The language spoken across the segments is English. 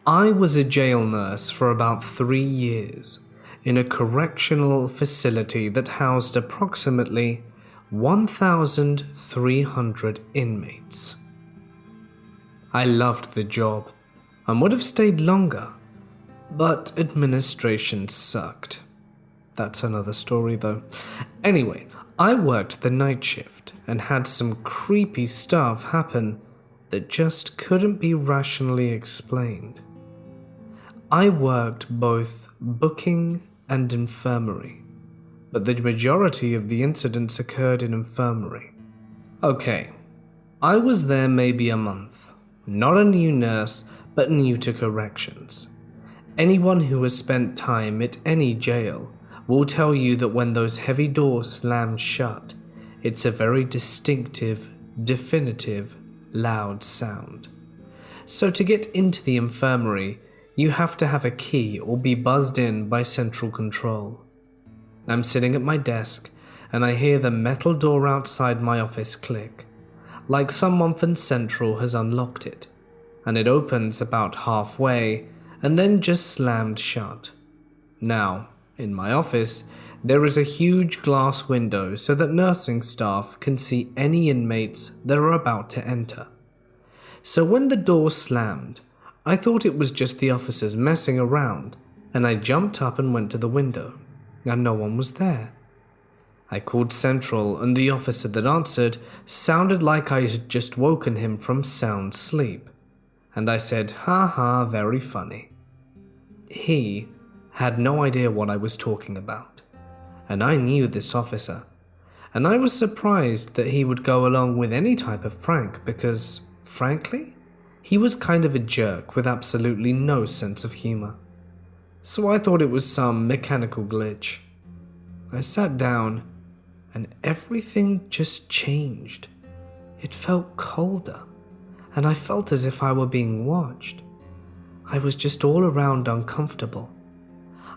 I was a jail nurse for about 3 years in a correctional facility that housed approximately 1,300 inmates. I loved the job and would have stayed longer, but administration sucked. That's another story though. Anyway, I worked the night shift and had some creepy stuff happen that just couldn't be rationally explained. I worked both booking and infirmary, but the majority of the incidents occurred in infirmary. Okay, I was there maybe a month. Not a new nurse, but new to corrections. Anyone who has spent time at any jail will tell you that when those heavy doors slam shut, it's a very distinctive, definitive, loud sound. So to get into the infirmary, you have to have a key or be buzzed in by central control. I'm sitting at my desk and I hear the metal door outside my office click, like someone from Central has unlocked it, and it opens about halfway and then just slammed shut. Now, in my office, there is a huge glass window so that nursing staff can see any inmates that are about to enter. So when the door slammed, I thought it was just the officers messing around, and I jumped up and went to the window, and no one was there. I called Central, and the officer that answered sounded like I had just woken him from sound sleep, and I said, "Ha ha, very funny." He had no idea what I was talking about, and I knew this officer, and I was surprised that he would go along with any type of prank because, frankly, he was kind of a jerk with absolutely no sense of humor. So I thought it was some mechanical glitch. I sat down and everything just changed. It felt colder, and I felt as if I were being watched. I was just all around uncomfortable.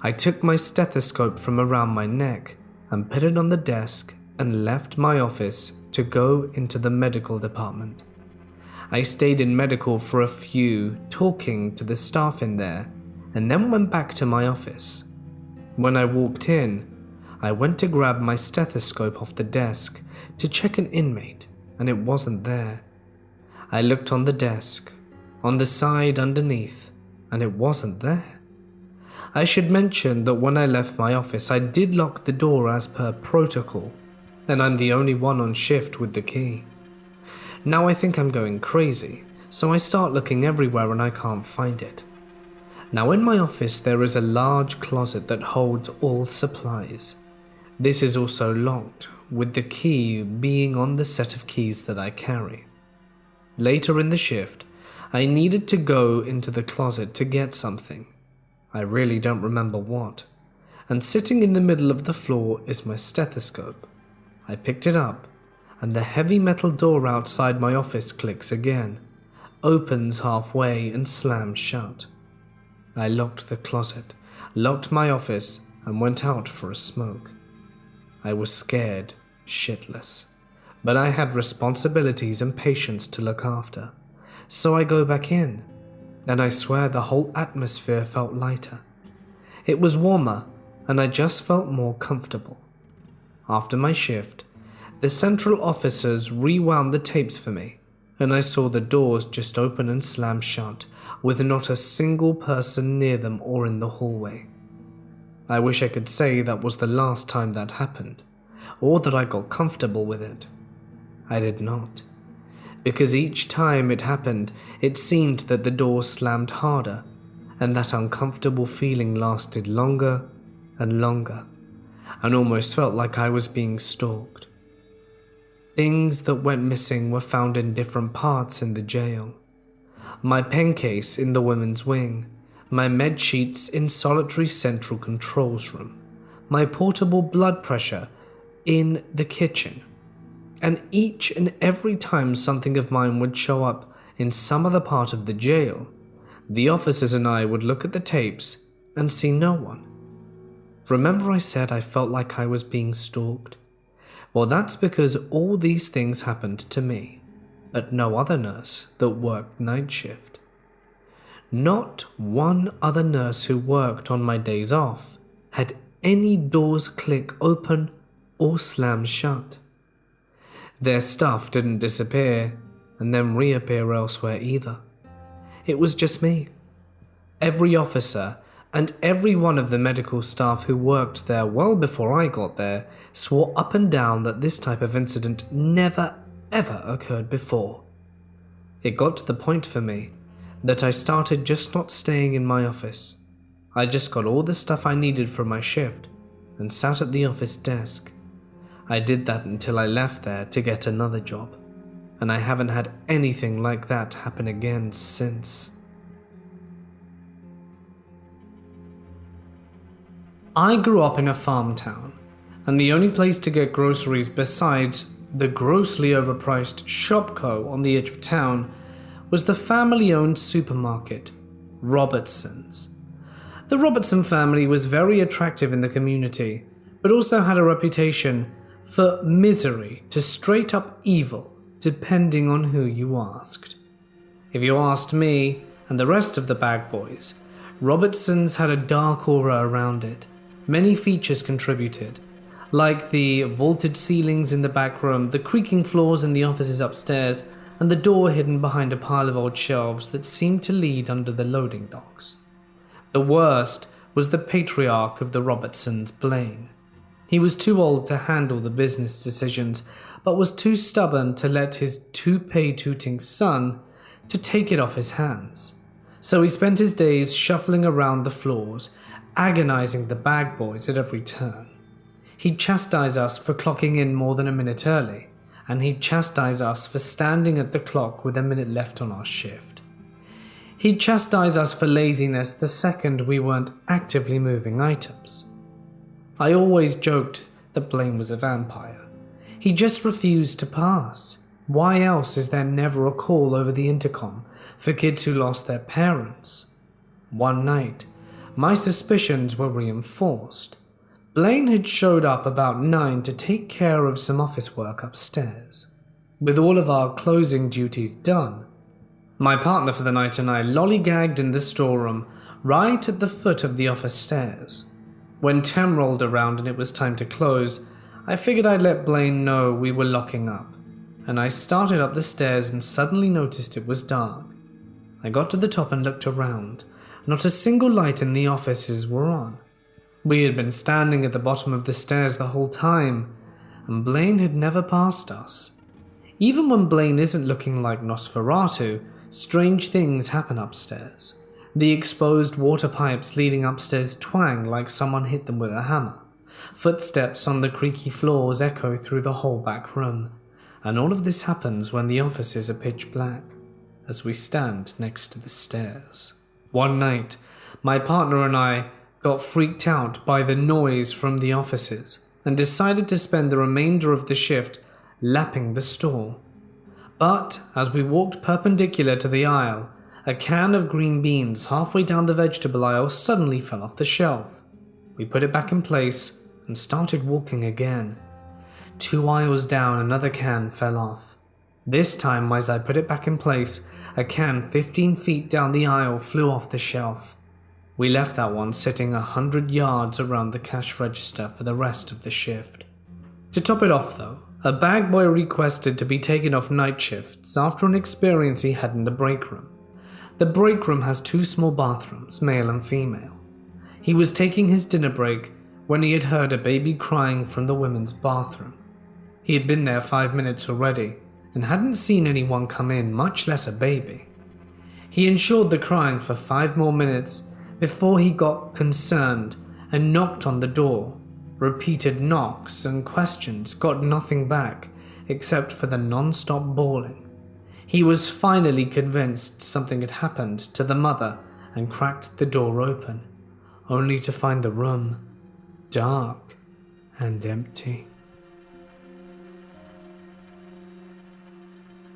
I took my stethoscope from around my neck and put it on the desk and left my office to go into the medical department. I stayed in medical for a few, talking to the staff in there, and then went back to my office. When I walked in, I went to grab my stethoscope off the desk to check an inmate, and it wasn't there. I looked on the desk, on the side underneath, and it wasn't there. I should mention that when I left my office, I did lock the door as per protocol, and I'm the only one on shift with the key. Now I think I'm going crazy, so I start looking everywhere and I can't find it. Now in my office there is a large closet that holds all supplies. This is also locked, with the key being on the set of keys that I carry. Later in the shift, I needed to go into the closet to get something. I really don't remember what. And sitting in the middle of the floor is my stethoscope. I picked it up, and the heavy metal door outside my office clicks again, opens halfway and slams shut. I locked the closet, locked my office, and went out for a smoke. I was scared shitless, but I had responsibilities and patients to look after, so I go back in, and I swear the whole atmosphere felt lighter. It was warmer, and I just felt more comfortable. After my shift, the central officers rewound the tapes for me, and I saw the doors just open and slam shut, with not a single person near them or in the hallway. I wish I could say that was the last time that happened, or that I got comfortable with it. I did not, because each time it happened, it seemed that the doors slammed harder, and that uncomfortable feeling lasted longer and longer, and almost felt like I was being stalked. Things that went missing were found in different parts in the jail. My pen case in the women's wing, my med sheets in solitary central controls room, my portable blood pressure in the kitchen. And each and every time something of mine would show up in some other part of the jail, the officers and I would look at the tapes and see no one. Remember I said I felt like I was being stalked? Well, that's because all these things happened to me, but no other nurse that worked night shift. Not one other nurse who worked on my days off had any doors click open or slam shut. Their stuff didn't disappear and then reappear elsewhere either. It was just me. Every officer and every one of the medical staff who worked there well before I got there swore up and down that this type of incident never ever occurred before. It got to the point for me that I started just not staying in my office. I just got all the stuff I needed for my shift and sat at the office desk. I did that until I left there to get another job, and I haven't had anything like that happen again since. I grew up in a farm town, and the only place to get groceries besides the grossly overpriced Shopco on the edge of town was the family-owned supermarket, Robertson's. The Robertson family was very attractive in the community, but also had a reputation for misery to straight-up evil, depending on who you asked. If you asked me and the rest of the bag boys, Robertson's had a dark aura around it. Many features contributed, like the vaulted ceilings in the back room, the creaking floors in the offices upstairs, and the door hidden behind a pile of old shelves that seemed to lead under the loading docks. The worst was the patriarch of the Robertsons, Blaine. He was too old to handle the business decisions, but was too stubborn to let his toupee-tooting son to take it off his hands. So he spent his days shuffling around the floors, agonizing the bag boys at every turn. He'd chastise us for clocking in more than a minute early, and he'd chastise us for standing at the clock with a minute left on our shift. He'd chastise us for laziness the second we weren't actively moving items. I always joked that Blaine was a vampire. He just refused to pass. Why else is there never a call over the intercom for kids who lost their parents? One night, my suspicions were reinforced. Blaine had showed up about 9 to take care of some office work upstairs. With all of our closing duties done, my partner for the night and I lollygagged in the storeroom right at the foot of the office stairs. When 10 rolled around and it was time to close, I figured I'd let Blaine know we were locking up, and I started up the stairs and suddenly noticed it was dark. I got to the top and looked around. Not a single light in the offices were on. We had been standing at the bottom of the stairs the whole time, and Blaine had never passed us. Even when Blaine isn't looking like Nosferatu, strange things happen upstairs. The exposed water pipes leading upstairs twang like someone hit them with a hammer. Footsteps on the creaky floors echo through the whole back room, and all of this happens when the offices are pitch black, as we stand next to the stairs. One night, my partner and I got freaked out by the noise from the offices and decided to spend the remainder of the shift lapping the store. But as we walked perpendicular to the aisle, a can of green beans halfway down the vegetable aisle suddenly fell off the shelf. We put it back in place and started walking again. 2 aisles down, another can fell off. This time, as I put it back in place, a can 15 feet down the aisle flew off the shelf. We left that one sitting 100 yards around the cash register for the rest of the shift. To top it off though, a bag boy requested to be taken off night shifts after an experience he had in the break room. The break room has 2 small bathrooms, male and female. He was taking his dinner break when he had heard a baby crying from the women's bathroom. He had been there 5 minutes already and hadn't seen anyone come in, much less a baby. He ensured the crying for 5 more minutes before he got concerned and knocked on the door. Repeated knocks and questions got nothing back except for the non-stop bawling. He was finally convinced something had happened to the mother and cracked the door open, only to find the room dark and empty.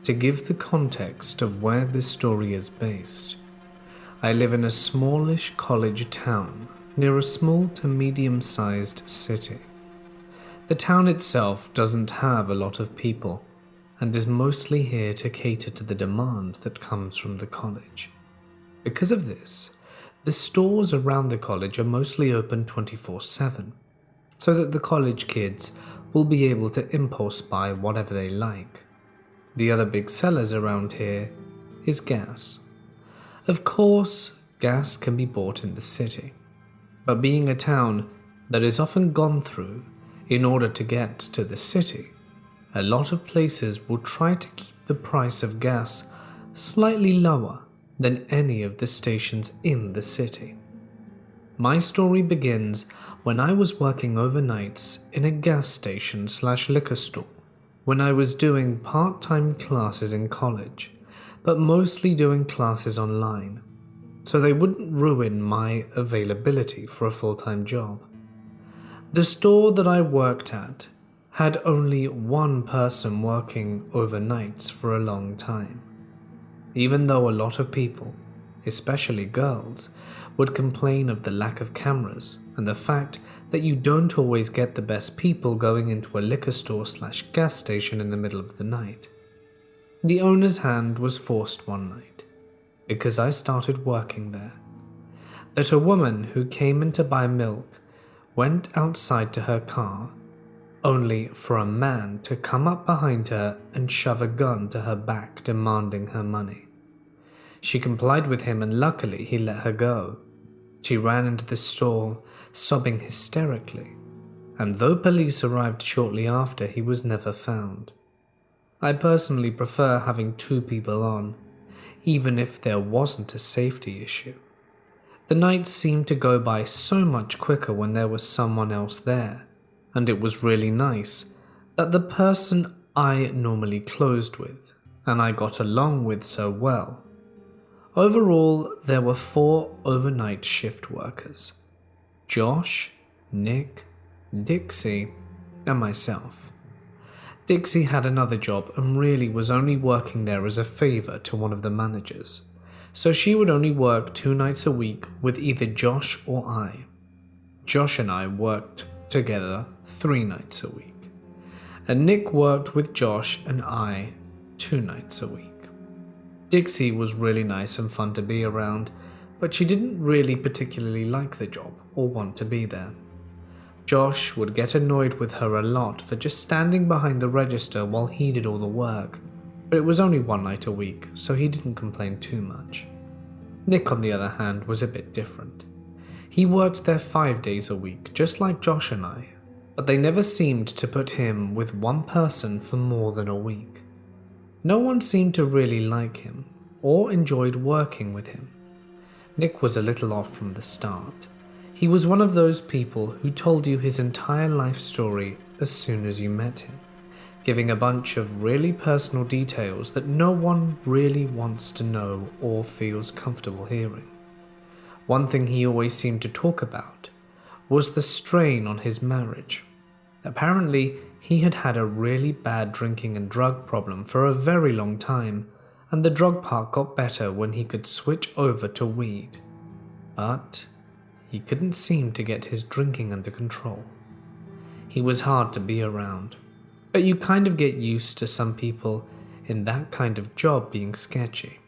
To give the context of where this story is based, I live in a smallish college town near a small to medium-sized city. The town itself doesn't have a lot of people and is mostly here to cater to the demand that comes from the college. Because of this, the stores around the college are mostly open 24/7, so that the college kids will be able to impulse buy whatever they like. The other big sellers around here is gas. Of course, gas can be bought in the city, but being a town that is often gone through in order to get to the city, a lot of places will try to keep the price of gas slightly lower than any of the stations in the city. My story begins when I was working overnights in a gas station / liquor store when I was doing part-time classes in college, but mostly doing classes online, so they wouldn't ruin my availability for a full-time job. The store that I worked at had only one person working overnights for a long time. Even though a lot of people, especially girls, would complain of the lack of cameras and the fact that you don't always get the best people going into a liquor store / gas station in the middle of the night. The owner's hand was forced one night, because I started working there, that a woman who came in to buy milk went outside to her car, only for a man to come up behind her and shove a gun to her back demanding her money. She complied with him and luckily he let her go. She ran into the store, sobbing hysterically, and though police arrived shortly after, he was never found. I personally prefer having two people on, even if there wasn't a safety issue. The nights seemed to go by so much quicker when there was someone else there, and it was really nice that the person I normally closed with, and I got along with so well. Overall, there were 4 overnight shift workers: Josh, Nick, Dixie, and myself. Dixie had another job and really was only working there as a favor to one of the managers, so she would only work 2 nights a week with either Josh or I. Josh and I worked together 3 nights a week, and Nick worked with Josh and I 2 nights a week. Dixie was really nice and fun to be around, but she didn't really particularly like the job or want to be there. Josh would get annoyed with her a lot for just standing behind the register while he did all the work, but it was only 1 night a week, so he didn't complain too much. Nick, on the other hand, was a bit different. He worked there 5 days a week, just like Josh and I, but they never seemed to put him with one person for more than a week. No one seemed to really like him, or enjoyed working with him. Nick was a little off from the start. He was one of those people who told you his entire life story as soon as you met him, giving a bunch of really personal details that no one really wants to know or feels comfortable hearing. One thing he always seemed to talk about was the strain on his marriage. Apparently, he had had a really bad drinking and drug problem for a very long time, and the drug part got better when he could switch over to weed. But he couldn't seem to get his drinking under control. He was hard to be around, but you kind of get used to some people in that kind of job being sketchy.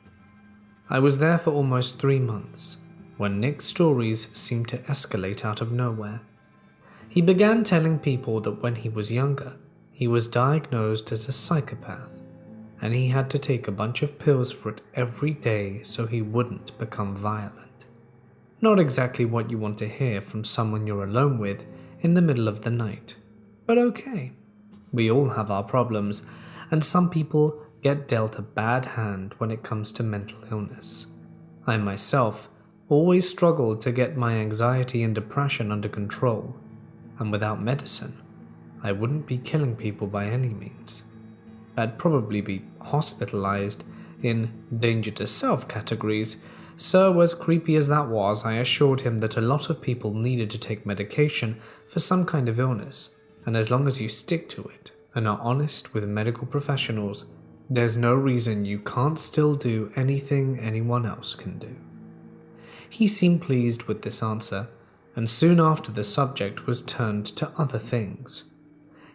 I was there for almost 3 months, when Nick's stories seemed to escalate out of nowhere. He began telling people that when he was younger, he was diagnosed as a psychopath, and he had to take a bunch of pills for it every day so he wouldn't become violent. Not exactly what you want to hear from someone you're alone with in the middle of the night, but okay. We all have our problems, and some people get dealt a bad hand when it comes to mental illness. I myself always struggled to get my anxiety and depression under control, and without medicine, I wouldn't be killing people by any means. I'd probably be hospitalized in danger to self categories, so as creepy as that was, I assured him that a lot of people needed to take medication for some kind of illness, and as long as you stick to it and are honest with medical professionals, there's no reason you can't still do anything anyone else can do. He seemed pleased with this answer, and soon after the subject was turned to other things.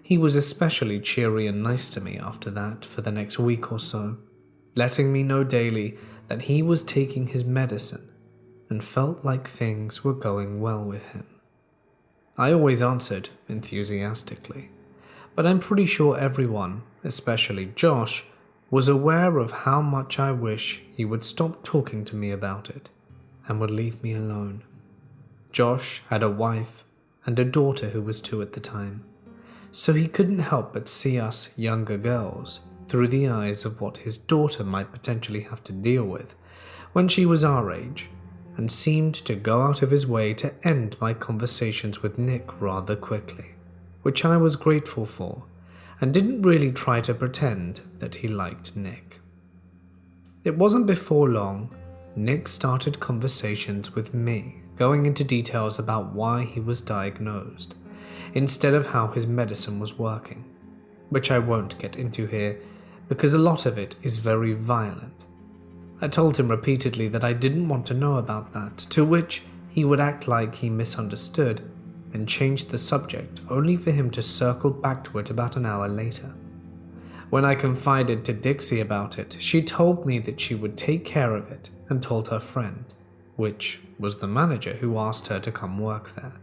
He was especially cheery and nice to me after that for the next week or so, letting me know daily that he was taking his medicine and felt like things were going well with him. I always answered enthusiastically, but I'm pretty sure everyone, especially Josh, was aware of how much I wish he would stop talking to me about it and would leave me alone. Josh had a wife and a daughter who was 2 at the time, so he couldn't help but see us younger girls through the eyes of what his daughter might potentially have to deal with when she was our age, and seemed to go out of his way to end my conversations with Nick rather quickly, which I was grateful for, and didn't really try to pretend that he liked Nick. It wasn't before long Nick started conversations with me, going into details about why he was diagnosed, instead of how his medicine was working, which I won't get into here because a lot of it is very violent. I told him repeatedly that I didn't want to know about that, to which he would act like he misunderstood and change the subject, only for him to circle back to it about an hour later. When I confided to Dixie about it, she told me that she would take care of it and told her friend, which was the manager who asked her to come work there.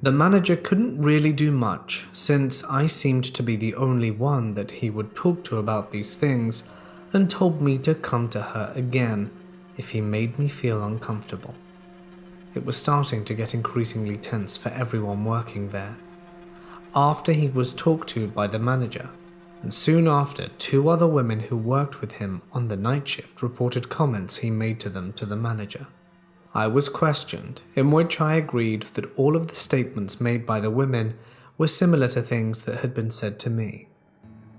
The manager couldn't really do much, since I seemed to be the only one that he would talk to about these things, and told me to come to her again if he made me feel uncomfortable. It was starting to get increasingly tense for everyone working there. After he was talked to by the manager, and soon after 2 other women who worked with him on the night shift reported comments he made to them to the manager. I was questioned, in which I agreed that all of the statements made by the women were similar to things that had been said to me.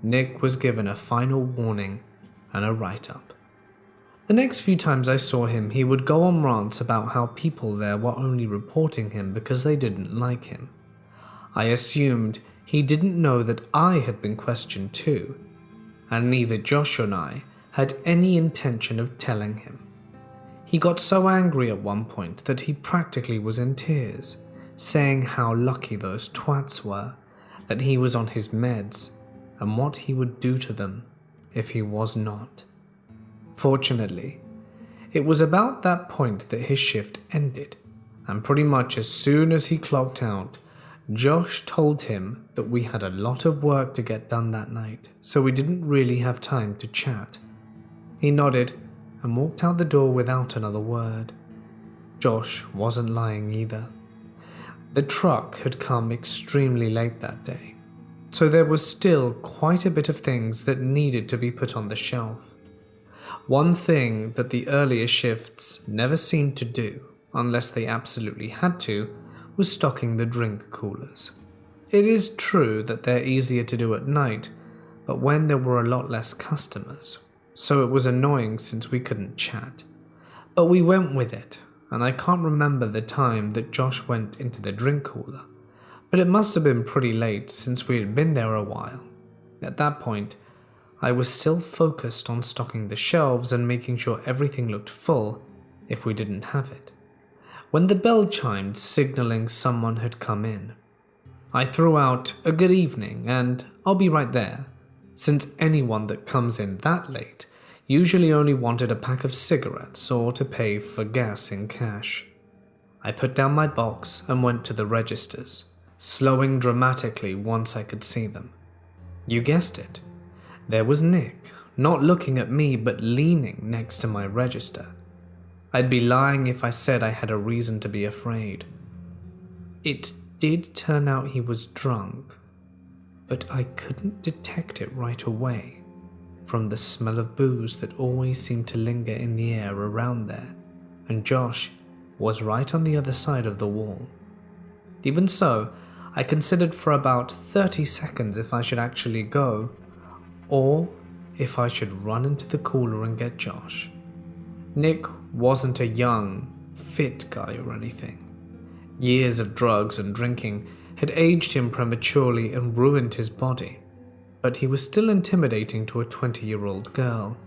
Nick was given a final warning and a write-up. The next few times I saw him, he would go on rants about how people there were only reporting him because they didn't like him. I assumed he didn't know that I had been questioned too, and neither Josh and I had any intention of telling him. He got so angry at one point that he practically was in tears, saying how lucky those twats were, that he was on his meds, and what he would do to them if he was not. Fortunately, it was about that point that his shift ended, and pretty much as soon as he clocked out, Josh told him that we had a lot of work to get done that night, so we didn't really have time to chat. He nodded and walked out the door without another word. Josh wasn't lying either. The truck had come extremely late that day, so there was still quite a bit of things that needed to be put on the shelf. One thing that the earlier shifts never seemed to do, unless they absolutely had to, was stocking the drink coolers. It is true that they're easier to do at night, but when there were a lot less customers, so it was annoying since we couldn't chat. But we went with it, and I can't remember the time that Josh went into the drink cooler, but it must have been pretty late since we had been there a while. At that point, I was still focused on stocking the shelves and making sure everything looked full if we didn't have it, when the bell chimed signaling someone had come in. I threw out a good evening and I'll be right there, since anyone that comes in that late usually only wanted a pack of cigarettes or to pay for gas in cash. I put down my box and went to the registers, slowing dramatically once I could see them. You guessed it. There was Nick, not looking at me but leaning next to my register. I'd be lying if I said I had a reason to be afraid. It did turn out he was drunk, but I couldn't detect it right away from the smell of booze that always seemed to linger in the air around there, and Josh was right on the other side of the wall. Even so, I considered for about 30 seconds if I should actually go, or if I should run into the cooler and get Josh. Nick wasn't a young, fit guy or anything. Years of drugs and drinking had aged him prematurely and ruined his body, but he was still intimidating to a 20-year-old girl.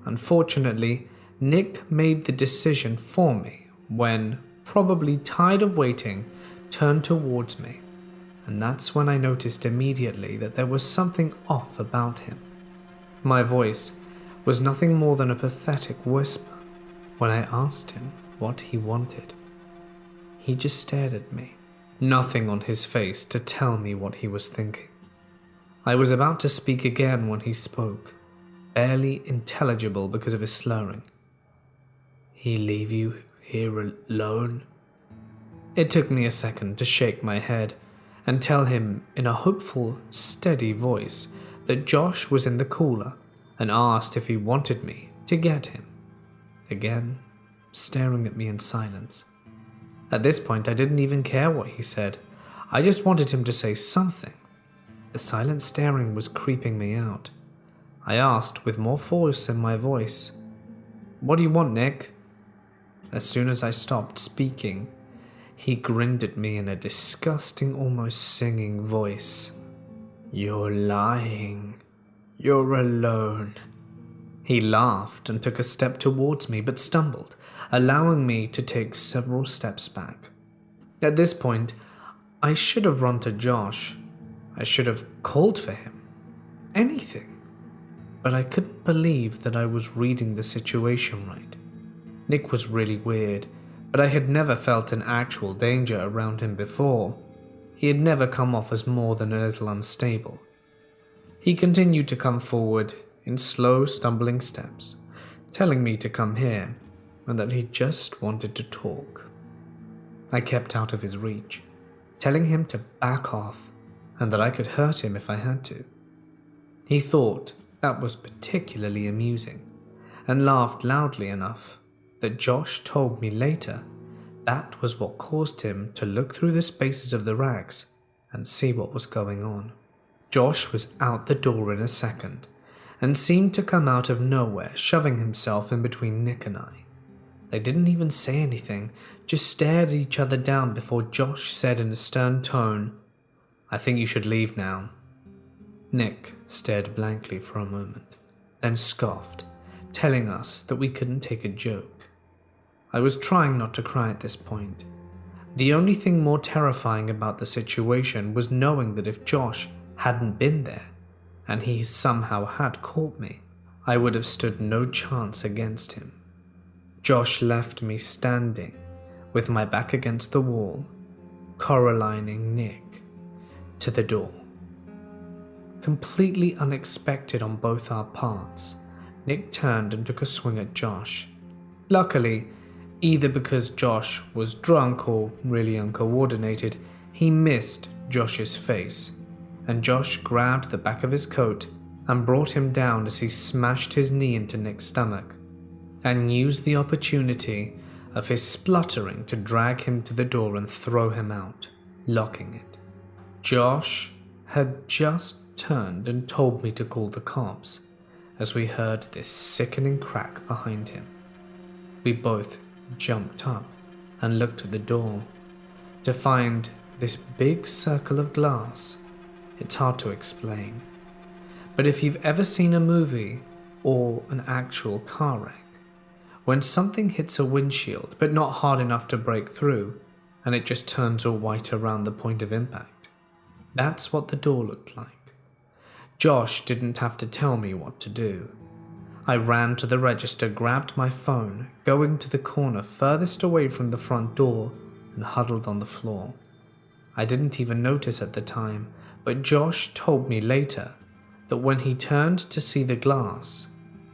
Unfortunately, Nick made the decision for me when, probably tired of waiting, turned towards me, and that's when I noticed immediately that there was something off about him. My voice was nothing more than a pathetic whisper when I asked him what he wanted. He just stared at me, nothing on his face to tell me what he was thinking. I was about to speak again when he spoke, barely intelligible because of his slurring. "He leave you here alone?" It took me a second to shake my head and tell him in a hopeful, steady voice that Josh was in the cooler and asked if he wanted me to get him. Again, staring at me in silence. At this point, I didn't even care what he said. I just wanted him to say something. The silent staring was creeping me out. I asked with more force in my voice, "What do you want, Nick?" As soon as I stopped speaking, he grinned at me in a disgusting, almost singing voice. "You're lying. You're alone." He laughed and took a step towards me but stumbled, allowing me to take several steps back. At this point, I should have run to Josh. I should have called for him. Anything. But I couldn't believe that I was reading the situation right. Nick was really weird, but I had never felt an actual danger around him before. He had never come off as more than a little unstable. He continued to come forward in slow, stumbling steps, telling me to come here and that he just wanted to talk. I kept out of his reach, telling him to back off and that I could hurt him if I had to. He thought that was particularly amusing and laughed loudly enough that Josh told me later that was what caused him to look through the spaces of the racks and see what was going on. Josh was out the door in a second and seemed to come out of nowhere, shoving himself in between Nick and I. They didn't even say anything, just stared at each other down before Josh said in a stern tone, "I think you should leave now." Nick stared blankly for a moment, then scoffed, telling us that we couldn't take a joke. I was trying not to cry at this point. The only thing more terrifying about the situation was knowing that if Josh hadn't been there, and he somehow had caught me, I would have stood no chance against him. Josh left me standing, with my back against the wall, corralining Nick to the door. Completely unexpected on both our parts, Nick turned and took a swing at Josh. Luckily, either because Josh was drunk or really uncoordinated, he missed Josh's face, and Josh grabbed the back of his coat and brought him down as he smashed his knee into Nick's stomach, and used the opportunity of his spluttering to drag him to the door and throw him out, locking it. Josh had just turned and told me to call the cops as we heard this sickening crack behind him. We both jumped up and looked at the door to find this big circle of glass. It's hard to explain, but if you've ever seen a movie or an actual car wreck, when something hits a windshield but not hard enough to break through and it just turns all white around the point of impact, that's what the door looked like. Josh didn't have to tell me what to do. I ran to the register, grabbed my phone, going to the corner furthest away from the front door, and huddled on the floor. I didn't even notice at the time, but Josh told me later that when he turned to see the glass,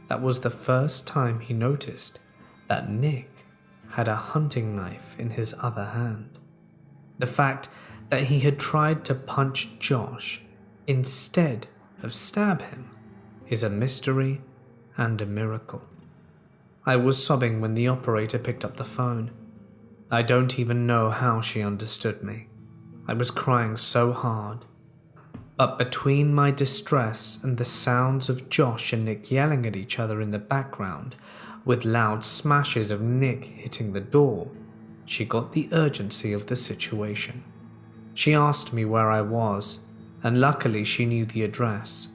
that was the first time he noticed that Nick had a hunting knife in his other hand. The fact that he had tried to punch Josh instead of stab him is a mystery and a miracle. I was sobbing when the operator picked up the phone. I don't even know how she understood me. I was crying so hard. But between my distress and the sounds of Josh and Nick yelling at each other in the background, with loud smashes of Nick hitting the door, she got the urgency of the situation. She asked me where I was, and luckily she knew the address,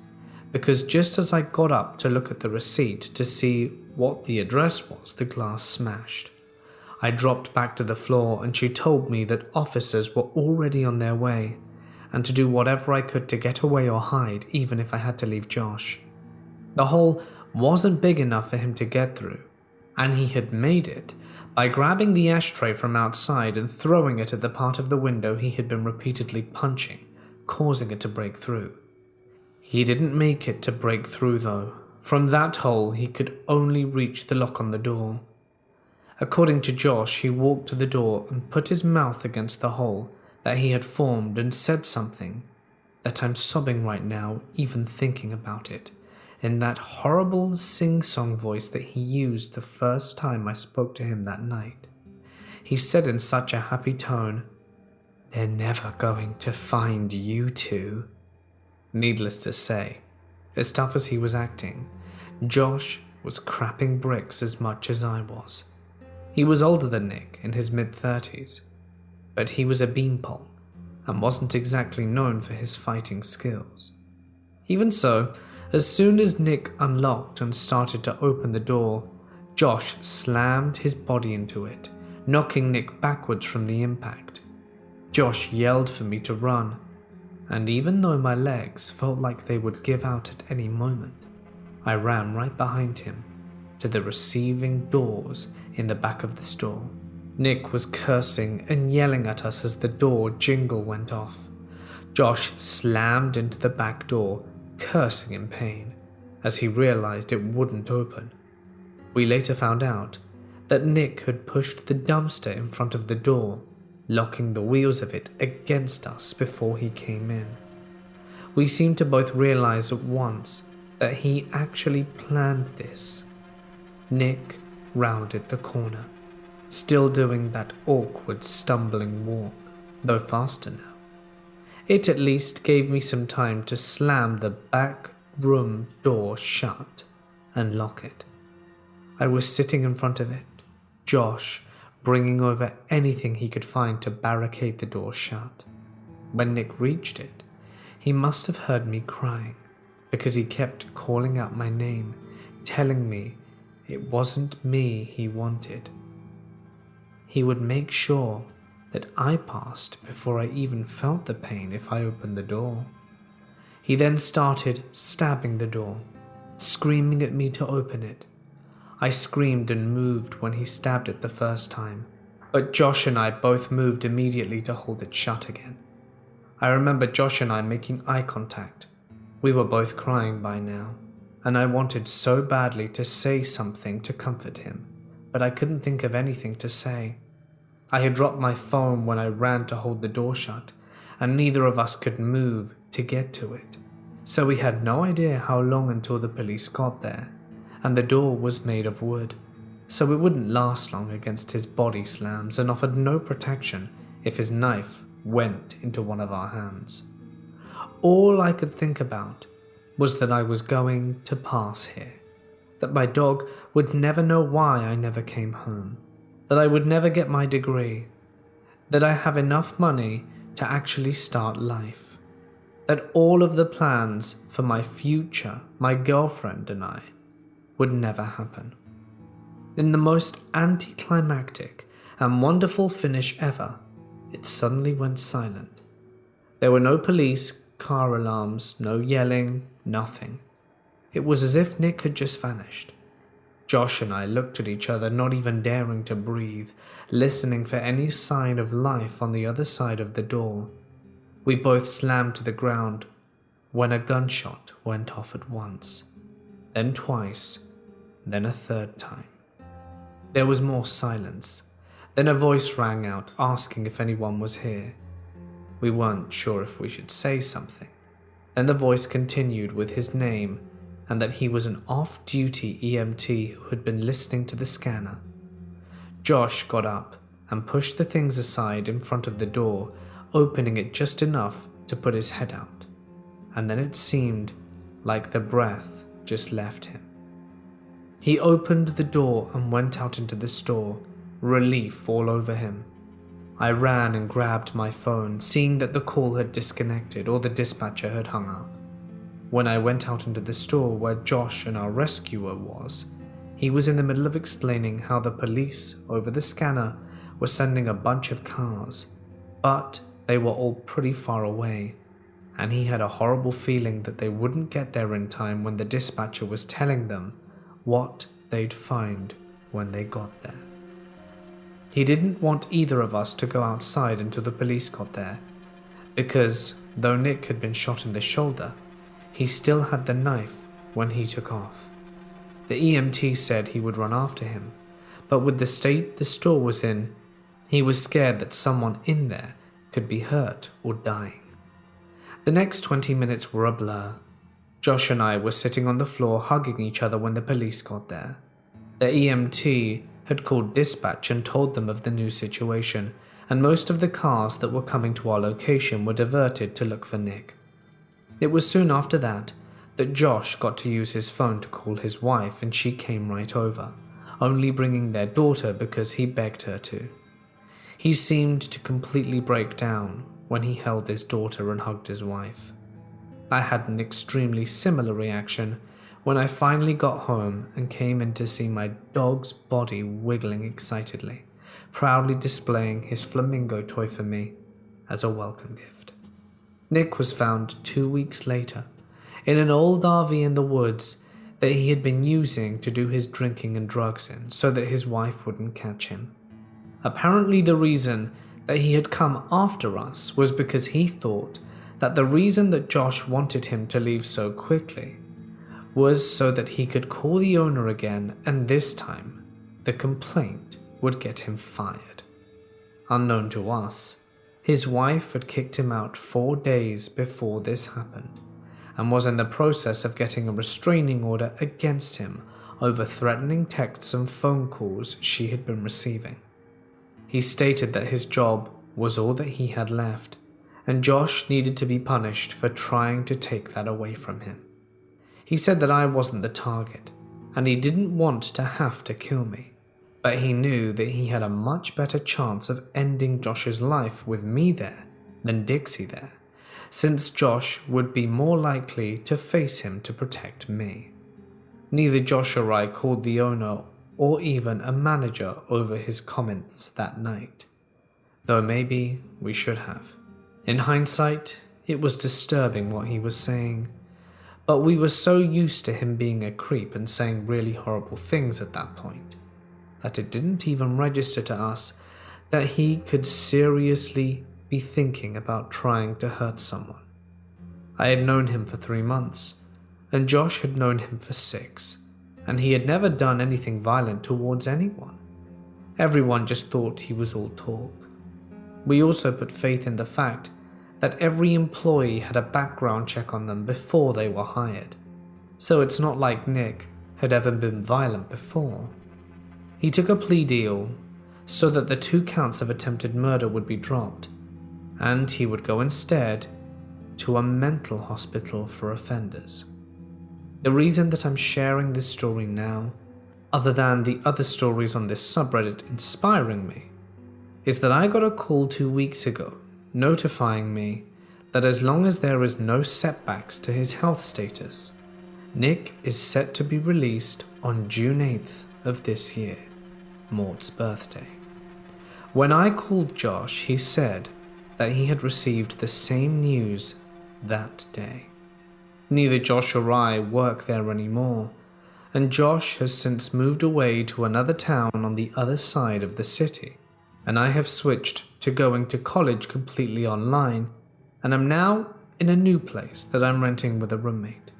because just as I got up to look at the receipt to see what the address was, the glass smashed. I dropped back to the floor and she told me that officers were already on their way, and to do whatever I could to get away or hide, even if I had to leave Josh. The whole wasn't big enough for him to get through, and he had made it by grabbing the ashtray from outside and throwing it at the part of the window he had been repeatedly punching, causing it to break through. He didn't make it to break through though. From that hole, he could only reach the lock on the door. According to Josh, he walked to the door and put his mouth against the hole that he had formed and said something that I'm sobbing right now even thinking about it, in that horrible sing-song voice that he used the first time I spoke to him that night. He said in such a happy tone, "They're never going to find you two." Needless to say, as tough as he was acting, Josh was crapping bricks as much as I was. He was older than Nick, in his mid-30s, but he was a beanpole and wasn't exactly known for his fighting skills. Even so, as soon as Nick unlocked and started to open the door, Josh slammed his body into it, knocking Nick backwards from the impact. Josh yelled for me to run, and even though my legs felt like they would give out at any moment, I ran right behind him to the receiving doors in the back of the store. Nick was cursing and yelling at us as the door jingle went off. Josh slammed into the back door, cursing in pain, as he realized it wouldn't open. We later found out that Nick had pushed the dumpster in front of the door, locking the wheels of it against us before he came in. We seemed to both realize at once that he actually planned this. Nick rounded the corner, still doing that awkward stumbling walk, though faster now. It at least gave me some time to slam the back room door shut and lock it. I was sitting in front of it, Josh bringing over anything he could find to barricade the door shut. When Nick reached it, he must have heard me crying, because he kept calling out my name, telling me it wasn't me he wanted. He would make sure that I passed before I even felt the pain if I opened the door. He then started stabbing the door, screaming at me to open it. I screamed and moved when he stabbed it the first time, but Josh and I both moved immediately to hold it shut again. I remember Josh and I making eye contact. We were both crying by now, and I wanted so badly to say something to comfort him, but I couldn't think of anything to say. I had dropped my phone when I ran to hold the door shut, and neither of us could move to get to it, so we had no idea how long until the police got there, and the door was made of wood, so it wouldn't last long against his body slams and offered no protection if his knife went into one of our hands. All I could think about was that I was going to pass here, that my dog would never know why I never came home, that I would never get my degree, that I have enough money to actually start life, that all of the plans for my future, my girlfriend and I, would never happen. In the most anticlimactic and wonderful finish ever, it suddenly went silent. There were no police, car alarms, no yelling, nothing. It was as if Nick had just vanished. Josh and I looked at each other, not even daring to breathe, listening for any sign of life on the other side of the door. We both slammed to the ground when a gunshot went off at once, then twice, then a third time. There was more silence. Then a voice rang out asking if anyone was here. We weren't sure if we should say something. Then the voice continued with his name and that he was an off-duty EMT who had been listening to the scanner. Josh got up and pushed the things aside in front of the door, opening it just enough to put his head out. And then it seemed like the breath just left him. He opened the door and went out into the store, relief all over him. I ran and grabbed my phone, seeing that the call had disconnected or the dispatcher had hung up. When I went out into the store where Josh and our rescuer was, he was in the middle of explaining how the police over the scanner were sending a bunch of cars, but they were all pretty far away. and he had a horrible feeling that they wouldn't get there in time when the dispatcher was telling them what they'd find when they got there. He didn't want either of us to go outside until the police got there, because though Nick had been shot in the shoulder, he still had the knife when he took off. The EMT said he would run after him, but with the state the store was in, he was scared that someone in there could be hurt or dying. The next 20 minutes were a blur. Josh and I were sitting on the floor hugging each other when the police got there. The EMT had called dispatch and told them of the new situation, and most of the cars that were coming to our location were diverted to look for Nick. It was soon after that Josh got to use his phone to call his wife, and she came right over, only bringing their daughter because he begged her to. He seemed to completely break down when he held his daughter and hugged his wife. I had an extremely similar reaction when I finally got home and came in to see my dog's body wiggling excitedly, proudly displaying his flamingo toy for me as a welcome gift. Nick was found 2 weeks later in an old RV in the woods that he had been using to do his drinking and drugs in so that his wife wouldn't catch him. Apparently the reason that he had come after us was because he thought that the reason that Josh wanted him to leave so quickly was so that he could call the owner again, and this time the complaint would get him fired. Unknown to us, his wife had kicked him out 4 days before this happened, and was in the process of getting a restraining order against him over threatening texts and phone calls she had been receiving. He stated that his job was all that he had left, and Josh needed to be punished for trying to take that away from him. He said that I wasn't the target, and he didn't want to have to kill me, but he knew that he had a much better chance of ending Josh's life with me there than Dixie there, since Josh would be more likely to face him to protect me. Neither Josh or I called the owner or even a manager over his comments that night, though maybe we should have. In hindsight, it was disturbing what he was saying, but we were so used to him being a creep and saying really horrible things at that point, that it didn't even register to us that he could seriously be thinking about trying to hurt someone. I had known him for 3 months, and Josh had known him for 6, and he had never done anything violent towards anyone. Everyone just thought he was all talk. We also put faith in the fact that every employee had a background check on them before they were hired, so it's not like Nick had ever been violent before. He took a plea deal so that the 2 counts of attempted murder would be dropped, and he would go instead to a mental hospital for offenders. The reason that I'm sharing this story now, other than the other stories on this subreddit inspiring me, is that I got a call 2 weeks ago notifying me that as long as there is no setbacks to his health status, Nick is set to be released on June 8th of this year, Mort's birthday. When I called Josh, he said that he had received the same news that day. Neither Josh or I work there anymore, and Josh has since moved away to another town on the other side of the city, and I have switched to going to college completely online, and am now in a new place that I'm renting with a roommate.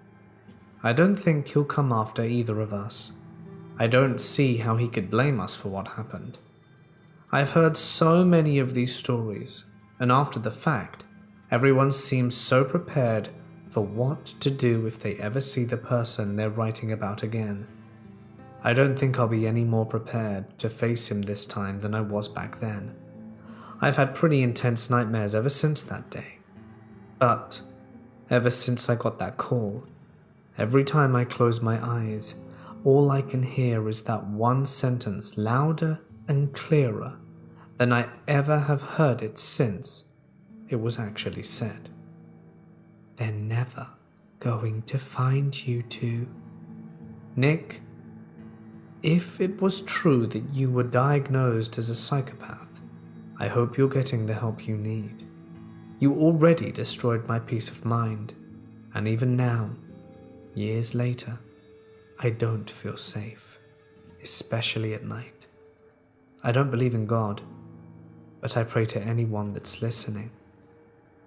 I don't think he'll come after either of us. I don't see how he could blame us for what happened. I've heard so many of these stories, and after the fact, everyone seems so prepared for what to do if they ever see the person they're writing about again. I don't think I'll be any more prepared to face him this time than I was back then. I've had pretty intense nightmares ever since that day. But ever since I got that call, every time I close my eyes, all I can hear is that one sentence louder and clearer than I ever have heard it since it was actually said. They're never going to find you two. Nick, if it was true that you were diagnosed as a psychopath, I hope you're getting the help you need. You already destroyed my peace of mind, and even now, years later, I don't feel safe, especially at night. I don't believe in God, but I pray to anyone that's listening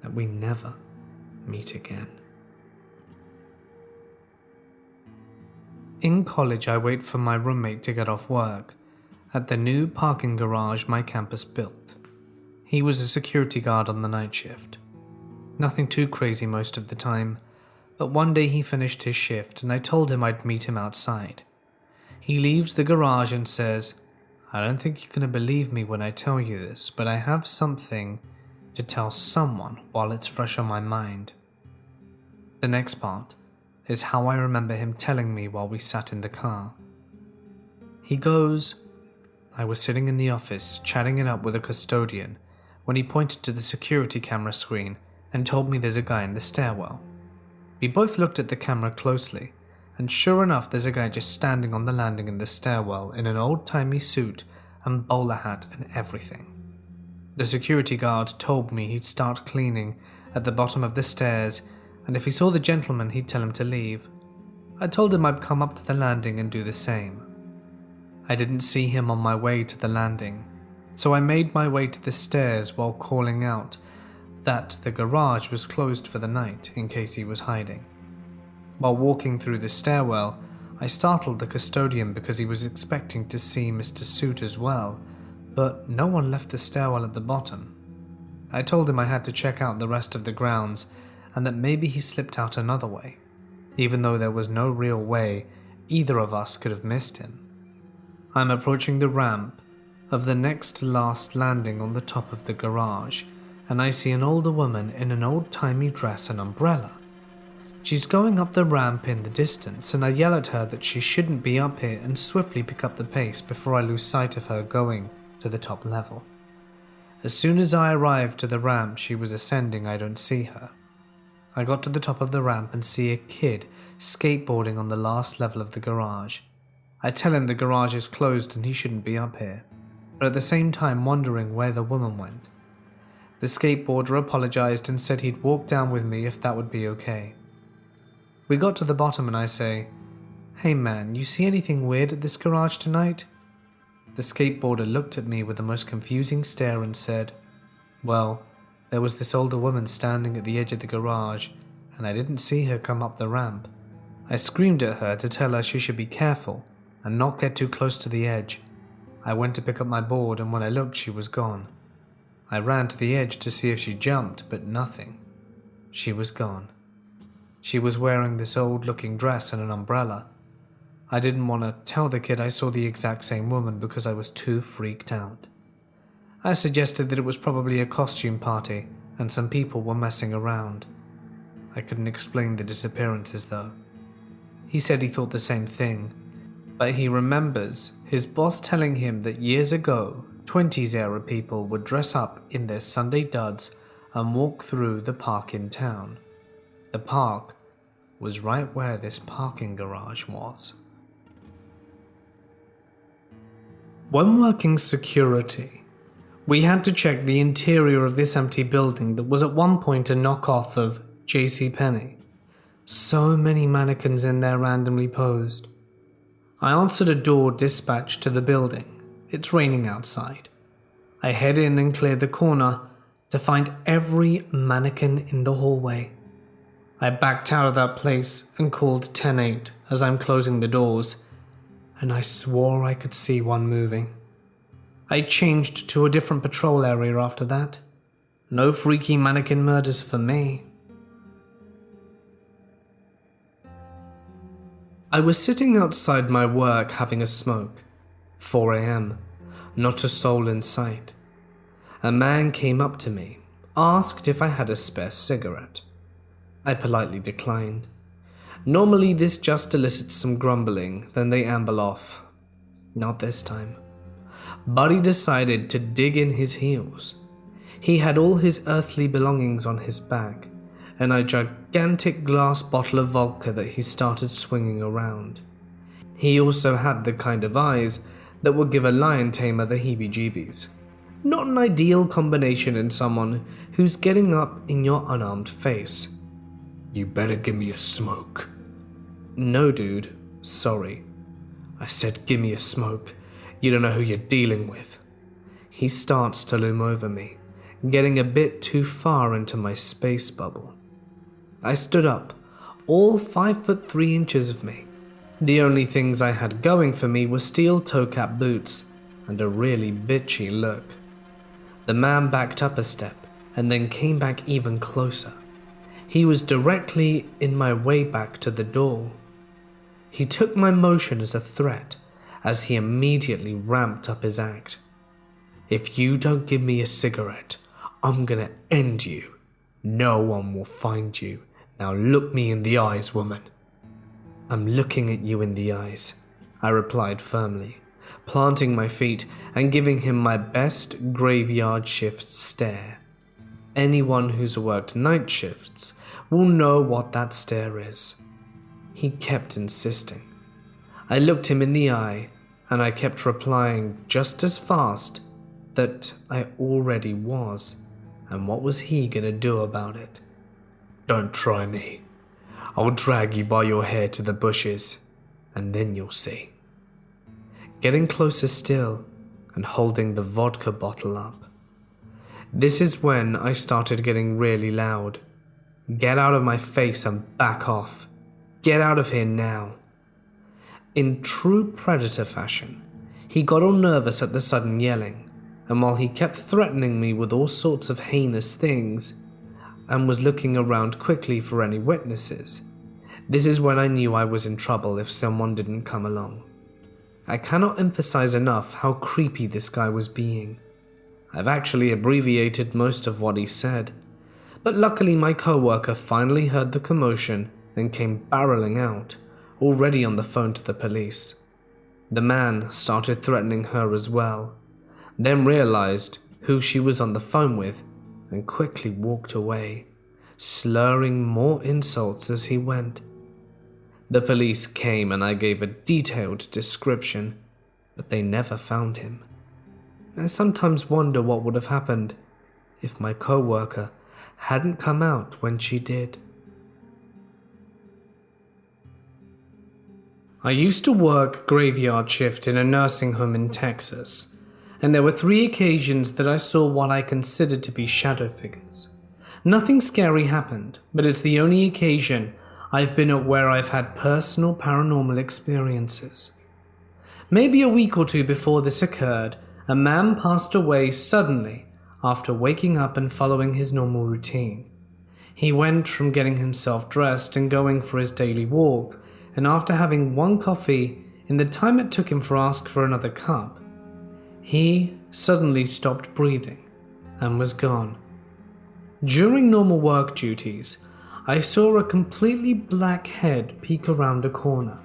that we never meet again. In college, I wait for my roommate to get off work at the new parking garage my campus built. He was a security guard on the night shift. Nothing too crazy most of the time, but one day he finished his shift and I told him I'd meet him outside. He leaves the garage and says, "I don't think you're going to believe me when I tell you this, but I have something to tell someone while it's fresh on my mind." The next part is how I remember him telling me while we sat in the car. He goes, "I was sitting in the office chatting it up with a custodian when he pointed to the security camera screen and told me there's a guy in the stairwell. We both looked at the camera closely, and sure enough there's a guy just standing on the landing in the stairwell in an old-timey suit and bowler hat and everything. The security guard told me he'd start cleaning at the bottom of the stairs, and if he saw the gentleman he'd tell him to leave. I told him I'd come up to the landing and do the same. I didn't see him on my way to the landing, so I made my way to the stairs while calling out that the garage was closed for the night in case he was hiding. While walking through the stairwell, I startled the custodian because he was expecting to see Mr. Suit as well, but no one left the stairwell at the bottom. I told him I had to check out the rest of the grounds and that maybe he slipped out another way, even though there was no real way either of us could have missed him. I'm approaching the ramp of the next to last landing on the top of the garage, and I see an older woman in an old-timey dress and umbrella. She's going up the ramp in the distance, and I yell at her that she shouldn't be up here and swiftly pick up the pace before I lose sight of her going to the top level. As soon as I arrive to the ramp she was ascending, I don't see her. I got to the top of the ramp and see a kid skateboarding on the last level of the garage. I tell him the garage is closed and he shouldn't be up here, but at the same time wondering where the woman went. The skateboarder apologized and said he'd walk down with me if that would be okay. We got to the bottom and I say, "Hey man, you see anything weird at this garage tonight?" The skateboarder looked at me with the most confusing stare and said, "Well, there was this older woman standing at the edge of the garage and I didn't see her come up the ramp. I screamed at her to tell her she should be careful and not get too close to the edge. I went to pick up my board and when I looked she was gone. I ran to the edge to see if she jumped, but nothing. She was gone. She was wearing this old-looking dress and an umbrella. I didn't want to tell the kid I saw the exact same woman because I was too freaked out. I suggested that it was probably a costume party and some people were messing around. I couldn't explain the disappearances though. He said he thought the same thing, but he remembers his boss telling him that years ago, 20s era people would dress up in their Sunday duds and walk through the park in town. The park was right where this parking garage was. When working security, we had to check the interior of this empty building that was at one point a knockoff of JCPenney. So many mannequins in there randomly posed. I answered a door dispatched to the building. It's raining outside. I head in and clear the corner to find every mannequin in the hallway. I backed out of that place and called 10-8 as I'm closing the doors, and I swore I could see one moving. I changed to a different patrol area after that. No freaky mannequin murders for me. I was sitting outside my work having a smoke. 4 a.m. Not a soul in sight. A man came up to me, asked if I had a spare cigarette. I politely declined. Normally this just elicits some grumbling, then they amble off. Not this time. Buddy decided to dig in his heels. He had all his earthly belongings on his back, and a gigantic glass bottle of vodka that he started swinging around. He also had the kind of eyes that would give a lion tamer the heebie-jeebies. Not an ideal combination in someone who's getting up in your unarmed face. You better give me a smoke. No, dude. Sorry. I said give me a smoke. You don't know who you're dealing with. He starts to loom over me, getting a bit too far into my space bubble. I stood up, all 5'3" of me. The only things I had going for me were steel toe-cap boots and a really bitchy look. The man backed up a step and then came back even closer. He was directly in my way back to the door. He took my motion as a threat as he immediately ramped up his act. If you don't give me a cigarette, I'm gonna end you. No one will find you. Now look me in the eyes, woman. I'm looking at you in the eyes, I replied firmly, planting my feet and giving him my best graveyard shift stare. Anyone who's worked night shifts will know what that stare is. He kept insisting. I looked him in the eye and I kept replying just as fast that I already was, and what was he gonna do about it? Don't try me. I'll drag you by your hair to the bushes, and then you'll see. Getting closer still and holding the vodka bottle up. This is when I started getting really loud. Get out of my face and back off. Get out of here now. In true predator fashion, he got all nervous at the sudden yelling, and while he kept threatening me with all sorts of heinous things, and was looking around quickly for any witnesses, this is when I knew I was in trouble if someone didn't come along. I cannot emphasize enough how creepy this guy was being. I've actually abbreviated most of what he said, but luckily my coworker finally heard the commotion and came barreling out, already on the phone to the police. The man started threatening her as well, then realized who she was on the phone with and quickly walked away, slurring more insults as he went. The police came and I gave a detailed description, but they never found him. I sometimes wonder what would have happened if my coworker hadn't come out when she did. I used to work graveyard shift in a nursing home in Texas, and there were 3 occasions that I saw what I considered to be shadow figures. Nothing scary happened, but it's the only occasion I've been at where I've had personal paranormal experiences. Maybe a week or 2 before this occurred, a man passed away suddenly after waking up and following his normal routine. He went from getting himself dressed and going for his daily walk, and after having 1 coffee, in the time it took him to ask for another cup, he suddenly stopped breathing and was gone. During normal work duties, I saw a completely black head peek around a corner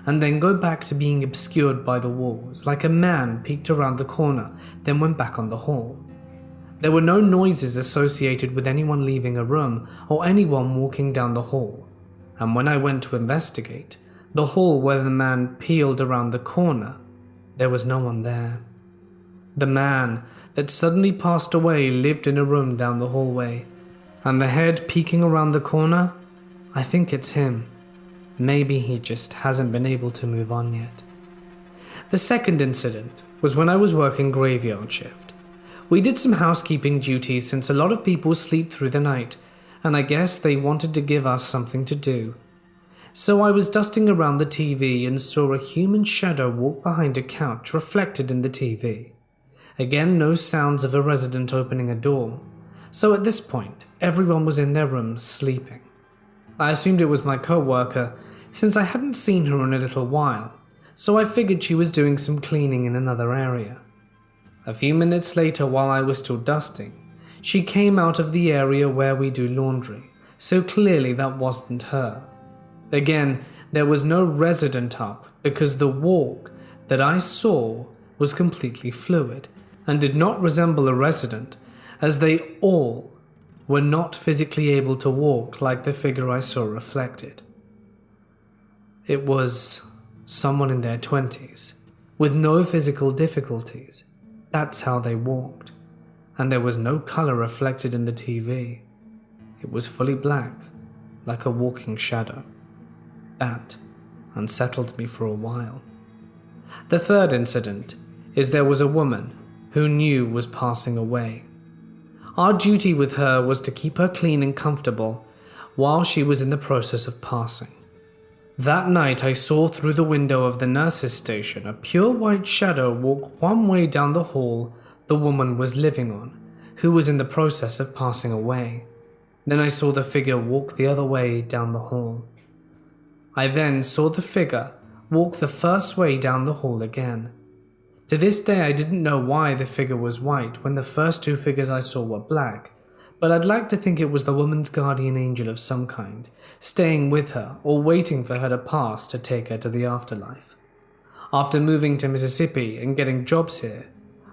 and then go back to being obscured by the walls, like a man peeked around the corner, then went back on the hall. There were no noises associated with anyone leaving a room or anyone walking down the hall, and when I went to investigate the hall where the man peeled around the corner, there was no one there. The man that suddenly passed away lived in a room down the hallway, and the head peeking around the corner, I think it's him. Maybe he just hasn't been able to move on yet. The second incident was when I was working graveyard shift. We did some housekeeping duties since a lot of people sleep through the night, and I guess they wanted to give us something to do. So I was dusting around the TV and saw a human shadow walk behind a couch reflected in the TV. Again, no sounds of a resident opening a door. So at this point, everyone was in their rooms sleeping. I assumed it was my coworker, since I hadn't seen her in a little while, so I figured she was doing some cleaning in another area. A few minutes later, while I was still dusting, she came out of the area where we do laundry, so clearly that wasn't her. Again, there was no resident up because the walk that I saw was completely fluid and did not resemble a resident, as they all were not physically able to walk like the figure I saw reflected. It was someone in their 20s, with no physical difficulties. That's how they walked. and there was no color reflected in the TV. It was fully black, like a walking shadow. That unsettled me for a while. The third incident is there was a woman who knew was passing away. Our duty with her was to keep her clean and comfortable while she was in the process of passing. That night I saw through the window of the nurse's station a pure white shadow walk one way down the hall the woman was living on, who was in the process of passing away. Then I saw the figure walk the other way down the hall. I then saw the figure walk the first way down the hall again. To this day I didn't know why the figure was white when the first two figures I saw were black, but I'd like to think it was the woman's guardian angel of some kind, staying with her or waiting for her to pass to take her to the afterlife. After moving to Mississippi and getting jobs here,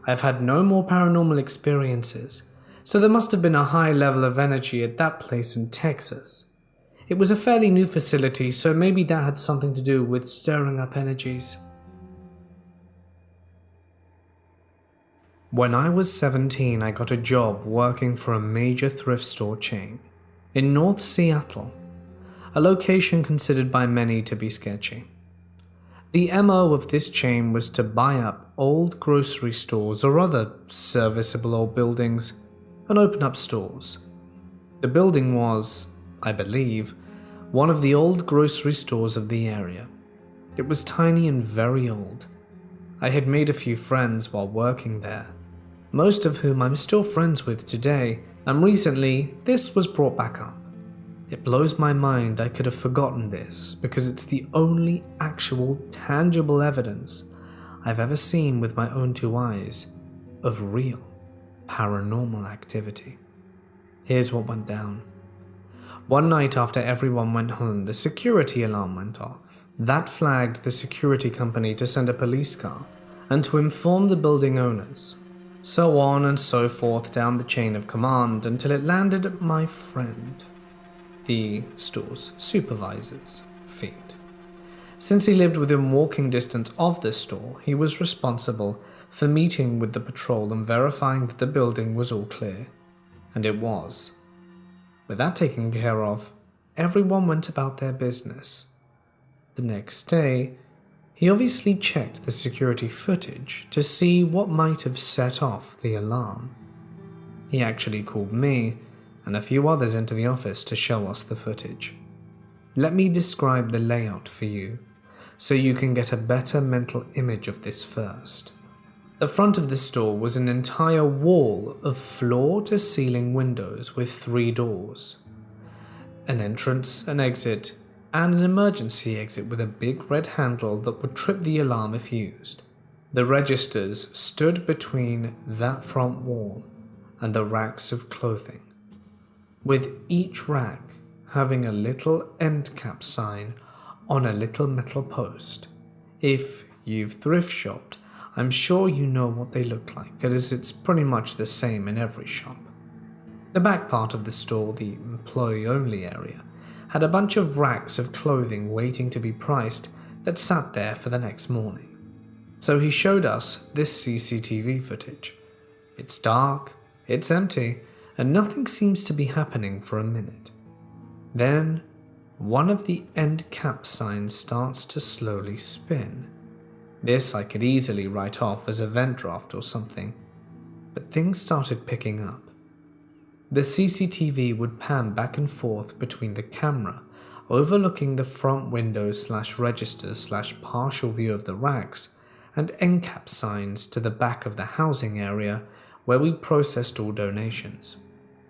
I've had no more paranormal experiences, so there must have been a high level of energy at that place in Texas. It was a fairly new facility, so maybe that had something to do with stirring up energies. When I was 17, I got a job working for a major thrift store chain in North Seattle, a location considered by many to be sketchy. The MO of this chain was to buy up old grocery stores or other serviceable old buildings and open up stores. The building was, I believe, one of the old grocery stores of the area. It was tiny and very old. I had made a few friends while working there, most of whom I'm still friends with today, and recently this was brought back up. It blows my mind I could have forgotten this because it's the only actual tangible evidence I've ever seen with my own two eyes of real paranormal activity. Here's what went down. One night after everyone went home, the security alarm went off. That flagged the security company to send a police car and to inform the building owners. So on and so forth down the chain of command until it landed at my friend, the store's supervisor's, feet. Since he lived within walking distance of the store, he was responsible for meeting with the patrol and verifying that the building was all clear. And it was. With that taken care of, everyone went about their business. The next day, he obviously checked the security footage to see what might have set off the alarm. He actually called me and a few others into the office to show us the footage. Let me describe the layout for you, so you can get a better mental image of this first. The front of the store was an entire wall of floor-to-ceiling windows with 3 doors. An entrance, an exit, and an emergency exit with a big red handle that would trip the alarm if used. The registers stood between that front wall and the racks of clothing, with each rack having a little end cap sign on a little metal post. If you've thrift shopped, I'm sure you know what they look like, as it's pretty much the same in every shop. The back part of the store, the employee-only area, had a bunch of racks of clothing waiting to be priced that sat there for the next morning. So he showed us this CCTV footage. It's dark, it's empty, and nothing seems to be happening for a minute. Then, one of the end cap signs starts to slowly spin. This I could easily write off as a vent draft or something, but things started picking up. The CCTV would pan back and forth between the camera, overlooking the front windows / registers / partial view of the racks, and end cap signs to the back of the housing area where we processed all donations.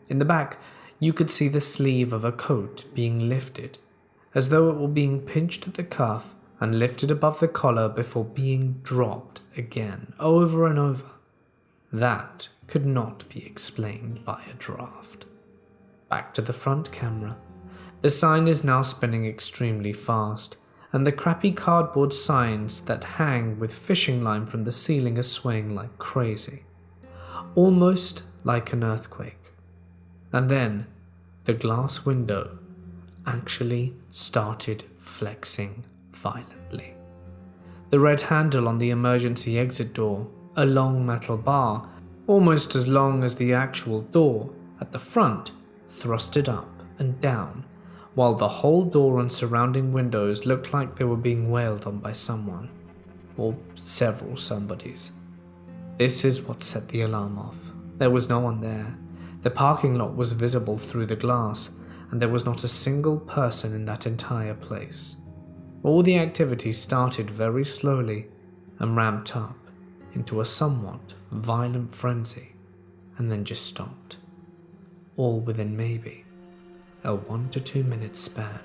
In the back, you could see the sleeve of a coat being lifted, as though it were being pinched at the cuff and lifted above the collar before being dropped again, over and over. That could not be explained by a draft. Back to the front camera. The sign is now spinning extremely fast, and the crappy cardboard signs that hang with fishing line from the ceiling are swaying like crazy, almost like an earthquake. And then the glass window actually started flexing violently. The red handle on the emergency exit door, a long metal bar, almost as long as the actual door at the front, thrusted up and down, while the whole door and surrounding windows looked like they were being wailed on by someone, or several somebodies. This is what set the alarm off. There was no one there. The parking lot was visible through the glass, and there was not a single person in that entire place. All the activity started very slowly and ramped up into a somewhat violent frenzy, and then just stopped. All within maybe a 1 to 2 minute span.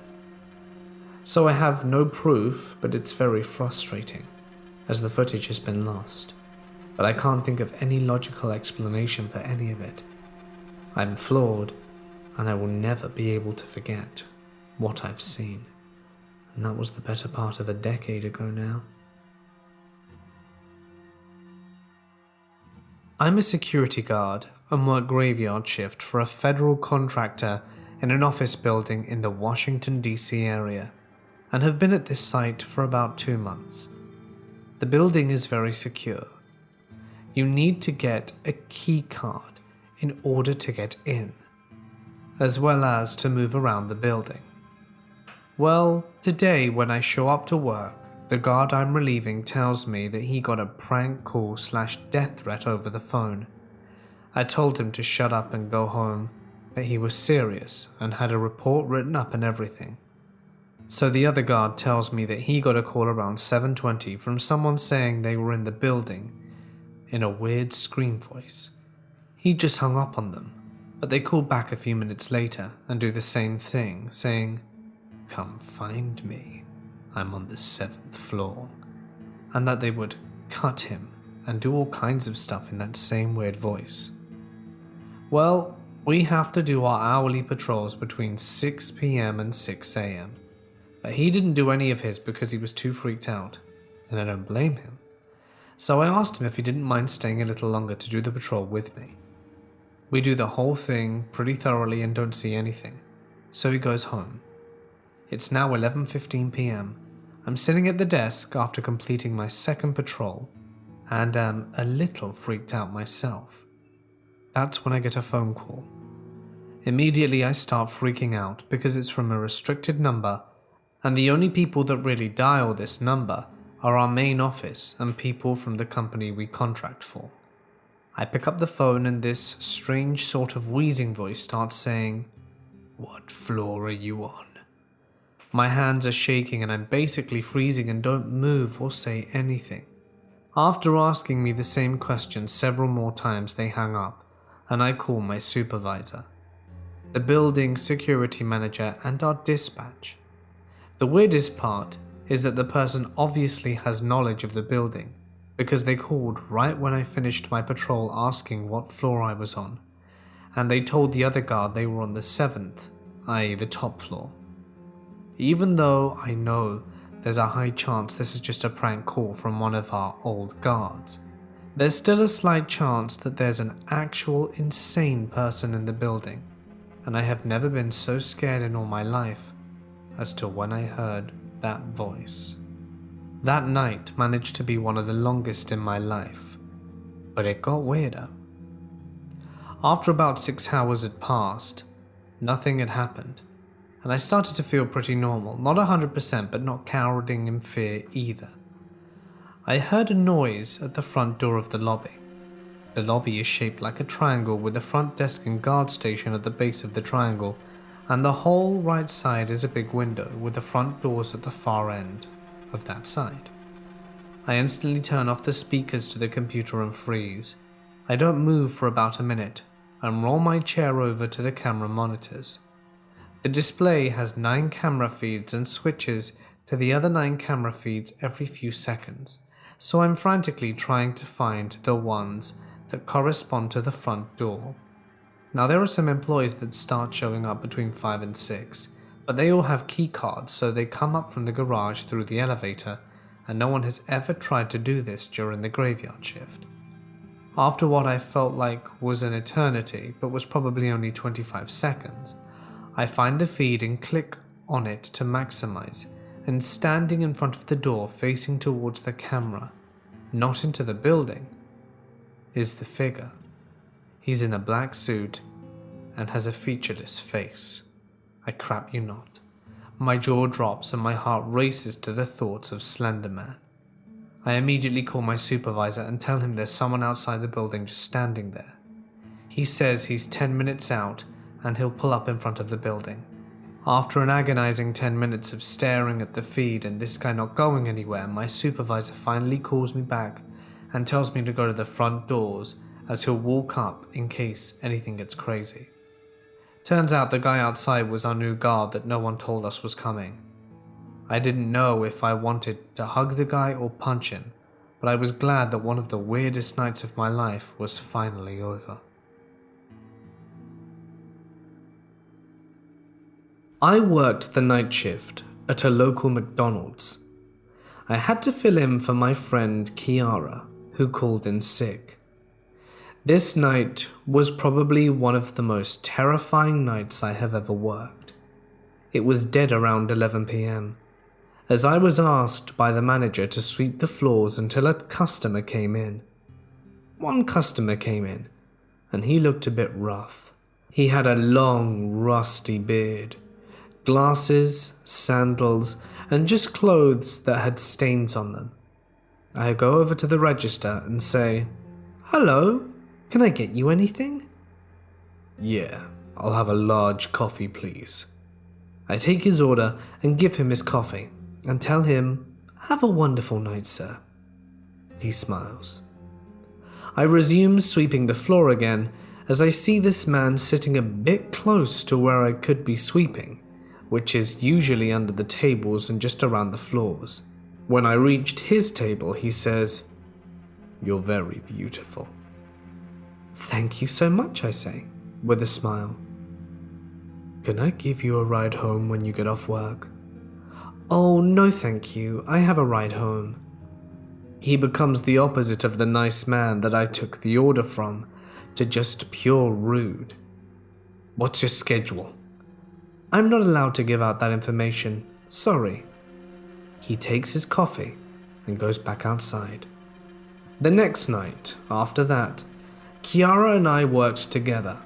So I have no proof, but it's very frustrating, as the footage has been lost. But I can't think of any logical explanation for any of it. I'm flawed, and I will never be able to forget what I've seen. And that was the better part of a decade ago now. I'm a security guard and work graveyard shift for a federal contractor in an office building in the Washington, D.C. area, and have been at this site for about 2 months. The building is very secure. You need to get a key card in order to get in, as well as to move around the building. Well, today when I show up to work, the guard I'm relieving tells me that he got a prank call / death threat over the phone. I told him to shut up and go home, that he was serious and had a report written up and everything. So the other guard tells me that he got a call around 7:20 from someone saying they were in the building in a weird scream voice. He just hung up on them, but they called back a few minutes later and do the same thing, saying, "Come find me, I'm on the 7th floor," and that they would cut him and do all kinds of stuff in that same weird voice. Well, we have to do our hourly patrols between 6 p.m. and 6 a.m. But he didn't do any of his because he was too freaked out, and I don't blame him. So I asked him if he didn't mind staying a little longer to do the patrol with me. We do the whole thing pretty thoroughly and don't see anything, so he goes home. It's now 11:15 p.m. I'm sitting at the desk after completing my second patrol, and am a little freaked out myself. That's when I get a phone call. Immediately I start freaking out because it's from a restricted number, and the only people that really dial this number are our main office and people from the company we contract for. I pick up the phone and this strange sort of wheezing voice starts saying, "What floor are you on?" My hands are shaking and I'm basically freezing and don't move or say anything. After asking me the same question several more times, they hang up, and I call my supervisor, the building security manager, and our dispatch. The weirdest part is that the person obviously has knowledge of the building, because they called right when I finished my patrol asking what floor I was on, and they told the other guard they were on the 7th, i.e. the top floor. Even though I know there's a high chance this is just a prank call from one of our old guards, there's still a slight chance that there's an actual insane person in the building, and I have never been so scared in all my life as to when I heard that voice. That night managed to be one of the longest in my life, but it got weirder. After about 6 hours had passed, nothing had happened, and I started to feel pretty normal, not 100% but not cowering in fear either. I heard a noise at the front door of the lobby. The lobby is shaped like a triangle with the front desk and guard station at the base of the triangle, and the whole right side is a big window with the front doors at the far end of that side. I instantly turn off the speakers to the computer and freeze. I don't move for about a minute and roll my chair over to the camera monitors. The display has 9 camera feeds and switches to the other 9 camera feeds every few seconds, so I'm frantically trying to find the ones that correspond to the front door. Now there are some employees that start showing up between 5 and 6, but they all have key cards, so they come up from the garage through the elevator, and no one has ever tried to do this during the graveyard shift. After what I felt like was an eternity, but was probably only 25 seconds, I find the feed and click on it to maximize, and standing in front of the door facing towards the camera, not into the building, is the figure He's in a black suit and has a featureless face. I crap you not. My jaw drops and my heart races to the thoughts of Slender Man. I immediately call my supervisor and tell him there's someone outside the building just standing there. He says he's 10 minutes out and he'll pull up in front of the building. After an agonizing 10 minutes of staring at the feed and this guy not going anywhere, my supervisor finally calls me back and tells me to go to the front doors as he'll walk up in case anything gets crazy. Turns out the guy outside was our new guard that no one told us was coming. I didn't know if I wanted to hug the guy or punch him, but I was glad that one of the weirdest nights of my life was finally over. I worked the night shift at a local McDonald's. I had to fill in for my friend Kiara, who called in sick. This night was probably one of the most terrifying nights I have ever worked. It was dead around 11 p.m. as I was asked by the manager to sweep the floors until a customer came in. One customer came in, and he looked a bit rough. He had a long, rusty beard, glasses, sandals, and just clothes that had stains on them. I go over to the register and say, "Hello, can I get you anything?" "Yeah, I'll have a large coffee, please." I take his order and give him his coffee and tell him, "Have a wonderful night, sir." He smiles. I resume sweeping the floor again as I see this man sitting a bit close to where I could be sweeping, which is usually under the tables and just around the floors. When I reached his table, he says, "You're very beautiful." "Thank you so much," I say, with a smile. "Can I give you a ride home when you get off work?" "Oh, no thank you, I have a ride home." He becomes the opposite of the nice man that I took the order from, to just pure rude. "What's your schedule?" "I'm not allowed to give out that information, sorry." He takes his coffee and goes back outside. The next night, after that, Kiara and I worked together,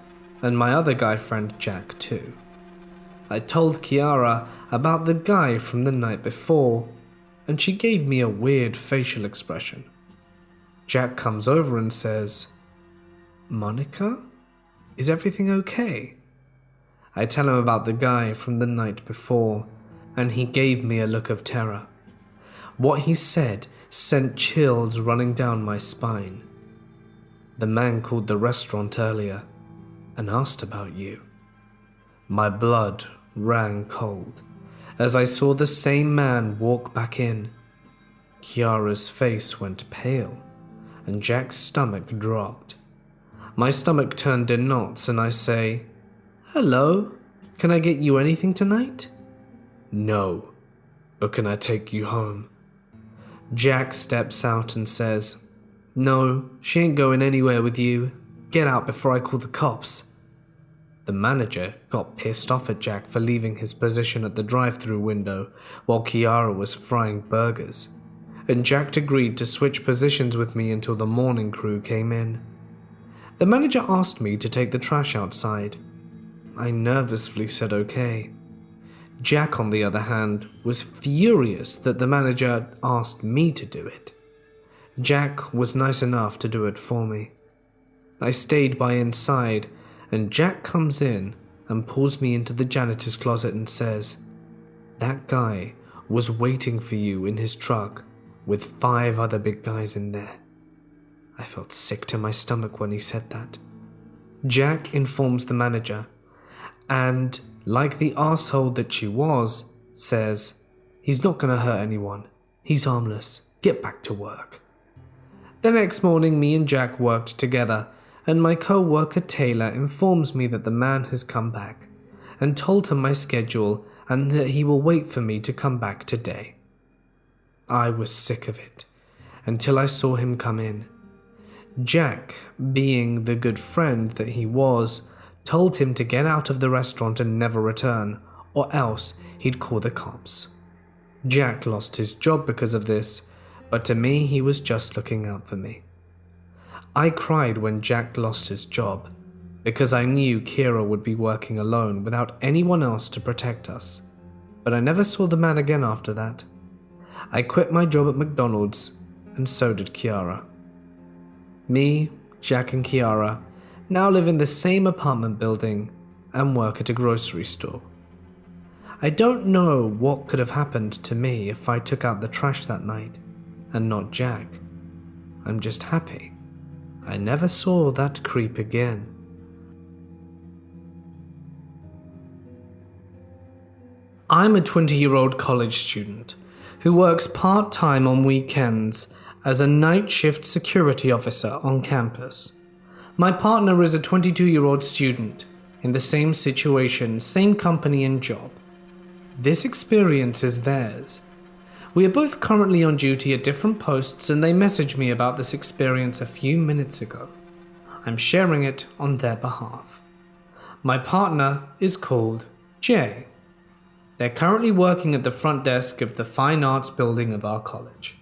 and my other guy friend Jack too. I told Kiara about the guy from the night before, and she gave me a weird facial expression. Jack comes over and says, "Monica, is everything okay?" I tell him about the guy from the night before, and he gave me a look of terror. What he said sent chills running down my spine. "The man called the restaurant earlier and asked about you." My blood ran cold as I saw the same man walk back in. Kiara's face went pale and Jack's stomach dropped. My stomach turned in knots and I say, "Hello, can I get you anything tonight?" "No, but can I take you home?" Jack steps out and says, "No, she ain't going anywhere with you. Get out before I call the cops." The manager got pissed off at Jack for leaving his position at the drive-thru window while Kiara was frying burgers, and Jack agreed to switch positions with me until the morning crew came in. The manager asked me to take the trash outside. I nervously said okay. Jack, on the other hand, was furious that the manager asked me to do it. Jack was nice enough to do it for me. I stayed by inside, and Jack comes in and pulls me into the janitor's closet and says, "That guy was waiting for you in his truck with 5 other big guys in there." I felt sick to my stomach when he said that. Jack informs the manager, and, like the asshole that she was, says, "He's not gonna hurt anyone. He's harmless. Get back to work." The next morning, me and Jack worked together, and my co-worker Taylor informs me that the man has come back, and told him my schedule and that he will wait for me to come back today. I was sick of it, until I saw him come in. Jack, being the good friend that he was, told him to get out of the restaurant and never return, or else he'd call the cops. Jack lost his job because of this, but to me he was just looking out for me. I cried when Jack lost his job, because I knew Kira would be working alone without anyone else to protect us. But I never saw the man again after that. I quit my job at McDonald's, and so did Kiara. Me, Jack and Kiara now live in the same apartment building and work at a grocery store. I don't know what could have happened to me if I took out the trash that night, and not Jack. I'm just happy I never saw that creep again. I'm a 20-year-old college student who works part-time on weekends as a night shift security officer on campus. My partner is a 22-year-old student in the same situation, same company and job. This experience is theirs. We are both currently on duty at different posts, and they messaged me about this experience a few minutes ago. I'm sharing it on their behalf. My partner is called Jay. They're currently working at the front desk of the Fine Arts building of our college.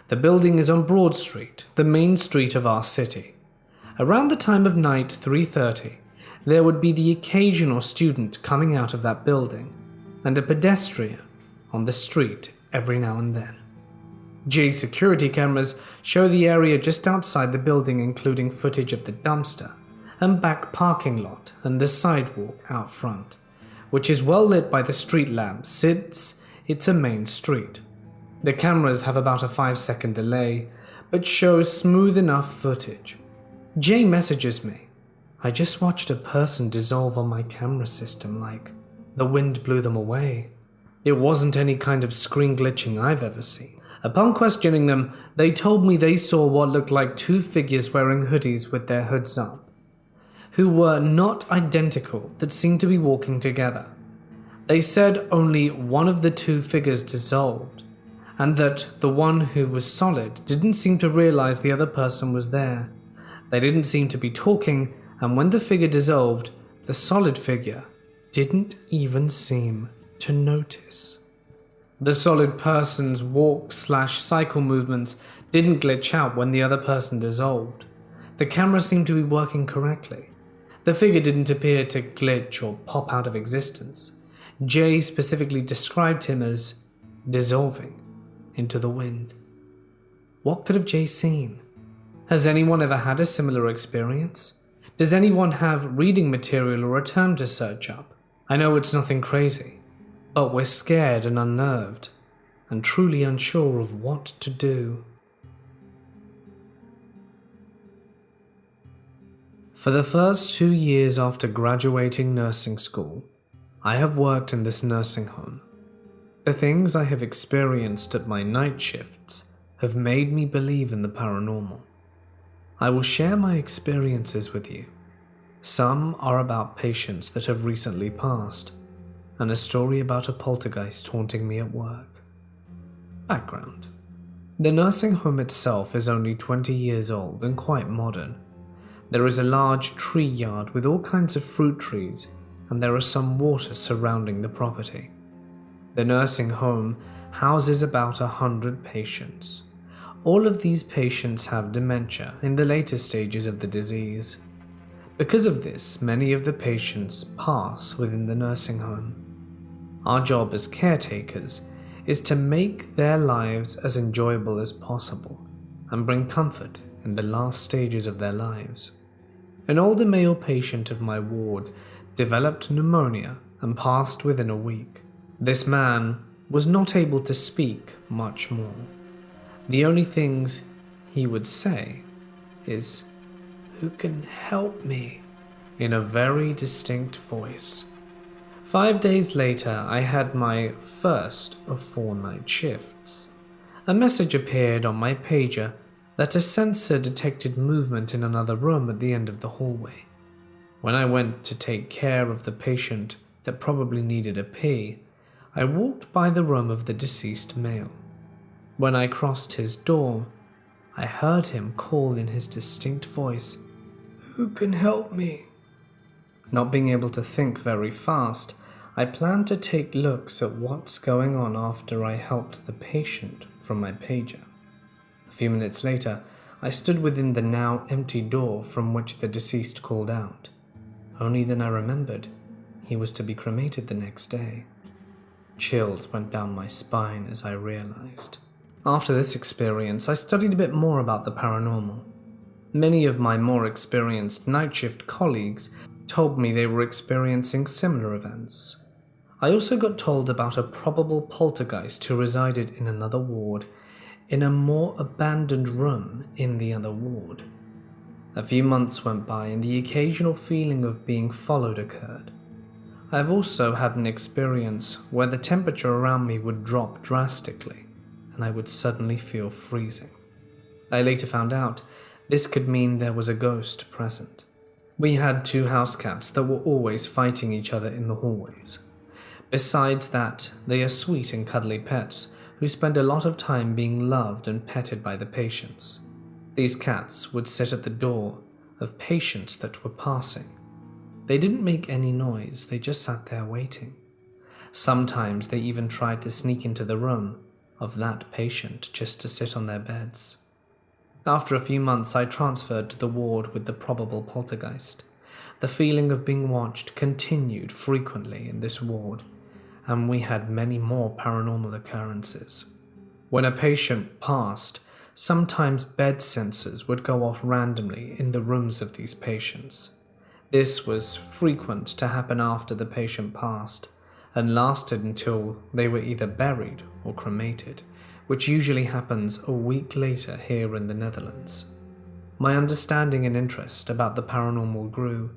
The building is on Broad Street, the main street of our city. Around the time of night 3:30, there would be the occasional student coming out of that building, and a pedestrian on the street every now and then. Jay's security cameras show the area just outside the building, including footage of the dumpster and back parking lot and the sidewalk out front, which is well lit by the street lamps since it's a main street. The cameras have about a 5-second delay, but show smooth enough footage. Jay messages me, "I just watched a person dissolve on my camera system like the wind blew them away. It wasn't any kind of screen glitching I've ever seen." Upon questioning them, they told me they saw what looked like two figures wearing hoodies with their hoods up, who were not identical, that seemed to be walking together. They said only one of the two figures dissolved, and that the one who was solid didn't seem to realize the other person was there. They didn't seem to be talking, and when the figure dissolved, the solid figure didn't even seem to notice. The solid person's walk/cycle movements didn't glitch out when the other person dissolved. The camera seemed to be working correctly. The figure didn't appear to glitch or pop out of existence. Jay specifically described him as dissolving into the wind. What could have Jay seen? Has anyone ever had a similar experience? Does anyone have reading material or a term to search up? I know it's nothing crazy, but we're scared and unnerved, and truly unsure of what to do. For the first 2 years after graduating nursing school, I have worked in this nursing home. The things I have experienced at my night shifts have made me believe in the paranormal. I will share my experiences with you. Some are about patients that have recently passed, and a story about a poltergeist haunting me at work. Background. The nursing home itself is only 20 years old and quite modern. There is a large tree yard with all kinds of fruit trees, and there are some water surrounding the property. The nursing home houses about 100 patients. All of these patients have dementia in the later stages of the disease. Because of this, many of the patients pass within the nursing home. Our job as caretakers is to make their lives as enjoyable as possible and bring comfort in the last stages of their lives. An older male patient of my ward developed pneumonia and passed within a week. This man was not able to speak much more. The only things he would say is, "Who can help me?" in a very distinct voice. 5 days later, I had my first of 4 night shifts. A message appeared on my pager that a sensor detected movement in another room at the end of the hallway. When I went to take care of the patient that probably needed a pee, I walked by the room of the deceased male. When I crossed his door, I heard him call in his distinct voice, "Who can help me?" Not being able to think very fast, I planned to take looks at what's going on after I helped the patient from my pager. A few minutes later, I stood within the now empty door from which the deceased called out. Only then I remembered he was to be cremated the next day. Chills went down my spine as I realized. After this experience, I studied a bit more about the paranormal. Many of my more experienced night shift colleagues told me they were experiencing similar events. I also got told about a probable poltergeist who resided in another ward, in a more abandoned room in the other ward. A few months went by and the occasional feeling of being followed occurred. I have also had an experience where the temperature around me would drop drastically and I would suddenly feel freezing. I later found out this could mean there was a ghost present. We had 2 house cats that were always fighting each other in the hallways. Besides that, they are sweet and cuddly pets who spend a lot of time being loved and petted by the patients. These cats would sit at the door of patients that were passing. They didn't make any noise, they just sat there waiting. Sometimes they even tried to sneak into the room of that patient just to sit on their beds. After a few months, I transferred to the ward with the probable poltergeist. The feeling of being watched continued frequently in this ward, and we had many more paranormal occurrences. When a patient passed, sometimes bed sensors would go off randomly in the rooms of these patients. This was frequent to happen after the patient passed, and lasted until they were either buried or cremated, which usually happens a week later here in the Netherlands. My understanding and interest about the paranormal grew,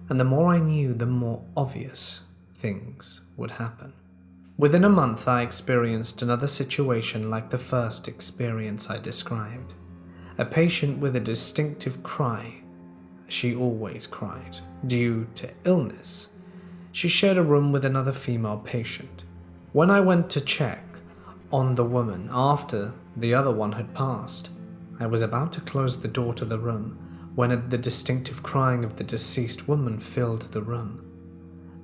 and the more I knew, the more obvious things would happen. Within a month, I experienced another situation like the first experience I described. A patient with a distinctive cry. She always cried, due to illness. She shared a room with another female patient. When I went to check on the woman after the other one had passed, I was about to close the door to the room when the distinctive crying of the deceased woman filled the room.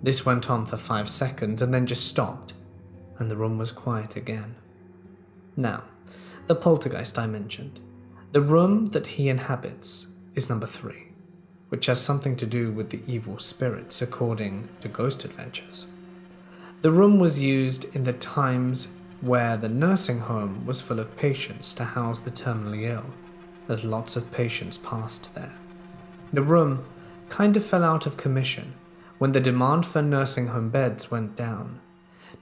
This went on for 5 seconds and then just stopped, and the room was quiet again. Now, the poltergeist I mentioned. The room that he inhabits is number 3, which has something to do with the evil spirits according to Ghost Adventures. The room was used in the times where the nursing home was full of patients to house the terminally ill, as lots of patients passed there. The room kind of fell out of commission when the demand for nursing home beds went down.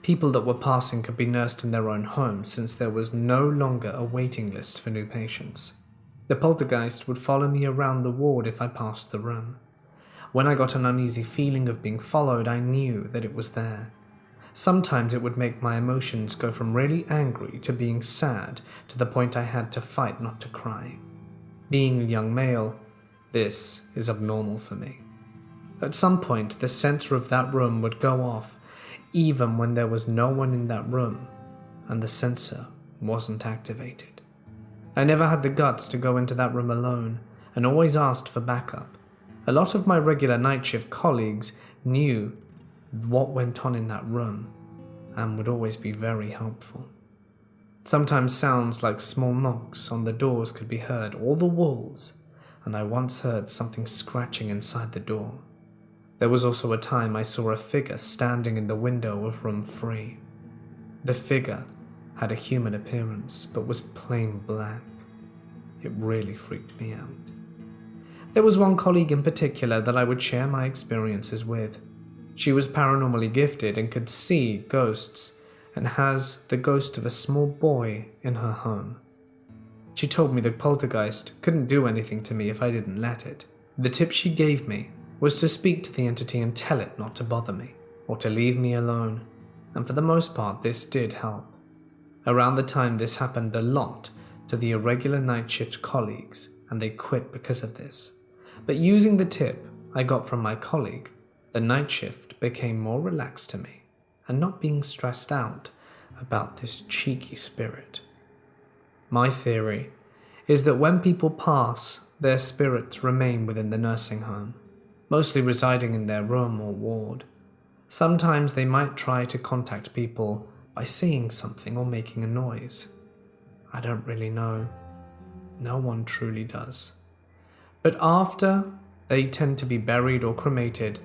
People that were passing could be nursed in their own homes since there was no longer a waiting list for new patients. The poltergeist would follow me around the ward if I passed the room. When I got an uneasy feeling of being followed, I knew that it was there. Sometimes it would make my emotions go from really angry to being sad to the point I had to fight not to cry. Being a young male, this is abnormal for me. At some point, the sensor of that room would go off even when there was no one in that room and the sensor wasn't activated. I never had the guts to go into that room alone and always asked for backup. A lot of my regular night shift colleagues knew what went on in that room and would always be very helpful. Sometimes sounds like small knocks on the doors could be heard, or the walls, and I once heard something scratching inside the door. There was also a time I saw a figure standing in the window of room 3. The figure had a human appearance, but was plain black. It really freaked me out. There was one colleague in particular that I would share my experiences with. She was paranormally gifted and could see ghosts, and has the ghost of a small boy in her home. She told me the poltergeist couldn't do anything to me if I didn't let it. The tip she gave me was to speak to the entity and tell it not to bother me, or to leave me alone, and for the most part this did help. Around the time this happened a lot to the irregular night shift colleagues, and they quit because of this. But using the tip I got from my colleague, the night shift became more relaxed to me, and not being stressed out about this cheeky spirit. My theory is that when people pass, their spirits remain within the nursing home, mostly residing in their room or ward. Sometimes they might try to contact people by saying something or making a noise. I don't really know. No one truly does. But after they tend to be buried or cremated,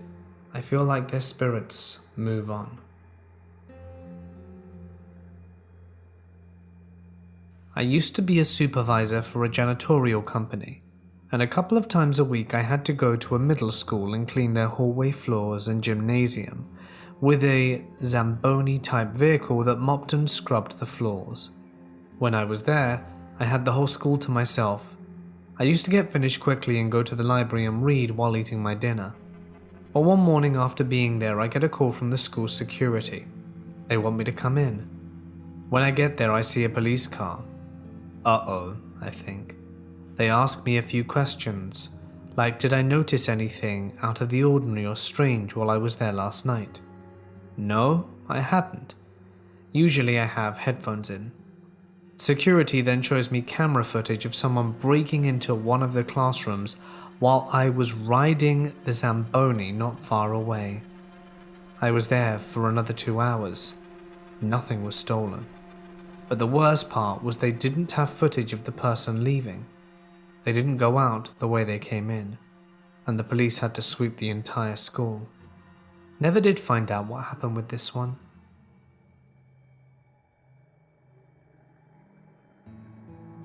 I feel like their spirits move on. I used to be a supervisor for a janitorial company, and a couple of times a week I had to go to a middle school and clean their hallway floors and gymnasium with a Zamboni-type vehicle that mopped and scrubbed the floors. When I was there, I had the whole school to myself. I used to get finished quickly and go to the library and read while eating my dinner. But one morning after being there, I get a call from the school security. They want me to come in. When I get there, I see a police car. Uh-oh, I think. They ask me a few questions, like did I notice anything out of the ordinary or strange while I was there last night? No, I hadn't. Usually I have headphones in. Security then shows me camera footage of someone breaking into one of the classrooms while I was riding the Zamboni not far away. I was there for another 2 hours. Nothing was stolen. But the worst part was they didn't have footage of the person leaving. They didn't go out the way they came in, and the police had to sweep the entire school. Never did find out what happened with this one.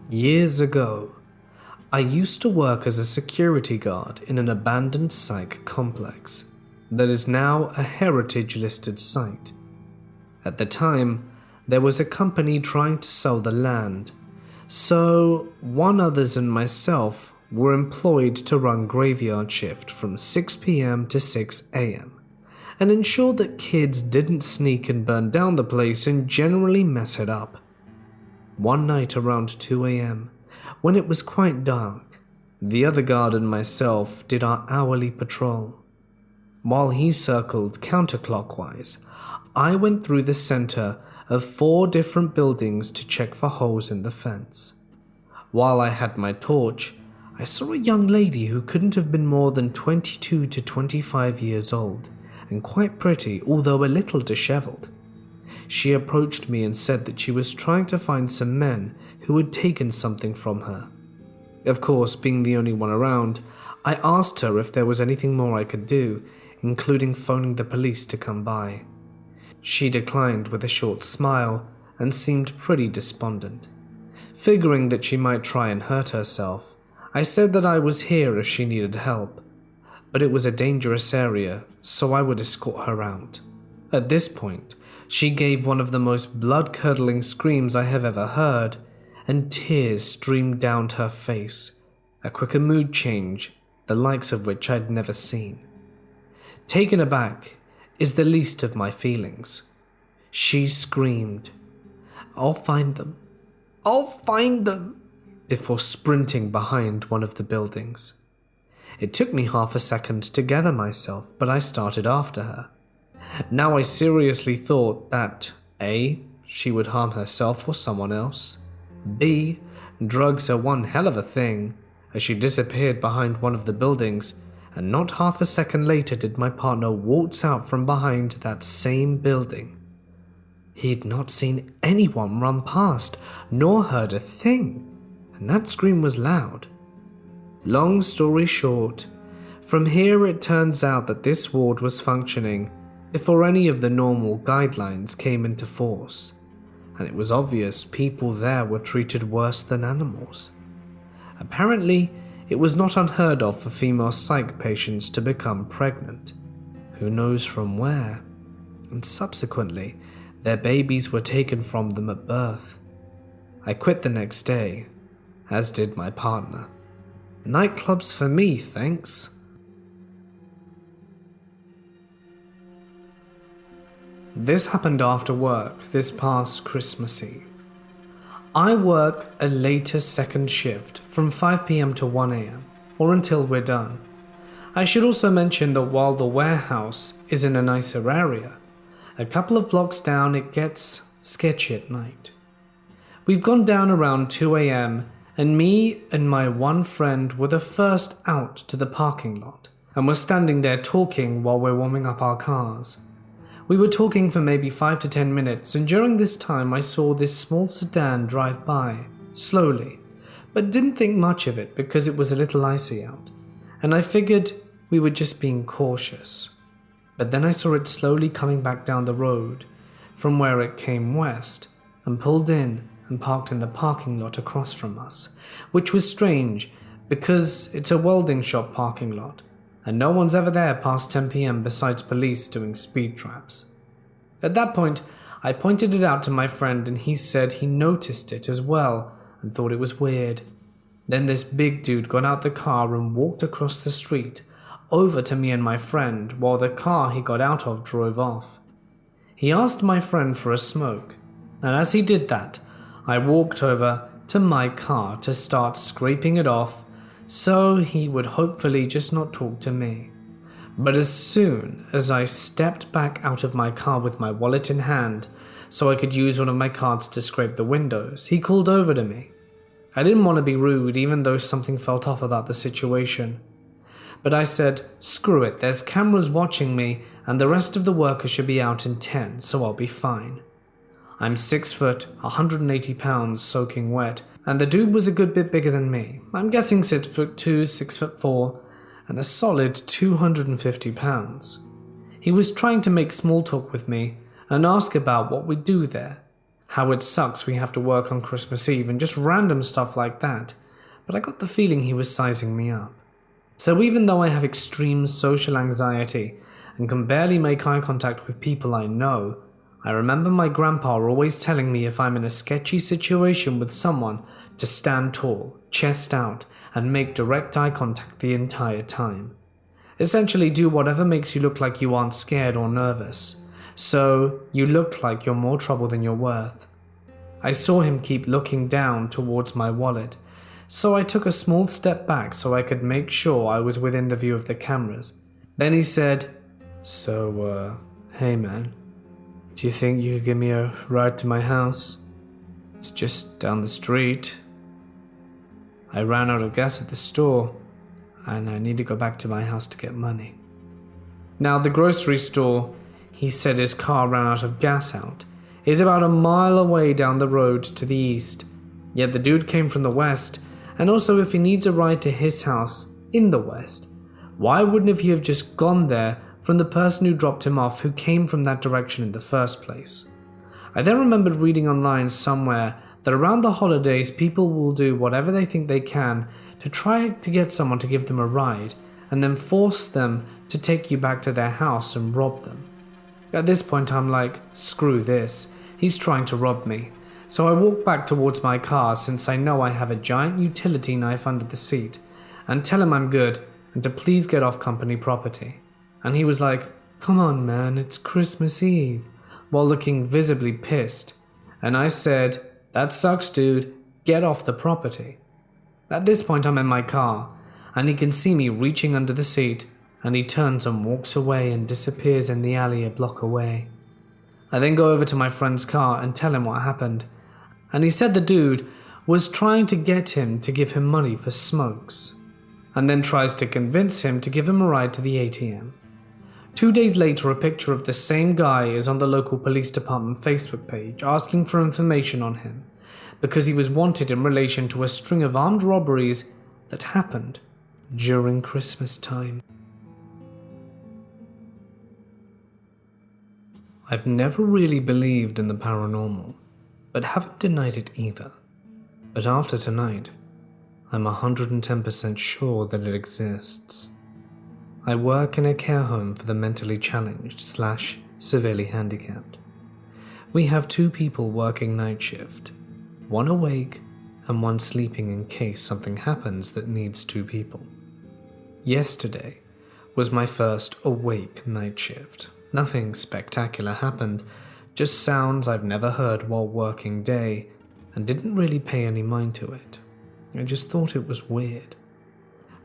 Years ago, I used to work as a security guard in an abandoned psych complex that is now a heritage-listed site. At the time, there was a company trying to sell the land, so one others and myself were employed to run graveyard shift from 6 p.m. to 6 a.m. and ensure that kids didn't sneak and burn down the place and generally mess it up. One night around 2 a.m., when it was quite dark, the other guard and myself did our hourly patrol. While he circled counterclockwise, I went through the center of 4 different buildings to check for holes in the fence. While I had my torch, I saw a young lady who couldn't have been more than 22 to 25 years old, and quite pretty, although a little disheveled. She approached me and said that she was trying to find some men who had taken something from her. Of course, being the only one around, I asked her if there was anything more I could do, including phoning the police to come by. She declined with a short smile and seemed pretty despondent. Figuring that she might try and hurt herself, I said that I was here if she needed help, but it was a dangerous area, so I would escort her out. At this point, she gave one of the most blood-curdling screams I have ever heard, and tears streamed down her face, a quicker mood change, the likes of which I'd never seen. Taken aback is the least of my feelings. She screamed, "I'll find them! I'll find them!" before sprinting behind one of the buildings. It took me half a second to gather myself, but I started after her. Now I seriously thought that A, she would harm herself or someone else, B, drugs are one hell of a thing, as she disappeared behind one of the buildings, and not half a second later did my partner waltz out from behind that same building. He'd not seen anyone run past, nor heard a thing, and that scream was loud. Long story short, from here it turns out that this ward was functioning before any of the normal guidelines came into force, and it was obvious people there were treated worse than animals. Apparently, it was not unheard of for female psych patients to become pregnant, who knows from where, and subsequently, their babies were taken from them at birth. I quit the next day, as did my partner. Nightclubs for me, thanks. This happened after work this past Christmas Eve. I work a later second shift from 5 p.m. to 1 a.m. or until we're done. I should also mention that while the warehouse is in a nicer area, a couple of blocks down it gets sketchy at night. We've gone down around 2 a.m. and me and my one friend were the first out to the parking lot and were standing there talking while we're warming up our cars. We were talking for maybe 5 to 10 minutes, and during this time I saw this small sedan drive by, slowly, but didn't think much of it because it was a little icy out, and I figured we were just being cautious. But then I saw it slowly coming back down the road from where it came west and pulled in and parked in the parking lot across from us, which was strange because it's a welding shop parking lot and no one's ever there past 10 p.m. besides police doing speed traps. At that point, I pointed it out to my friend and he said he noticed it as well and thought it was weird. Then this big dude got out the car and walked across the street over to me and my friend while the car he got out of drove off. He asked my friend for a smoke, and as he did that, I walked over to my car to start scraping it off so he would hopefully just not talk to me. But as soon as I stepped back out of my car with my wallet in hand so I could use one of my cards to scrape the windows, he called over to me. I didn't want to be rude even though something felt off about the situation. But I said, screw it, there's cameras watching me and the rest of the workers should be out in 10, so I'll be fine. I'm 6 foot, 180 pounds soaking wet, and the dude was a good bit bigger than me. I'm guessing 6 foot 2, 6 foot 4, and a solid 250 pounds. He was trying to make small talk with me and ask about what we do there, how it sucks we have to work on Christmas Eve and just random stuff like that, but I got the feeling he was sizing me up. So even though I have extreme social anxiety and can barely make eye contact with people I know, I remember my grandpa always telling me if I'm in a sketchy situation with someone to stand tall, chest out, and make direct eye contact the entire time. Essentially do whatever makes you look like you aren't scared or nervous, so you look like you're more trouble than you're worth. I saw him keep looking down towards my wallet, so I took a small step back so I could make sure I was within the view of the cameras. Then he said, "So, hey man, do you think you could give me a ride to my house? It's just down the street. I ran out of gas at the store, and I need to go back to my house to get money." Now, the grocery store he said his car ran out of gas at is about a mile away down the road to the east, yet the dude came from the west, and also if he needs a ride to his house in the west, why wouldn't he have just gone there from the person who dropped him off who came from that direction in the first place? I then remembered reading online somewhere that around the holidays people will do whatever they think they can to try to get someone to give them a ride and then force them to take you back to their house and rob them. At this point I'm like, screw this, he's trying to rob me. So I walk back towards my car since I know I have a giant utility knife under the seat and tell him I'm good and to please get off company property. And he was like, "Come on man, it's Christmas Eve," while looking visibly pissed. And I said, "That sucks dude, get off the property." At this point I'm in my car and he can see me reaching under the seat and he turns and walks away and disappears in the alley a block away. I then go over to my friend's car and tell him what happened, and he said the dude was trying to get him to give him money for smokes, and then tries to convince him to give him a ride to the ATM. 2 days later, a picture of the same guy is on the local police department Facebook page asking for information on him because he was wanted in relation to a string of armed robberies that happened during Christmas time. I've never really believed in the paranormal, but haven't denied it either. But after tonight, I'm 110% sure that it exists. I work in a care home for the mentally challenged / severely handicapped. We have 2 people working night shift, one awake and one sleeping in case something happens that needs 2 people. Yesterday was my first awake night shift. Nothing spectacular happened, just sounds I've never heard while working day and didn't really pay any mind to it. I just thought it was weird.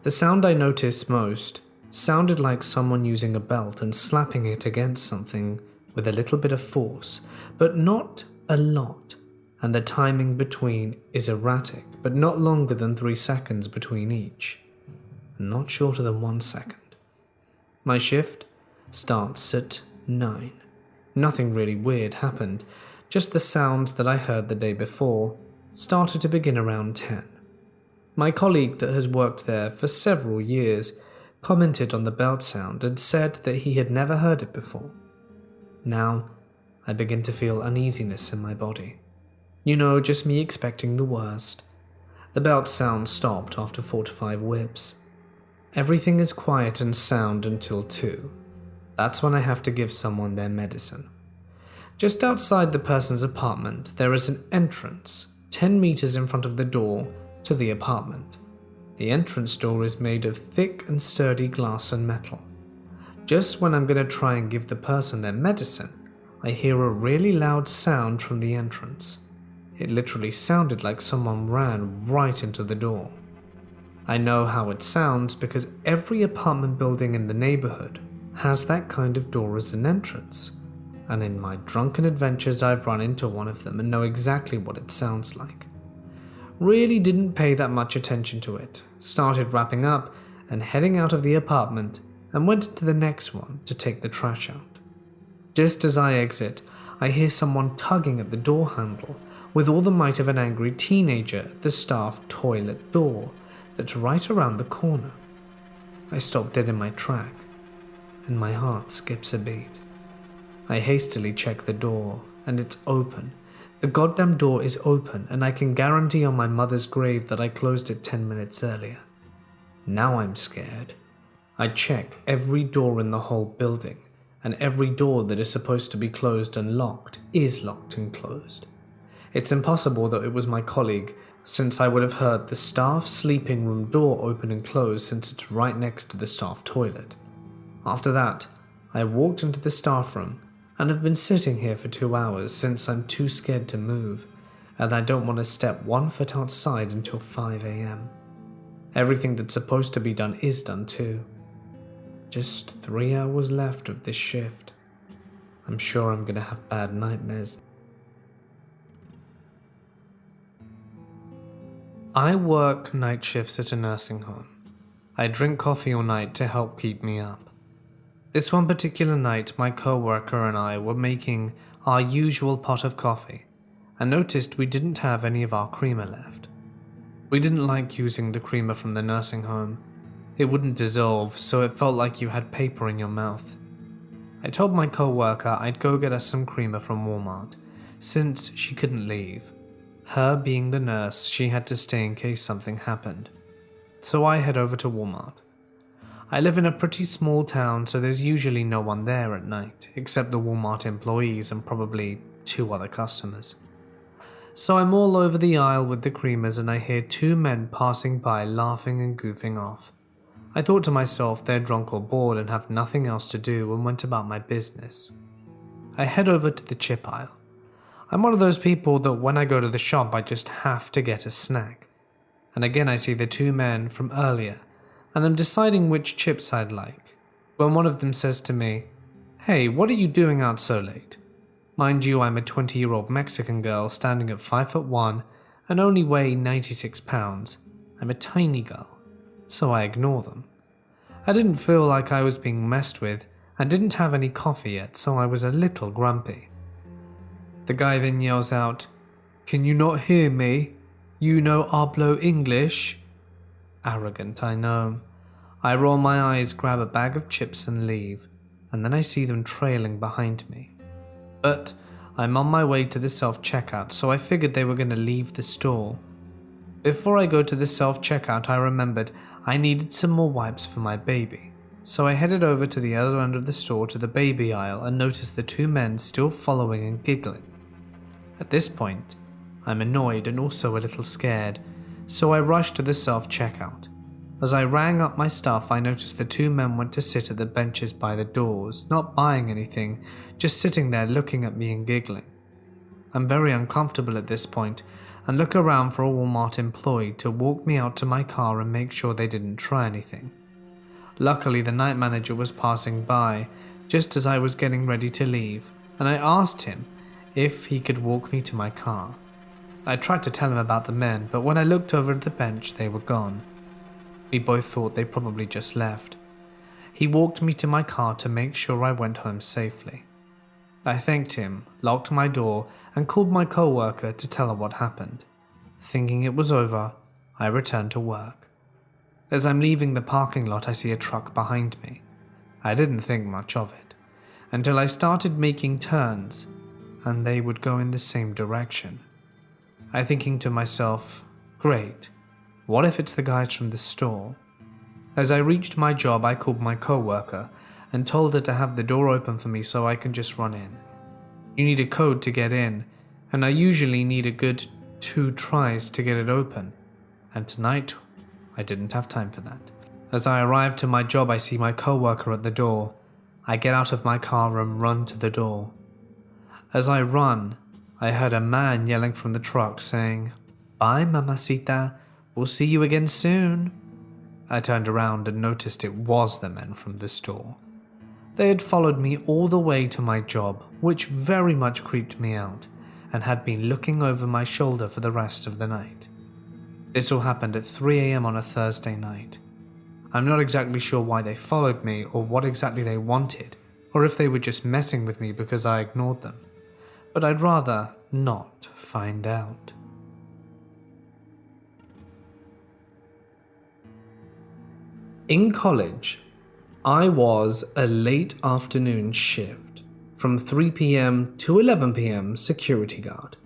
The sound I noticed most sounded like someone using a belt and slapping it against something with a little bit of force, but not a lot, and the timing between is erratic, but not longer than 3 seconds between each, not shorter than 1 second. My shift starts at 9. Nothing really weird happened, just the sounds that I heard the day before started to begin around 10. My colleague that has worked there for several years commented on the belt sound and said that he had never heard it before. Now, I begin to feel uneasiness in my body. You know, just me expecting the worst. The belt sound stopped after 4 to 5 whips. Everything is quiet and sound until 2. That's when I have to give someone their medicine. Just outside the person's apartment, there is an entrance, 10 meters in front of the door to the apartment. The entrance door is made of thick and sturdy glass and metal. Just when I'm going to try and give the person their medicine, I hear a really loud sound from the entrance. It literally sounded like someone ran right into the door. I know how it sounds because every apartment building in the neighborhood has that kind of door as an entrance, and in my drunken adventures I've run into one of them and know exactly what it sounds like. Really didn't pay that much attention to it, started wrapping up and heading out of the apartment and went into the next one to take the trash out. Just as I exit, I hear someone tugging at the door handle with all the might of an angry teenager at the staff toilet door that's right around the corner. I stop dead in my track, and my heart skips a beat. I hastily check the door, and it's open. The goddamn door is open, and I can guarantee on my mother's grave that I closed it 10 minutes earlier. Now I'm scared. I check every door in the whole building, and every door that is supposed to be closed and locked is locked and closed. It's impossible that it was my colleague, since I would have heard the staff sleeping room door open and close since it's right next to the staff toilet. After that, I walked into the staff room and have been sitting here for 2 hours since I'm too scared to move, and I don't want to step 1 foot outside until 5 a.m. Everything that's supposed to be done is done too. Just 3 hours left of this shift. I'm sure I'm gonna have bad nightmares. I work night shifts at a nursing home. I drink coffee all night to help keep me up. This one particular night, my co-worker and I were making our usual pot of coffee and noticed we didn't have any of our creamer left. We didn't like using the creamer from the nursing home. It wouldn't dissolve, so it felt like you had paper in your mouth. I told my co-worker I'd go get us some creamer from Walmart, since she couldn't leave. Her being the nurse, she had to stay in case something happened. So I head over to Walmart. I live in a pretty small town, so there's usually no one there at night, except the Walmart employees and probably 2 other customers. So I'm all over the aisle with the creamers and I hear 2 men passing by laughing and goofing off. I thought to myself they're drunk or bored and have nothing else to do and went about my business. I head over to the chip aisle. I'm one of those people that when I go to the shop I just have to get a snack. And again I see the 2 men from earlier and I'm deciding which chips I'd like, when one of them says to me, "Hey, what are you doing out so late?" Mind you, I'm a 20-year-old Mexican girl standing at 5'1" and only weigh 96 pounds. I'm a tiny girl, so I ignore them. I didn't feel like I was being messed with and didn't have any coffee yet, so I was a little grumpy. The guy then yells out, "Can you not hear me? You know hablo English?" Arrogant, I know. I roll my eyes, grab a bag of chips and leave, and then I see them trailing behind me. But I'm on my way to the self-checkout, so I figured they were going to leave the store. Before I go to the self-checkout, I remembered I needed some more wipes for my baby. So I headed over to the other end of the store to the baby aisle and noticed the 2 men still following and giggling. At this point, I'm annoyed and also a little scared, so I rushed to the self-checkout. As I rang up my stuff, I noticed the 2 men went to sit at the benches by the doors, not buying anything, just sitting there looking at me and giggling. I'm very uncomfortable at this point and look around for a Walmart employee to walk me out to my car and make sure they didn't try anything. Luckily, the night manager was passing by just as I was getting ready to leave, and I asked him if he could walk me to my car. I tried to tell him about the men, but when I looked over at the bench, they were gone. We both thought they probably just left. He walked me to my car to make sure I went home safely. I thanked him, locked my door, and called my co-worker to tell her what happened. Thinking it was over, I return to work. As I'm leaving the parking lot, I see a truck behind me. I didn't think much of it, until I started making turns, and they would go in the same direction. I thinking to myself, great, what if it's the guys from the store? As I reached my job, I called my co-worker and told her to have the door open for me so I can just run in. You need a code to get in, and I usually need a good 2 tries to get it open, and tonight I didn't have time for that. As I arrive to my job, I see my co-worker at the door. I get out of my car and run to the door. As I run, I heard a man yelling from the truck saying, "Bye, mamacita, we'll see you again soon." I turned around and noticed it was the men from the store. They had followed me all the way to my job, which very much creeped me out, and had been looking over my shoulder for the rest of the night. This all happened at 3 a.m. on a Thursday night. I'm not exactly sure why they followed me or what exactly they wanted, or if they were just messing with me because I ignored them, but I'd rather not find out. In college, I was a late afternoon shift from 3 p.m. to 11 p.m. security guard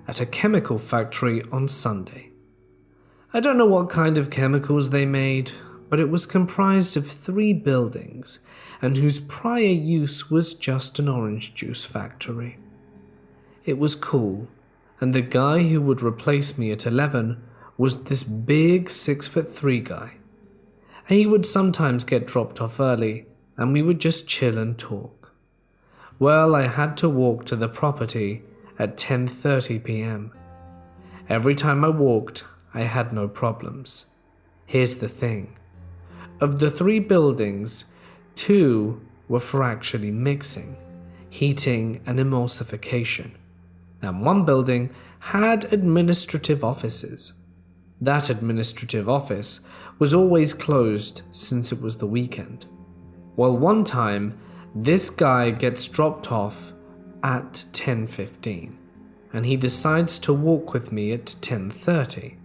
at a chemical factory on Sunday. I don't know what kind of chemicals they made, but it was comprised of 3 buildings and whose prior use was just an orange juice factory. It was cool, and the guy who would replace me at 11 was this big 6'3" guy. He would sometimes get dropped off early, and we would just chill and talk. Well, I had to walk to the property at 10:30 p.m. Every time I walked, I had no problems. Here's the thing. Of the 3 buildings, 2 were for actually mixing, heating, and emulsification, and 1 building had administrative offices. That administrative office was always closed since it was the weekend. Well, one time, this guy gets dropped off at 10:15, and he decides to walk with me at 10:30.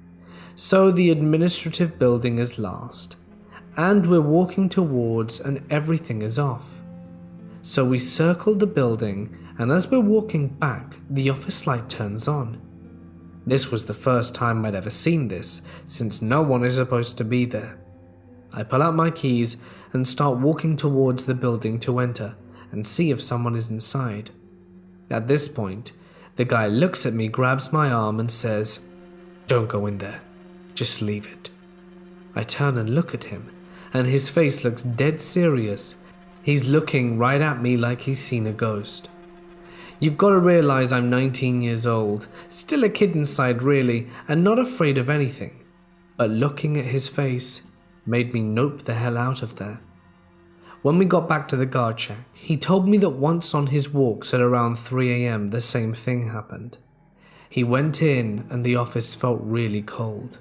So the administrative building is last, and we're walking towards and everything is off. So we circle the building, and as we're walking back, the office light turns on. This was the first time I'd ever seen this, since no one is supposed to be there. I pull out my keys and start walking towards the building to enter and see if someone is inside. At this point, the guy looks at me, grabs my arm and says, "Don't go in there, just leave it." I turn and look at him, and his face looks dead serious. He's looking right at me like he's seen a ghost. You've got to realize I'm 19 years old, still a kid inside really, and not afraid of anything. But looking at his face made me nope the hell out of there. When we got back to the guard shack, he told me that once on his walks at around 3 a.m. the same thing happened. He went in and the office felt really cold.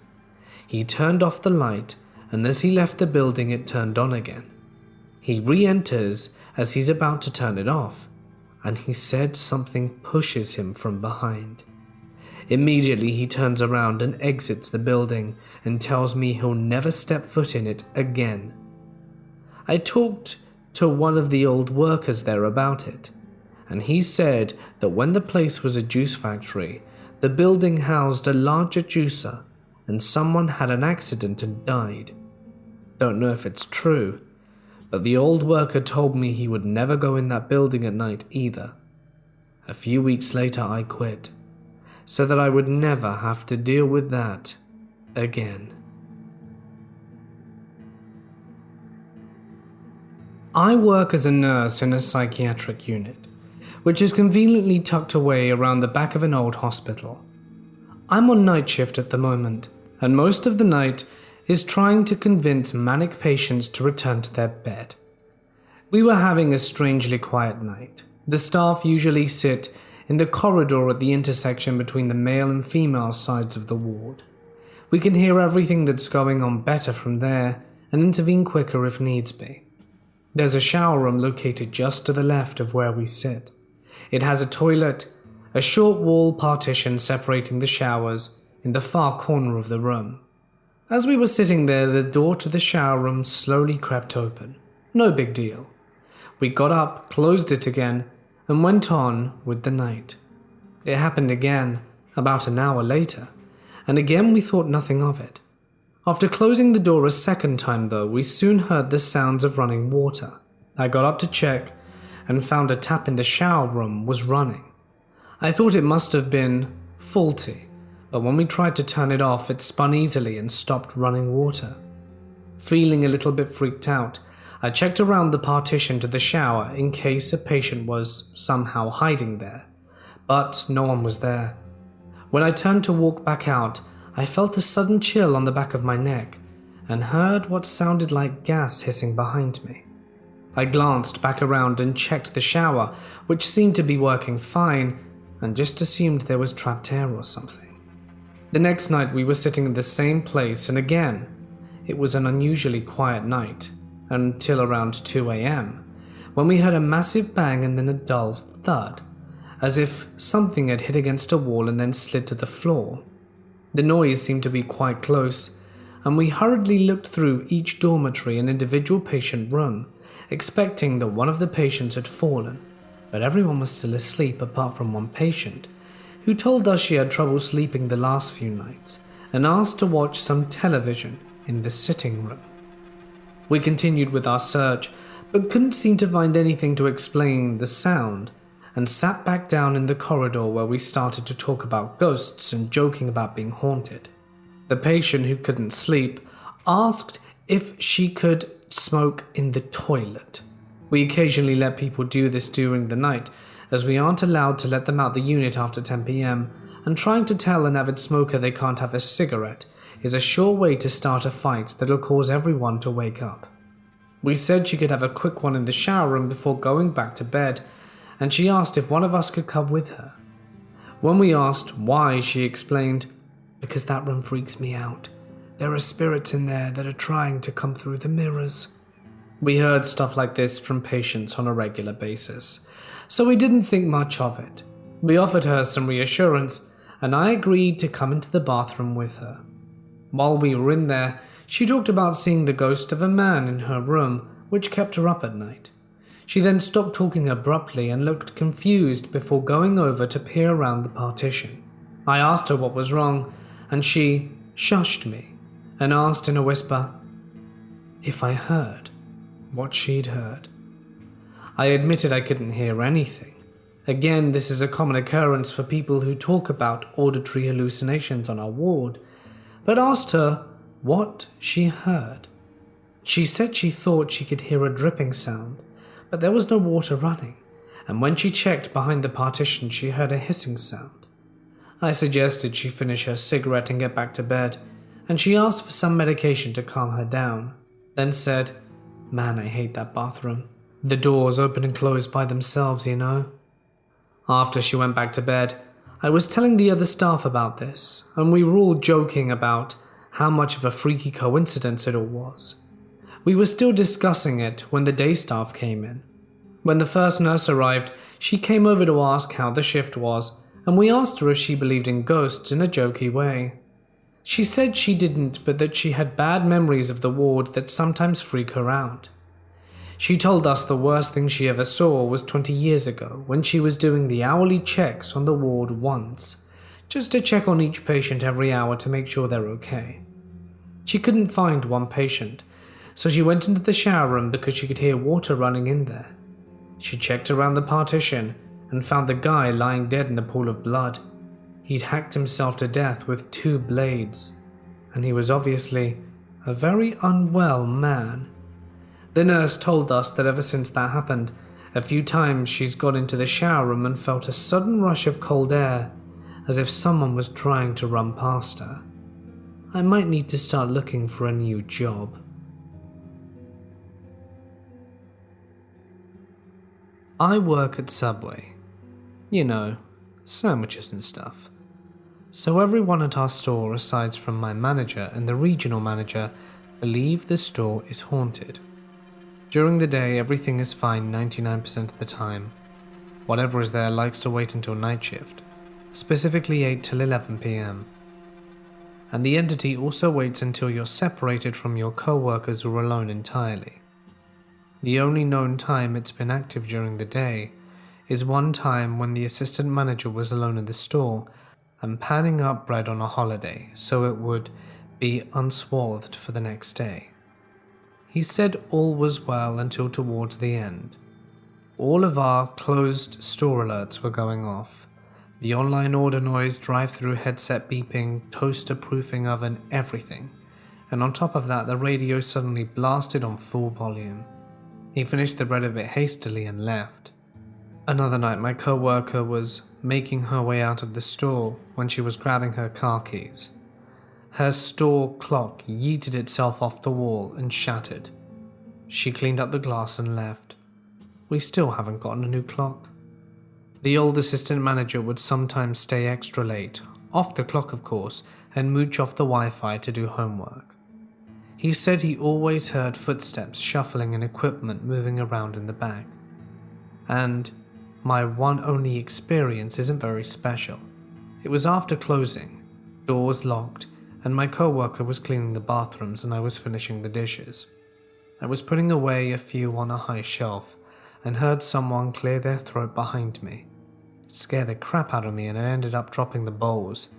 He turned off the light, and as he left the building it turned on again. He re-enters as he's about to turn it off, and he said something pushes him from behind. Immediately he turns around and exits the building and tells me he'll never step foot in it again. I talked to one of the old workers there about it, and he said that when the place was a juice factory, the building housed a larger juicer and someone had an accident and died. Don't know if it's true, but the old worker told me he would never go in that building at night either. A few weeks later I quit, so that I would never have to deal with that again. I work as a nurse in a psychiatric unit, which is conveniently tucked away around the back of an old hospital. I'm on night shift at the moment, and most of the night is trying to convince manic patients to return to their bed. We were having a strangely quiet night. The staff usually sit in the corridor at the intersection between the male and female sides of the ward. We can hear everything that's going on better from there and intervene quicker if needs be. There's a shower room located just to the left of where we sit. It has a toilet, a short wall partition separating the showers in the far corner of the room. As we were sitting there, the door to the shower room slowly crept open. No big deal. We got up, closed it again, and went on with the night. It happened again, about an hour later, and again we thought nothing of it. After closing the door a second time though, we soon heard the sounds of running water. I got up to check, and found a tap in the shower room was running. I thought it must have been faulty, but when we tried to turn it off, it spun easily and stopped running water. Feeling a little bit freaked out, I checked around the partition to the shower in case a patient was somehow hiding there, but no one was there. When I turned to walk back out, I felt a sudden chill on the back of my neck and heard what sounded like gas hissing behind me. I glanced back around and checked the shower, which seemed to be working fine, and just assumed there was trapped air or something. The next night we were sitting in the same place, and again, it was an unusually quiet night, until around 2 a.m, when we heard a massive bang and then a dull thud, as if something had hit against a wall and then slid to the floor. The noise seemed to be quite close, and we hurriedly looked through each dormitory and individual patient room, expecting that one of the patients had fallen, but everyone was still asleep apart from one patient, who told us she had trouble sleeping the last few nights and asked to watch some television in the sitting room. We continued with our search, but couldn't seem to find anything to explain the sound, and sat back down in the corridor where we started to talk about ghosts and joking about being haunted. The patient who couldn't sleep asked if she could smoke in the toilet. We occasionally let people do this during the night, as we aren't allowed to let them out the unit after 10 p.m, and trying to tell an avid smoker they can't have a cigarette is a sure way to start a fight that'll cause everyone to wake up. We said she could have a quick one in the shower room before going back to bed, and she asked if one of us could come with her. When we asked why, she explained, "Because that room freaks me out. There are spirits in there that are trying to come through the mirrors." We heard stuff like this from patients on a regular basis, so we didn't think much of it. We offered her some reassurance, and I agreed to come into the bathroom with her. While we were in there, she talked about seeing the ghost of a man in her room, which kept her up at night. She then stopped talking abruptly and looked confused before going over to peer around the partition. I asked her what was wrong, and she shushed me and asked in a whisper if I heard what she'd heard. I admitted I couldn't hear anything. Again, this is a common occurrence for people who talk about auditory hallucinations on our ward, but asked her what she heard. She said she thought she could hear a dripping sound, but there was no water running, and when she checked behind the partition she heard a hissing sound. I suggested she finish her cigarette and get back to bed, and she asked for some medication to calm her down, then said, "Man, I hate that bathroom. The doors open and close by themselves, you know." After she went back to bed, I was telling the other staff about this, and we were all joking about how much of a freaky coincidence it all was. We were still discussing it when the day staff came in. When the first nurse arrived, she came over to ask how the shift was, and we asked her if she believed in ghosts in a jokey way. She said she didn't, but that she had bad memories of the ward that sometimes freak her out. She told us the worst thing she ever saw was 20 years ago when she was doing the hourly checks on the ward once, just to check on each patient every hour to make sure they're okay. She couldn't find one patient, so she went into the shower room because she could hear water running in there. She checked around the partition and found the guy lying dead in a pool of blood. He'd hacked himself to death with 2 blades, and he was obviously a very unwell man. The nurse told us that ever since that happened, a few times she's got into the shower room and felt a sudden rush of cold air, as if someone was trying to run past her. I might need to start looking for a new job. I work at Subway. You know, sandwiches and stuff. So everyone at our store, aside from my manager and the regional manager, believe the store is haunted. During the day, everything is fine 99% of the time. Whatever is there likes to wait until night shift, specifically 8 till 11 p.m. and the entity also waits until you're separated from your co-workers or alone entirely. The only known time it's been active during the day is one time when the assistant manager was alone in the store and panning up bread on a holiday so it would be unswathed for the next day. He said all was well until towards the end. All of our closed store alerts were going off. The online order noise, drive-through headset beeping, toaster proofing oven, everything. And on top of that, the radio suddenly blasted on full volume. He finished the bread a bit hastily and left. Another night, my co-worker was making her way out of the store when she was grabbing her car keys. Her store clock yeeted itself off the wall and shattered. She cleaned up the glass and left. We still haven't gotten a new clock. The old assistant manager would sometimes stay extra late, off the clock of course, and mooch off the Wi-Fi to do homework. He said he always heard footsteps shuffling and equipment moving around in the back. And my one only experience isn't very special. It was after closing, doors locked, and my co-worker was cleaning the bathrooms and I was finishing the dishes. I was putting away a few on a high shelf and heard someone clear their throat behind me. It scared the crap out of me and I ended up dropping the bowls.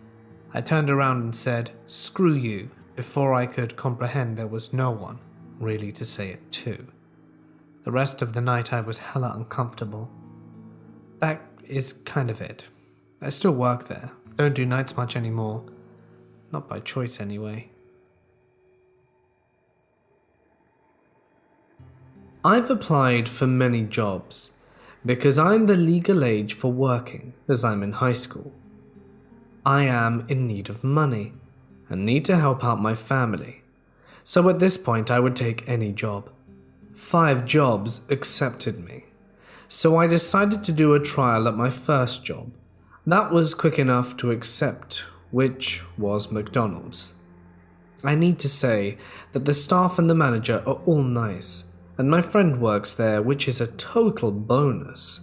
I turned around and said, "Screw you," before I could comprehend there was no one really to say it to. The rest of the night I was hella uncomfortable. That is kind of it. I still work there, don't do nights much anymore. Not by choice anyway. I've applied for many jobs because I'm the legal age for working as I'm in high school. I am in need of money and need to help out my family. So at this point I would take any job. 5 jobs accepted me. So I decided to do a trial at my first job. That was quick enough to accept, which was McDonald's. I need to say that the staff and the manager are all nice, and my friend works there, which is a total bonus.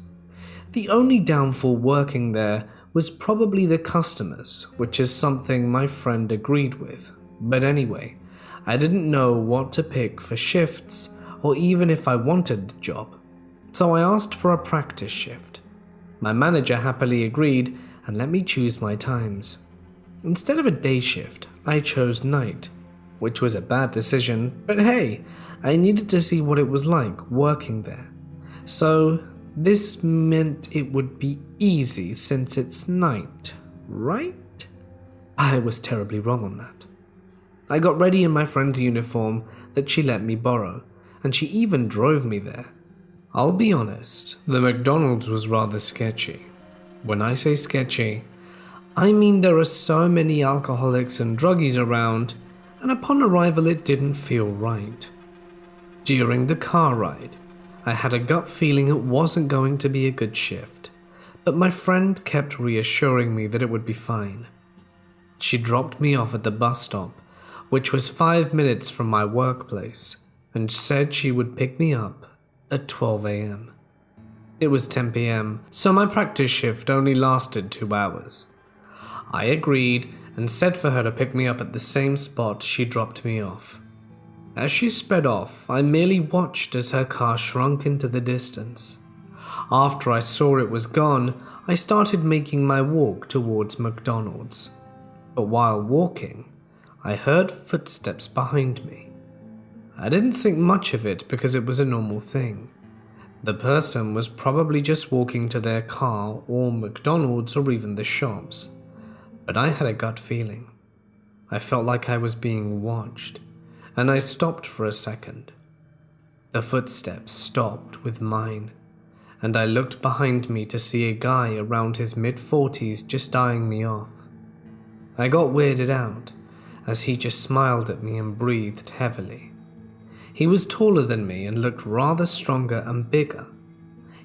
The only downfall working there was probably the customers, which is something my friend agreed with. But anyway, I didn't know what to pick for shifts or even if I wanted the job. So I asked for a practice shift. My manager happily agreed and let me choose my times. Instead of a day shift, I chose night, which was a bad decision, but hey, I needed to see what it was like working there. So this meant it would be easy since it's night, right? I was terribly wrong on that. I got ready in my friend's uniform that she let me borrow, and she even drove me there. I'll be honest, the McDonald's was rather sketchy. When I say sketchy, I mean there are so many alcoholics and druggies around, and upon arrival it didn't feel right. During the car ride, I had a gut feeling it wasn't going to be a good shift, but my friend kept reassuring me that it would be fine. She dropped me off at the bus stop, which was 5 minutes from my workplace, and said she would pick me up at 12 a.m. It was 10 p.m., so my practice shift only lasted 2 hours. I agreed and said for her to pick me up at the same spot she dropped me off. As she sped off, I merely watched as her car shrunk into the distance. After I saw it was gone, I started making my walk towards McDonald's. But while walking, I heard footsteps behind me. I didn't think much of it because it was a normal thing. The person was probably just walking to their car or McDonald's or even the shops. But I had a gut feeling. I felt like I was being watched, and I stopped for a second. The footsteps stopped with mine, and I looked behind me to see a guy around his mid-40s just eyeing me off. I got weirded out, as he just smiled at me and breathed heavily. He was taller than me and looked rather stronger and bigger.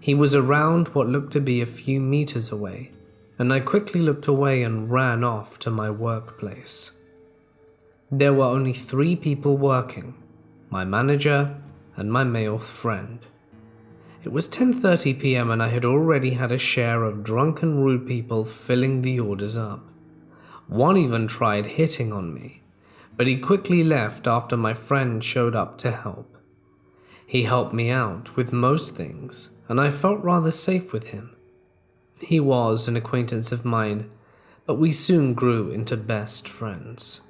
He was around what looked to be a few meters away, and I quickly looked away and ran off to my workplace. There were only 3 people working, my manager and my male friend. It was 10:30 p.m. and I had already had a share of drunken rude people filling the orders up. One even tried hitting on me, but he quickly left after my friend showed up to help. He helped me out with most things, and I felt rather safe with him. He was an acquaintance of mine, but we soon grew into best friends.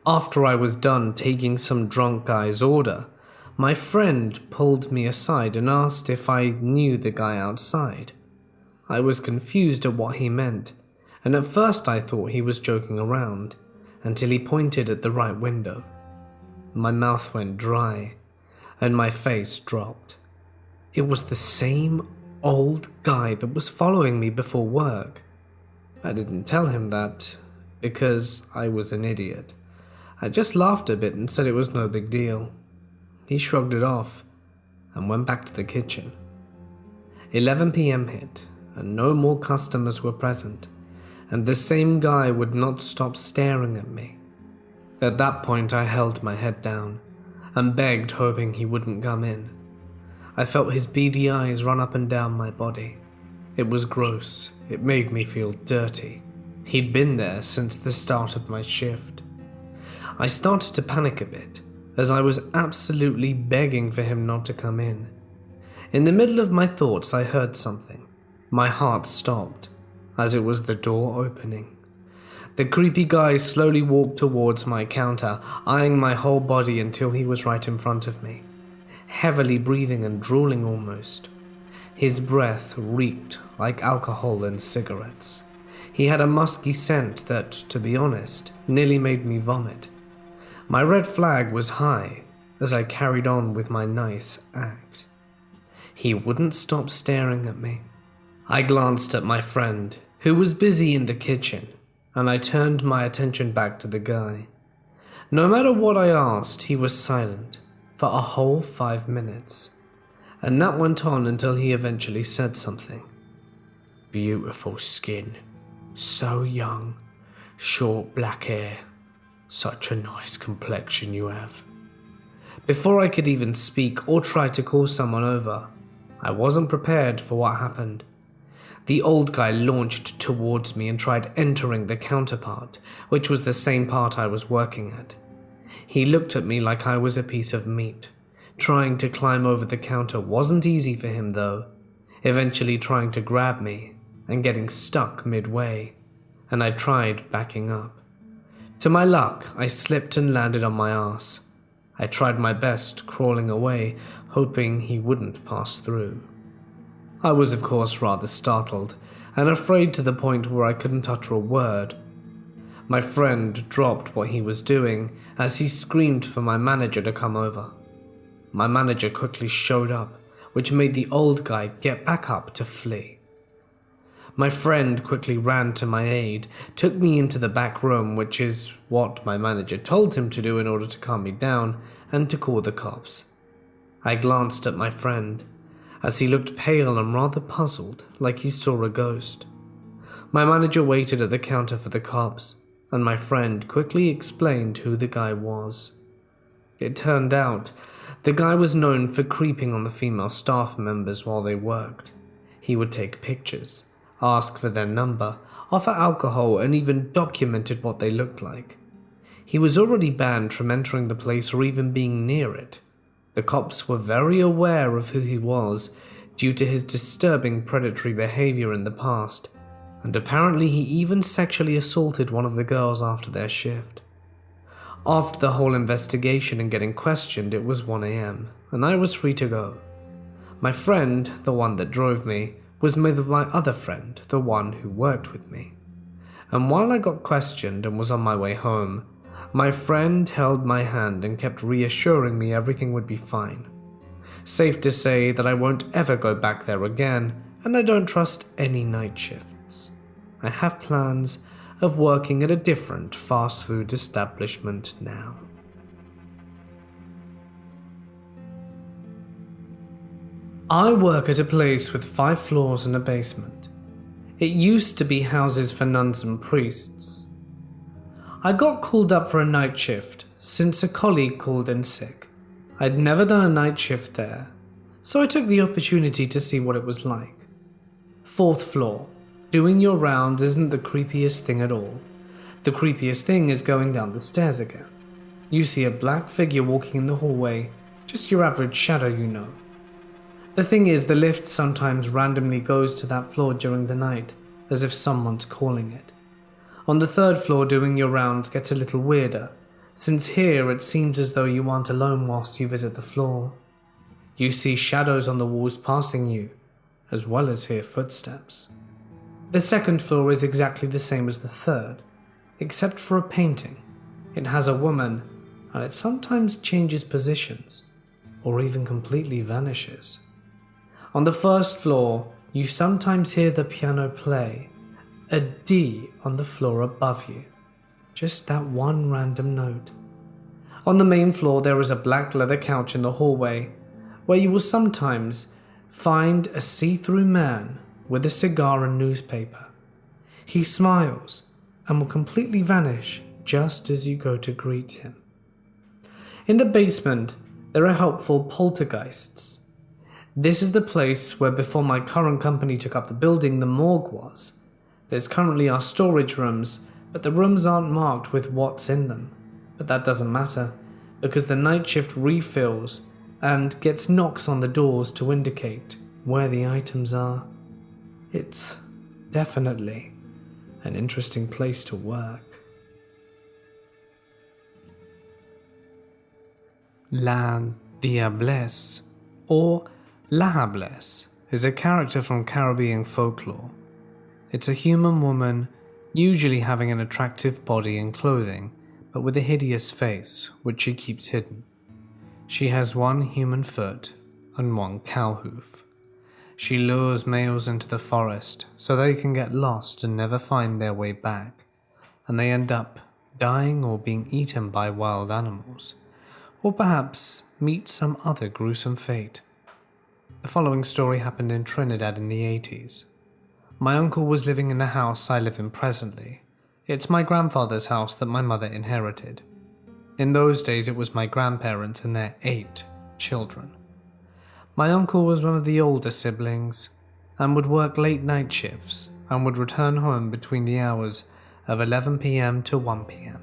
After I was done taking some drunk guy's order, my friend pulled me aside and asked if I knew the guy outside. I was confused at what he meant, and at first I thought he was joking around, until he pointed at the right window. My mouth went dry, and my face dropped. It was the same old guy that was following me before work. I didn't tell him that, because I was an idiot. I just laughed a bit and said it was no big deal. He shrugged it off and went back to the kitchen. 11 p.m. hit, and no more customers were present, and the same guy would not stop staring at me. At that point, I held my head down and begged, hoping he wouldn't come in. I felt his beady eyes run up and down my body. It was gross. It made me feel dirty. He'd been there since the start of my shift. I started to panic a bit, as I was absolutely begging for him not to come in. In the middle of my thoughts, I heard something. My heart stopped, as it was the door opening. The creepy guy slowly walked towards my counter, eyeing my whole body until he was right in front of me, heavily breathing and drooling almost. His breath reeked like alcohol and cigarettes. He had a musky scent that, to be honest, nearly made me vomit. My red flag was high as I carried on with my nice act. He wouldn't stop staring at me. I glanced at my friend, who was busy in the kitchen, and I turned my attention back to the guy. No matter what I asked, he was silent for a whole 5 minutes, and that went on until he eventually said something. "Beautiful skin, so young, short black hair, such a nice complexion you have." Before I could even speak or try to call someone over, I wasn't prepared for what happened. The old guy launched towards me and tried entering the counterpart, which was the same part I was working at. He looked at me like I was a piece of meat. Trying to climb over the counter wasn't easy for him though, eventually trying to grab me and getting stuck midway, and I tried backing up. To my luck, I slipped and landed on my ass. I tried my best crawling away, hoping he wouldn't pass through. I was of course rather startled and afraid to the point where I couldn't utter a word. My friend dropped what he was doing as he screamed for my manager to come over. My manager quickly showed up, which made the old guy get back up to flee. My friend quickly ran to my aid, took me into the back room, which is what my manager told him to do in order to calm me down and to call the cops. I glanced at my friend, as he looked pale and rather puzzled, like he saw a ghost. My manager waited at the counter for the cops, and my friend quickly explained who the guy was. It turned out the guy was known for creeping on the female staff members while they worked. He would take pictures, ask for their number, offer alcohol, and even documented what they looked like. He was already banned from entering the place or even being near it. The cops were very aware of who he was due to his disturbing predatory behavior in the past, and apparently he even sexually assaulted one of the girls after their shift. After the whole investigation and getting questioned, it was 1 a.m., and I was free to go. My friend, the one that drove me, was with my other friend, the one who worked with me. And while I got questioned and was on my way home, my friend held my hand and kept reassuring me everything would be fine. Safe to say that I won't ever go back there again, and I don't trust any night shifts. I have plans of working at a different fast food establishment now. I work at a place with 5 floors and a basement. It used to be houses for nuns and priests. I got called up for a night shift since a colleague called in sick. I'd never done a night shift there, so I took the opportunity to see what it was like. 4th floor. Doing your rounds isn't the creepiest thing at all. The creepiest thing is going down the stairs again. You see a black figure walking in the hallway, just your average shadow, you know. The thing is, the lift sometimes randomly goes to that floor during the night, as if someone's calling it. On the third floor, doing your rounds gets a little weirder, since here it seems as though you aren't alone whilst you visit the floor. You see shadows on the walls passing you, as well as hear footsteps. The second floor is exactly the same as the third, except for a painting. It has a woman, and it sometimes changes positions, or even completely vanishes. On the first floor, you sometimes hear the piano play, a D on the floor above you. Just that one random note. On the main floor, there is a black leather couch in the hallway, where you will sometimes find a see-through man with a cigar and newspaper. He smiles and will completely vanish just as you go to greet him. In the basement, there are helpful poltergeists. This is the place where, before my current company took up the building, the morgue was. There's currently our storage rooms, but the rooms aren't marked with what's in them. But that doesn't matter, because the night shift refills and gets knocks on the doors to indicate where the items are. It's definitely an interesting place to work. La Diablesse, or Diablesse, is a character from Caribbean folklore. It's a human woman, usually having an attractive body and clothing, but with a hideous face, which she keeps hidden. She has one human foot and one cow hoof. She lures males into the forest so they can get lost and never find their way back, and they end up dying or being eaten by wild animals, or perhaps meet some other gruesome fate. The following story happened in Trinidad in the 80s. My uncle was living in the house I live in presently. It's my grandfather's house that my mother inherited. In those days it was my grandparents and their 8 children. My uncle was one of the older siblings and would work late night shifts and would return home between the hours of 11 p.m. to 1 p.m.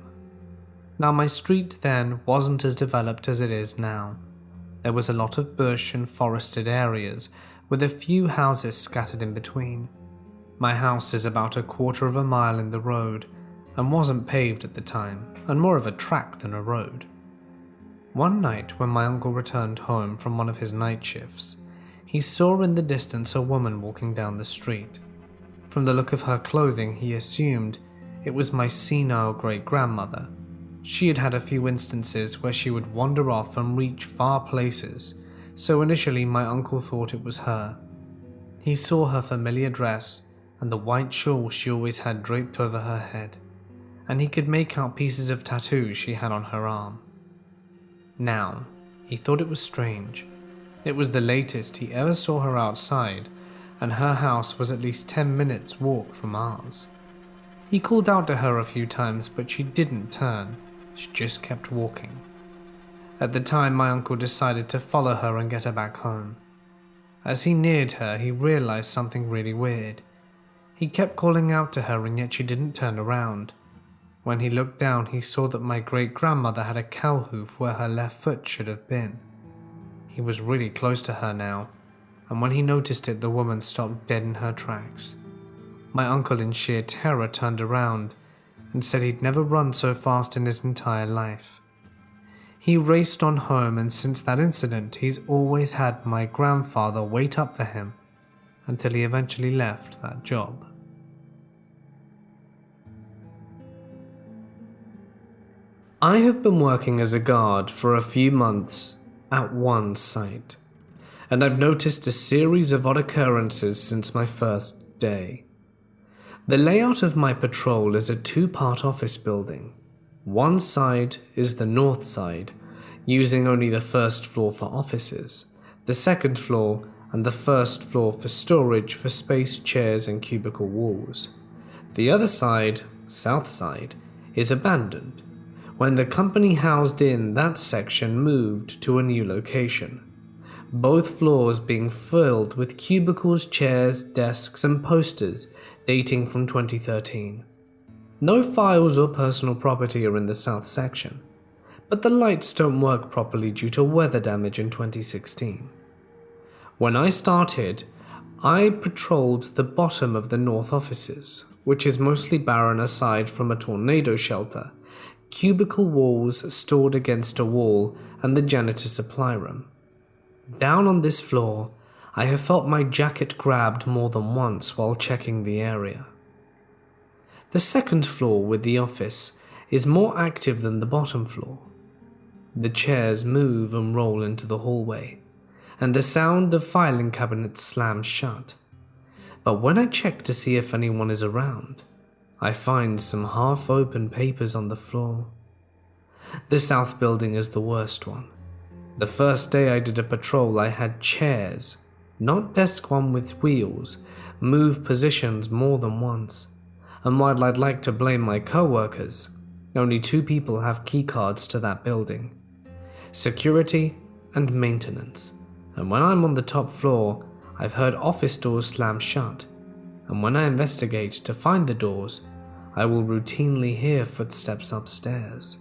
Now, my street then wasn't as developed as it is now. There was a lot of bush and forested areas with a few houses scattered in between. My house is about 1/4 of a mile in the road and wasn't paved at the time, and more of a track than a road. One night when my uncle returned home from one of his night shifts, he saw in the distance a woman walking down the street. From the look of her clothing, he assumed it was my senile great-grandmother. She had had a few instances where she would wander off and reach far places, so initially my uncle thought it was her. He saw her familiar dress and the white shawl she always had draped over her head, and he could make out pieces of tattoos she had on her arm. Now, he thought it was strange. It was the latest he ever saw her outside, and her house was at least 10 minutes walk from ours. He called out to her a few times, but she didn't turn. She just kept walking. At the time, my uncle decided to follow her and get her back home. As he neared her, he realized something really weird. He kept calling out to her, and yet she didn't turn around. When he looked down, he saw that my great-grandmother had a cow hoof where her left foot should have been. He was really close to her now, and when he noticed it, the woman stopped dead in her tracks. My uncle, in sheer terror, turned around and said he'd never run so fast in his entire life. He raced on home, and since that incident, he's always had my grandfather wait up for him until he eventually left that job. I have been working as a guard for a few months at one site, and I've noticed a series of odd occurrences since my first day. The layout of my patrol is a 2-part office building. One side is the north side, using only the first floor for offices, the second floor and the first floor for storage for space, chairs and cubicle walls. The other side, south side, is abandoned, when the company housed in that section moved to a new location. Both floors being filled with cubicles, chairs, desks and posters dating from 2013. No files or personal property are in the south section, but the lights don't work properly due to weather damage in 2016. When I started, I patrolled the bottom of the north offices, which is mostly barren aside from a tornado shelter, cubicle walls stored against a wall, and the janitor supply room. Down on this floor, I have felt my jacket grabbed more than once while checking the area. The second floor with the office is more active than the bottom floor. The chairs move and roll into the hallway, and the sound of filing cabinets slams shut. But when I check to see if anyone is around, I find some half-open papers on the floor. The south building is the worst one. The first day I did a patrol, I had chairs, not desk one with wheels, move positions more than once. And while I'd like to blame my co-workers, only 2 people have keycards to that building. Security and maintenance. And when I'm on the top floor, I've heard office doors slam shut. And when I investigate to find the doors, I will routinely hear footsteps upstairs.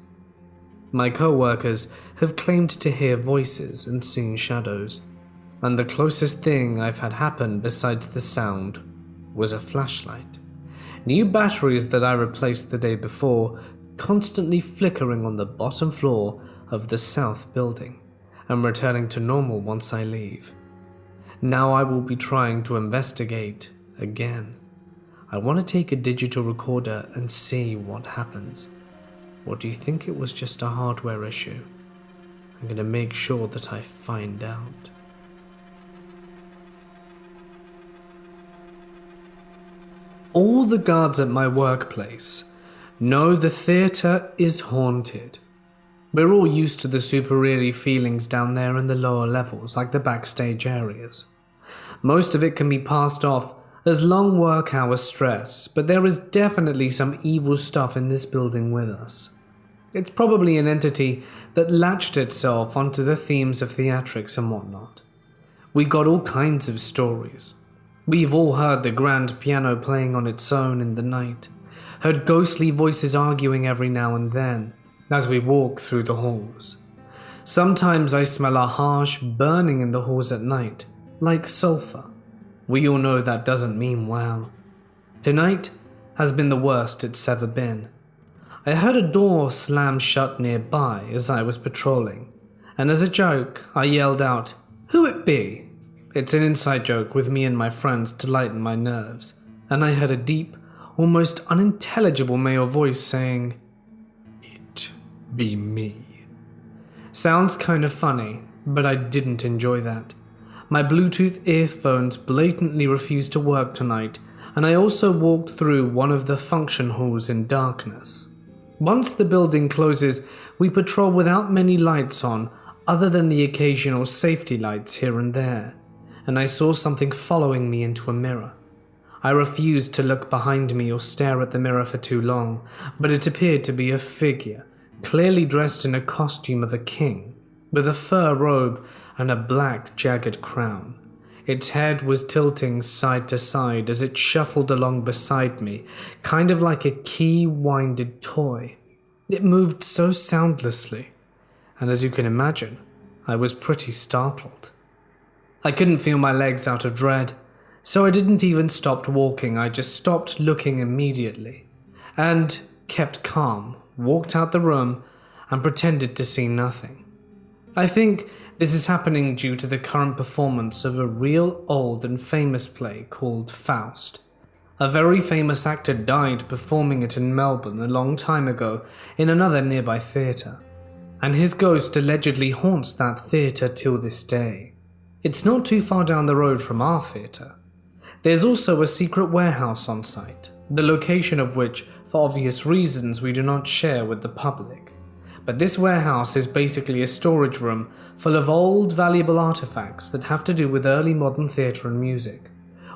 My co-workers have claimed to hear voices and seen shadows, and the closest thing I've had happen besides the sound was a flashlight. New batteries that I replaced the day before constantly flickering on the bottom floor of the south building and returning to normal once I leave. Now I will be trying to investigate again. I want to take a digital recorder and see what happens. Or do you think it was just a hardware issue? I'm going to make sure that I find out. All the guards at my workplace know the theatre is haunted. We're all used to the super eerie feelings down there in the lower levels, like the backstage areas. Most of it can be passed off as long work hour stress, but there is definitely some evil stuff in this building with us. It's probably an entity that latched itself onto the themes of theatrics and whatnot. We got all kinds of stories. We've all heard the grand piano playing on its own in the night, heard ghostly voices arguing every now and then as we walk through the halls. Sometimes I smell a harsh burning in the halls at night, like sulfur. We all know that doesn't mean well. Tonight has been the worst it's ever been. I heard a door slam shut nearby as I was patrolling, and as a joke, I yelled out, "Who it be?" It's an inside joke with me and my friends to lighten my nerves, and I heard a deep, almost unintelligible male voice saying, "It be me." Sounds kind of funny, but I didn't enjoy that. My Bluetooth earphones blatantly refused to work tonight, and I also walked through one of the function halls in darkness. Once the building closes, we patrol without many lights on, other than the occasional safety lights here and there, and I saw something following me into a mirror. I refused to look behind me or stare at the mirror for too long, but it appeared to be a figure, clearly dressed in a costume of a king, with a fur robe and a black jagged crown. Its head was tilting side to side as it shuffled along beside me, kind of like a key-winded toy. It moved so soundlessly, and as you can imagine, I was pretty startled. I couldn't feel my legs out of dread, so I didn't even stop walking. I just stopped looking immediately, and kept calm, walked out the room, and pretended to see nothing. I think this is happening due to the current performance of a real old and famous play called Faust. A very famous actor died performing it in Melbourne a long time ago in another nearby theatre, and his ghost allegedly haunts that theatre till this day. It's not too far down the road from our theatre. There's also a secret warehouse on site, the location of which, for obvious reasons, we do not share with the public. But this warehouse is basically a storage room full of old, valuable artifacts that have to do with early modern theatre and music.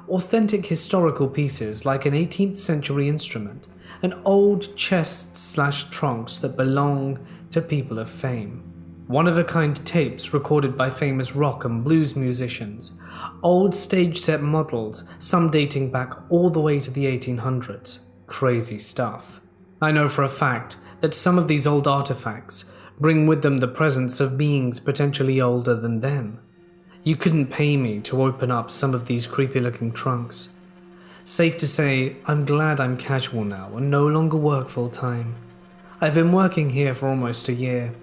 Authentic historical pieces like an 18th century instrument, and old chests/trunks that belong to people of fame. One-of-a-kind tapes recorded by famous rock and blues musicians. Old stage set models, some dating back all the way to the 1800s. Crazy stuff. I know for a fact that some of these old artifacts bring with them the presence of beings potentially older than them. You couldn't pay me to open up some of these creepy-looking trunks. Safe to say, I'm glad I'm casual now and no longer work full-time. I've been working here for almost a year.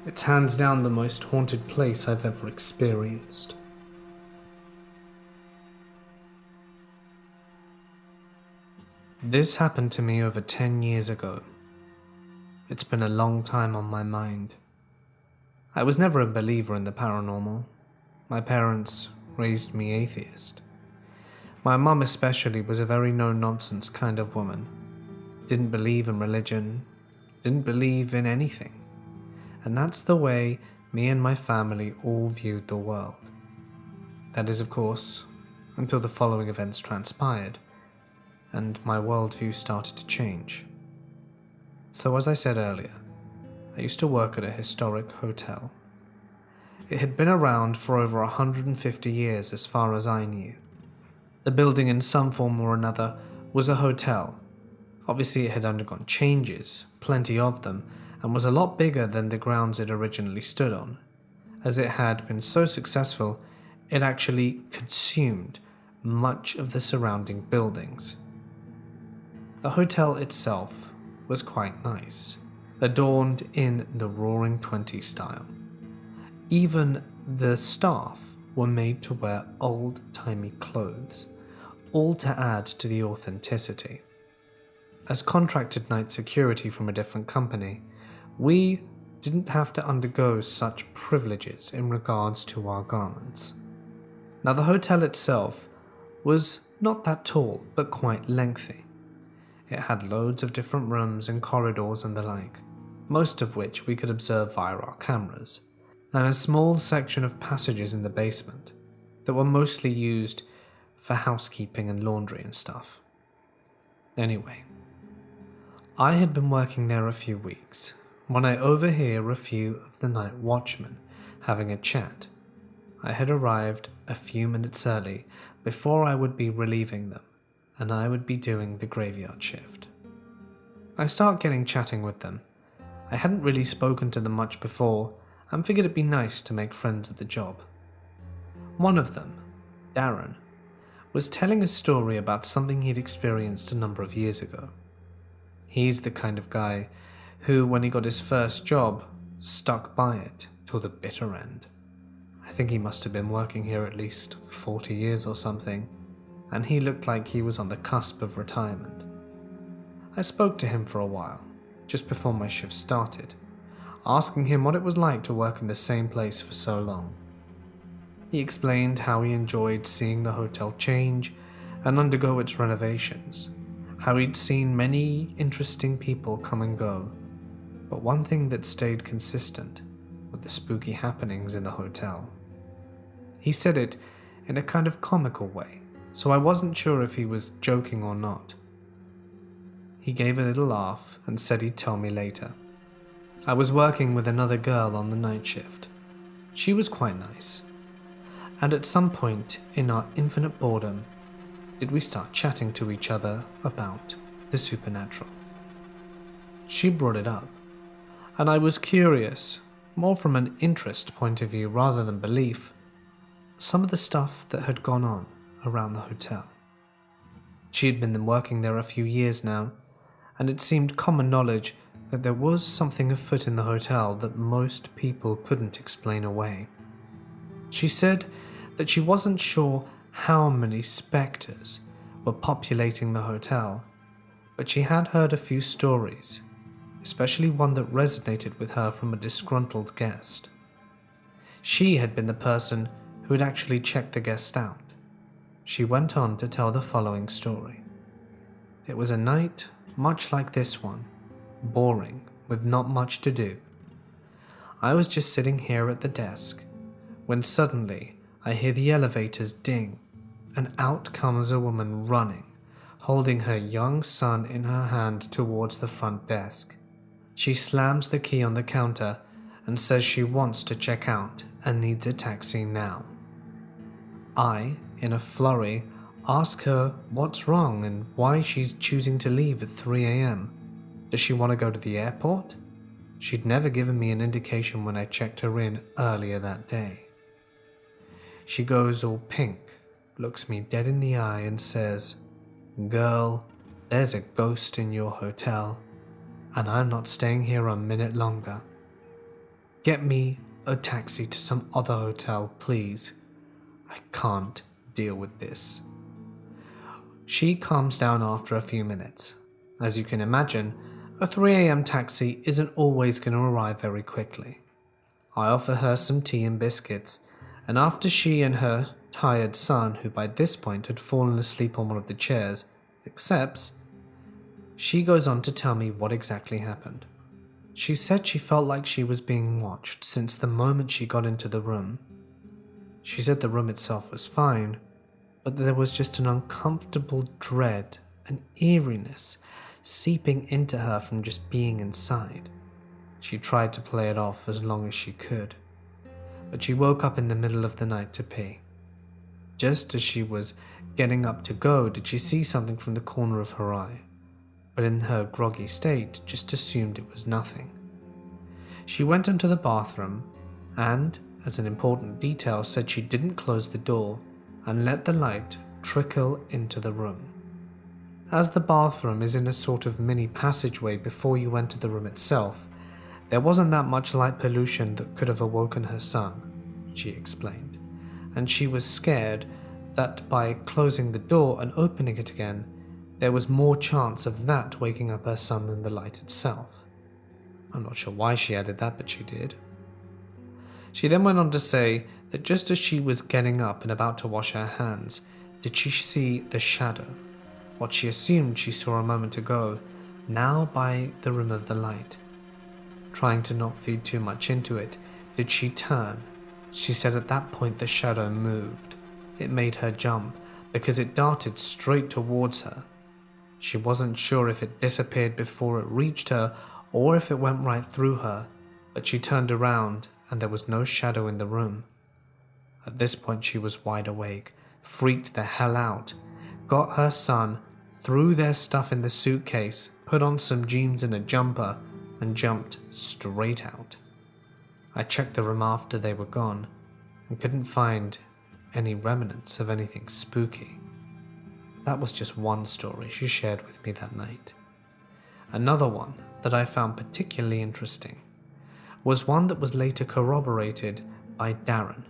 It's hands down the most haunted place I've ever experienced. This happened to me over 10 years ago. It's been a long time on my mind. I was never a believer in the paranormal. My parents raised me atheist. My mum especially was a very no-nonsense kind of woman. Didn't believe in religion, didn't believe in anything. And that's the way me and my family all viewed the world. That is, of course, until the following events transpired, and my worldview started to change. So as I said earlier, I used to work at a historic hotel. It had been around for over 150 years as far as I knew. The building in some form or another was a hotel. Obviously it had undergone changes, plenty of them, and was a lot bigger than the grounds it originally stood on. As it had been so successful, it actually consumed much of the surrounding buildings. The hotel itself was quite nice, adorned in the Roaring Twenties style. Even the staff were made to wear old-timey clothes, all to add to the authenticity. As contracted night security from a different company, we didn't have to undergo such privileges in regards to our garments. Now the hotel itself was not that tall, but quite lengthy. It had loads of different rooms and corridors and the like, most of which we could observe via our cameras, and a small section of passages in the basement that were mostly used for housekeeping and laundry and stuff. Anyway, I had been working there a few weeks when I overhear a few of the night watchmen having a chat. I had arrived a few minutes early before I would be relieving them, and I would be doing the graveyard shift. I start getting chatting with them. I hadn't really spoken to them much before and figured it'd be nice to make friends at the job. One of them, Darren, was telling a story about something he'd experienced a number of years ago. He's the kind of guy who, when he got his first job, stuck by it till the bitter end. I think he must have been working here at least 40 years or something, and he looked like he was on the cusp of retirement. I spoke to him for a while, just before my shift started, asking him what it was like to work in the same place for so long. He explained how he enjoyed seeing the hotel change and undergo its renovations, how he'd seen many interesting people come and go, but one thing that stayed consistent were the spooky happenings in the hotel. He said it in a kind of comical way, so I wasn't sure if he was joking or not. He gave a little laugh and said he'd tell me later. I was working with another girl on the night shift. She was quite nice. And at some point in our infinite boredom, did we start chatting to each other about the supernatural. She brought it up, and I was curious, more from an interest point of view rather than belief, some of the stuff that had gone on around the hotel. She had been working there a few years now, and it seemed common knowledge that there was something afoot in the hotel that most people couldn't explain away. She said that she wasn't sure how many spectres were populating the hotel, but she had heard a few stories, especially one that resonated with her from a disgruntled guest. She had been the person who had actually checked the guest out. She went on to tell the following story. It was a night much like this one, boring, with not much to do. I was just sitting here at the desk, when suddenly I hear the elevators ding, and out comes a woman running, holding her young son in her hand towards the front desk. She slams the key on the counter and says she wants to check out and needs a taxi now. I, in a flurry, ask her what's wrong and why she's choosing to leave at 3 a.m. Does she want to go to the airport? She'd never given me an indication when I checked her in earlier that day. She goes all pink, looks me dead in the eye and says, "Girl, there's a ghost in your hotel, and I'm not staying here a minute longer. Get me a taxi to some other hotel, please. I can't deal with this." She calms down after a few minutes. As you can imagine, a 3 a.m. taxi isn't always going to arrive very quickly. I offer her some tea and biscuits, and after she and her tired son, who by this point had fallen asleep on one of the chairs, accepts, she goes on to tell me what exactly happened. She said she felt like she was being watched since the moment she got into the room. She said the room itself was fine, but there was just an uncomfortable dread and eeriness seeping into her from just being inside. She tried to play it off as long as she could, but she woke up in the middle of the night to pee. Just as she was getting up to go, did she see something from the corner of her eye, but in her groggy state just assumed it was nothing. She went into the bathroom and, as an important detail, said she didn't close the door and let the light trickle into the room. As the bathroom is in a sort of mini passageway before you enter the room itself, there wasn't that much light pollution that could have awoken her son, she explained, and she was scared that by closing the door and opening it again, there was more chance of that waking up her son than the light itself. I'm not sure why she added that, but she did. She then went on to say that just as she was getting up and about to wash her hands, did she see the shadow, what she assumed she saw a moment ago, now by the rim of the light. Trying to not feed too much into it, did she turn? She said at that point the shadow moved. It made her jump because it darted straight towards her. She wasn't sure if it disappeared before it reached her or if it went right through her, but she turned around and there was no shadow in the room. At this point she was wide awake, freaked the hell out, got her son, threw their stuff in the suitcase, put on some jeans and a jumper, and jumped straight out. I checked the room after they were gone and couldn't find any remnants of anything spooky. That was just one story she shared with me that night. Another one that I found particularly interesting was one that was later corroborated by Darren,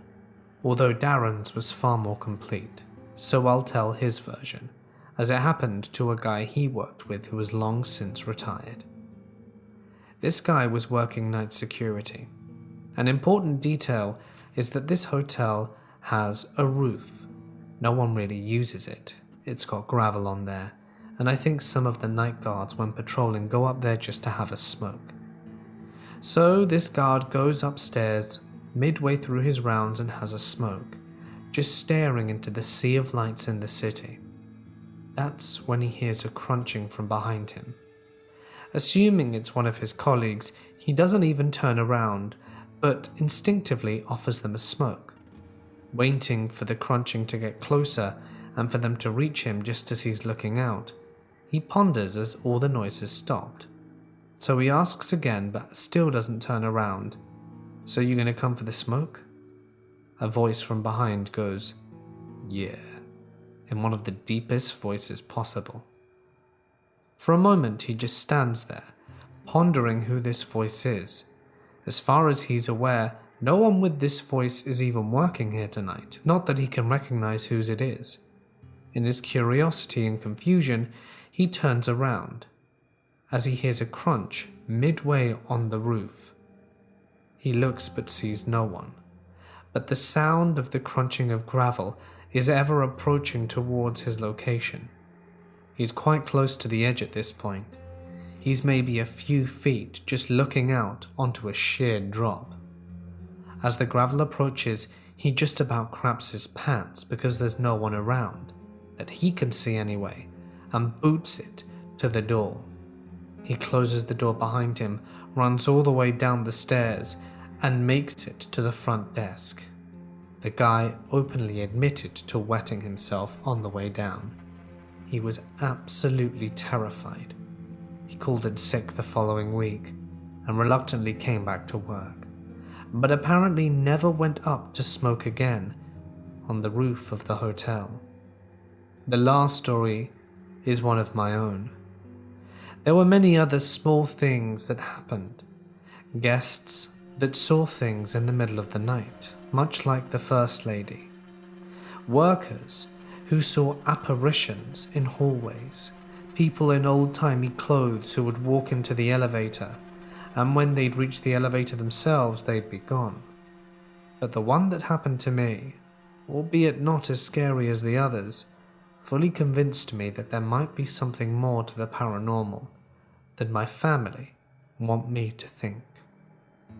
although Darren's was far more complete, so I'll tell his version, as it happened to a guy he worked with who was long since retired. This guy was working night security. An important detail is that this hotel has a roof. No one really uses it. It's got gravel on there, and I think some of the night guards when patrolling go up there just to have a smoke. So this guard goes upstairs midway through his rounds and has a smoke, just staring into the sea of lights in the city. That's when he hears a crunching from behind him. Assuming it's one of his colleagues, he doesn't even turn around, but instinctively offers them a smoke. Waiting for the crunching to get closer and for them to reach him just as he's looking out, he ponders as all the noises stopped. So he asks again, but still doesn't turn around. "So you gonna come for the smoke?" A voice from behind goes, "Yeah," in one of the deepest voices possible. For a moment he just stands there, pondering who this voice is. As far as he's aware, no one with this voice is even working here tonight, not that he can recognize whose it is. In his curiosity and confusion, he turns around, as he hears a crunch midway on the roof. He looks but sees no one, but the sound of the crunching of gravel is ever approaching towards his location. He's quite close to the edge at this point. He's maybe a few feet just looking out onto a sheer drop. As the gravel approaches, he just about craps his pants because there's no one around, that he can see anyway, and boots it to the door. He closes the door behind him, runs all the way down the stairs, and makes it to the front desk. The guy openly admitted to wetting himself on the way down. He was absolutely terrified. He called in sick the following week and reluctantly came back to work, but apparently never went up to smoke again on the roof of the hotel. The last story is one of my own. There were many other small things that happened. Guests that saw things in the middle of the night, much like the First Lady. Workers who saw apparitions in hallways. People in old-timey clothes who would walk into the elevator, and when they'd reach the elevator themselves, they'd be gone. But the one that happened to me, albeit not as scary as the others, fully convinced me that there might be something more to the paranormal than my family want me to think.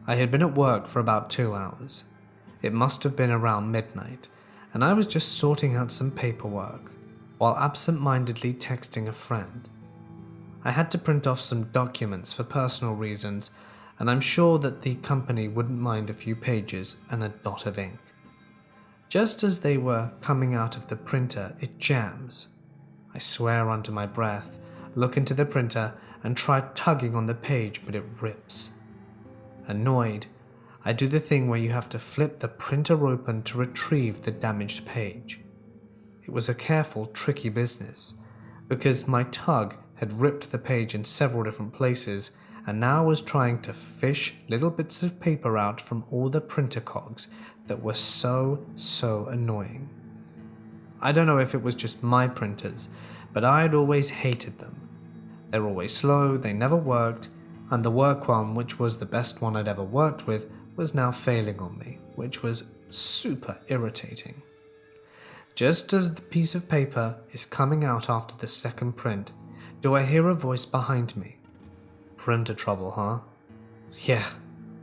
I had been at work for about 2 hours. It must have been around midnight, and I was just sorting out some paperwork while absent-mindedly texting a friend. I had to print off some documents for personal reasons, and I'm sure that the company wouldn't mind a few pages and a dot of ink. Just as they were coming out of the printer, it jams. I swear under my breath, look into the printer and try tugging on the page, but it rips. Annoyed, I do the thing where you have to flip the printer open to retrieve the damaged page. It was a careful, tricky business, because my tug had ripped the page in several different places, and now I was trying to fish little bits of paper out from all the printer cogs that were so annoying. I don't know if it was just my printers, but I had always hated them. They're always slow, they never worked, and the work one, which was the best one I'd ever worked with, was now failing on me, which was super irritating. Just as the piece of paper is coming out after the second print, do I hear a voice behind me. "Printer trouble, huh?" "Yeah,"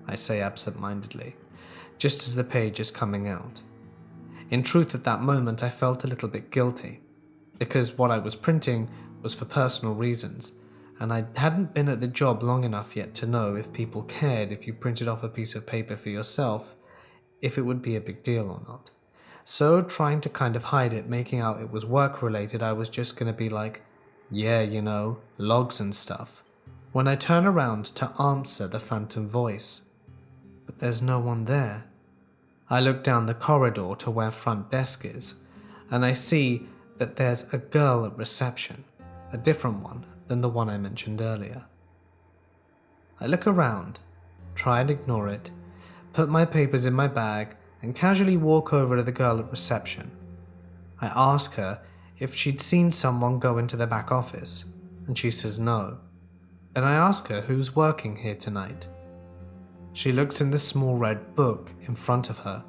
I say absent-mindedly, just as the page is coming out. In truth, at that moment I felt a little bit guilty, because what I was printing was for personal reasons, and I hadn't been at the job long enough yet to know if people cared if you printed off a piece of paper for yourself, if it would be a big deal or not. So, trying to kind of hide it, making out it was work-related, I was just going to be like, "Yeah, you know, logs and stuff," when I turn around to answer the phantom voice. But there's no one there. I look down the corridor to where front desk is, and I see that there's a girl at reception, a different one than the one I mentioned earlier. I look around, try and ignore it, put my papers in my bag, and casually walk over to the girl at reception. I ask her if she'd seen someone go into the back office, and she says no. Then I ask her who's working here tonight. She looks in the small red book in front of her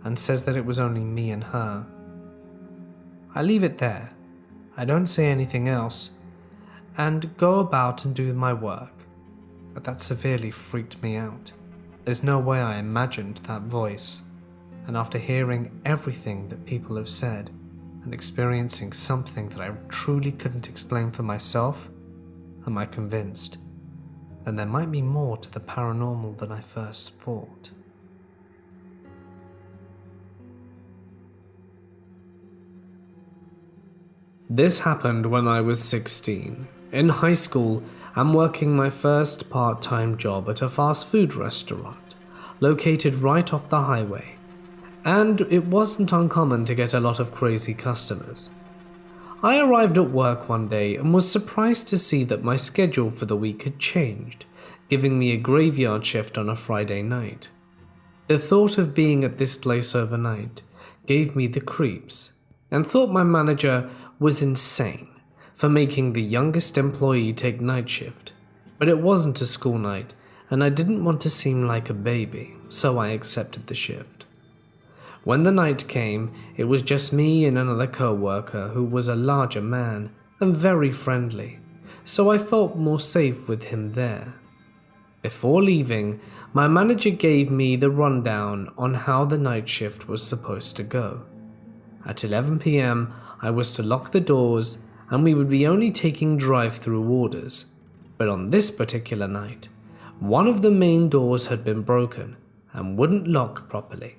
and says that it was only me and her. I leave it there. I don't say anything else and go about and do my work, but that severely freaked me out. There's no way I imagined that voice, and after hearing everything that people have said and experiencing something that I truly couldn't explain for myself, am I convinced that there might be more to the paranormal than I first thought. This happened when I was 16. In high school, I'm working my first part-time job at a fast food restaurant, located right off the highway, and it wasn't uncommon to get a lot of crazy customers. I arrived at work one day and was surprised to see that my schedule for the week had changed, giving me a graveyard shift on a Friday night. The thought of being at this place overnight gave me the creeps, and thought my manager was insane for making the youngest employee take night shift. But it wasn't a school night, and I didn't want to seem like a baby, so I accepted the shift. When the night came, it was just me and another co-worker who was a larger man and very friendly, so I felt more safe with him there. Before leaving, my manager gave me the rundown on how the night shift was supposed to go. At 11 p.m, I was to lock the doors and we would be only taking drive-through orders. But on this particular night, one of the main doors had been broken and wouldn't lock properly.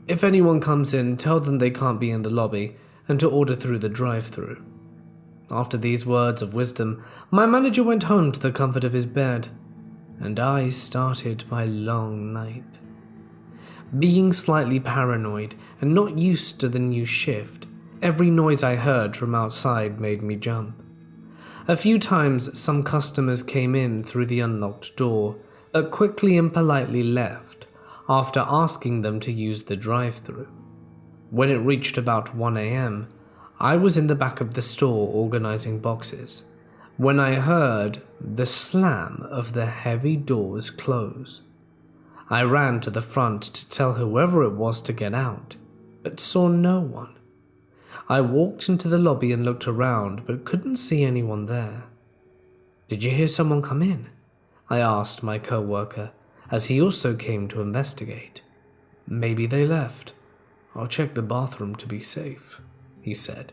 If anyone comes in, tell them they can't be in the lobby and to order through the drive-through. After these words of wisdom, my manager went home to the comfort of his bed, and I started my long night. Being slightly paranoid and not used to the new shift, every noise I heard from outside made me jump. A few times some customers came in through the unlocked door, but quickly and politely left after asking them to use the drive-thru. When it reached about 1 a.m., I was in the back of the store organizing boxes, when I heard the slam of the heavy doors close. I ran to the front to tell whoever it was to get out, but saw no one. I walked into the lobby and looked around, but couldn't see anyone there. "Did you hear someone come in?" I asked my co-worker, as he also came to investigate. "Maybe they left. I'll check the bathroom to be safe," he said,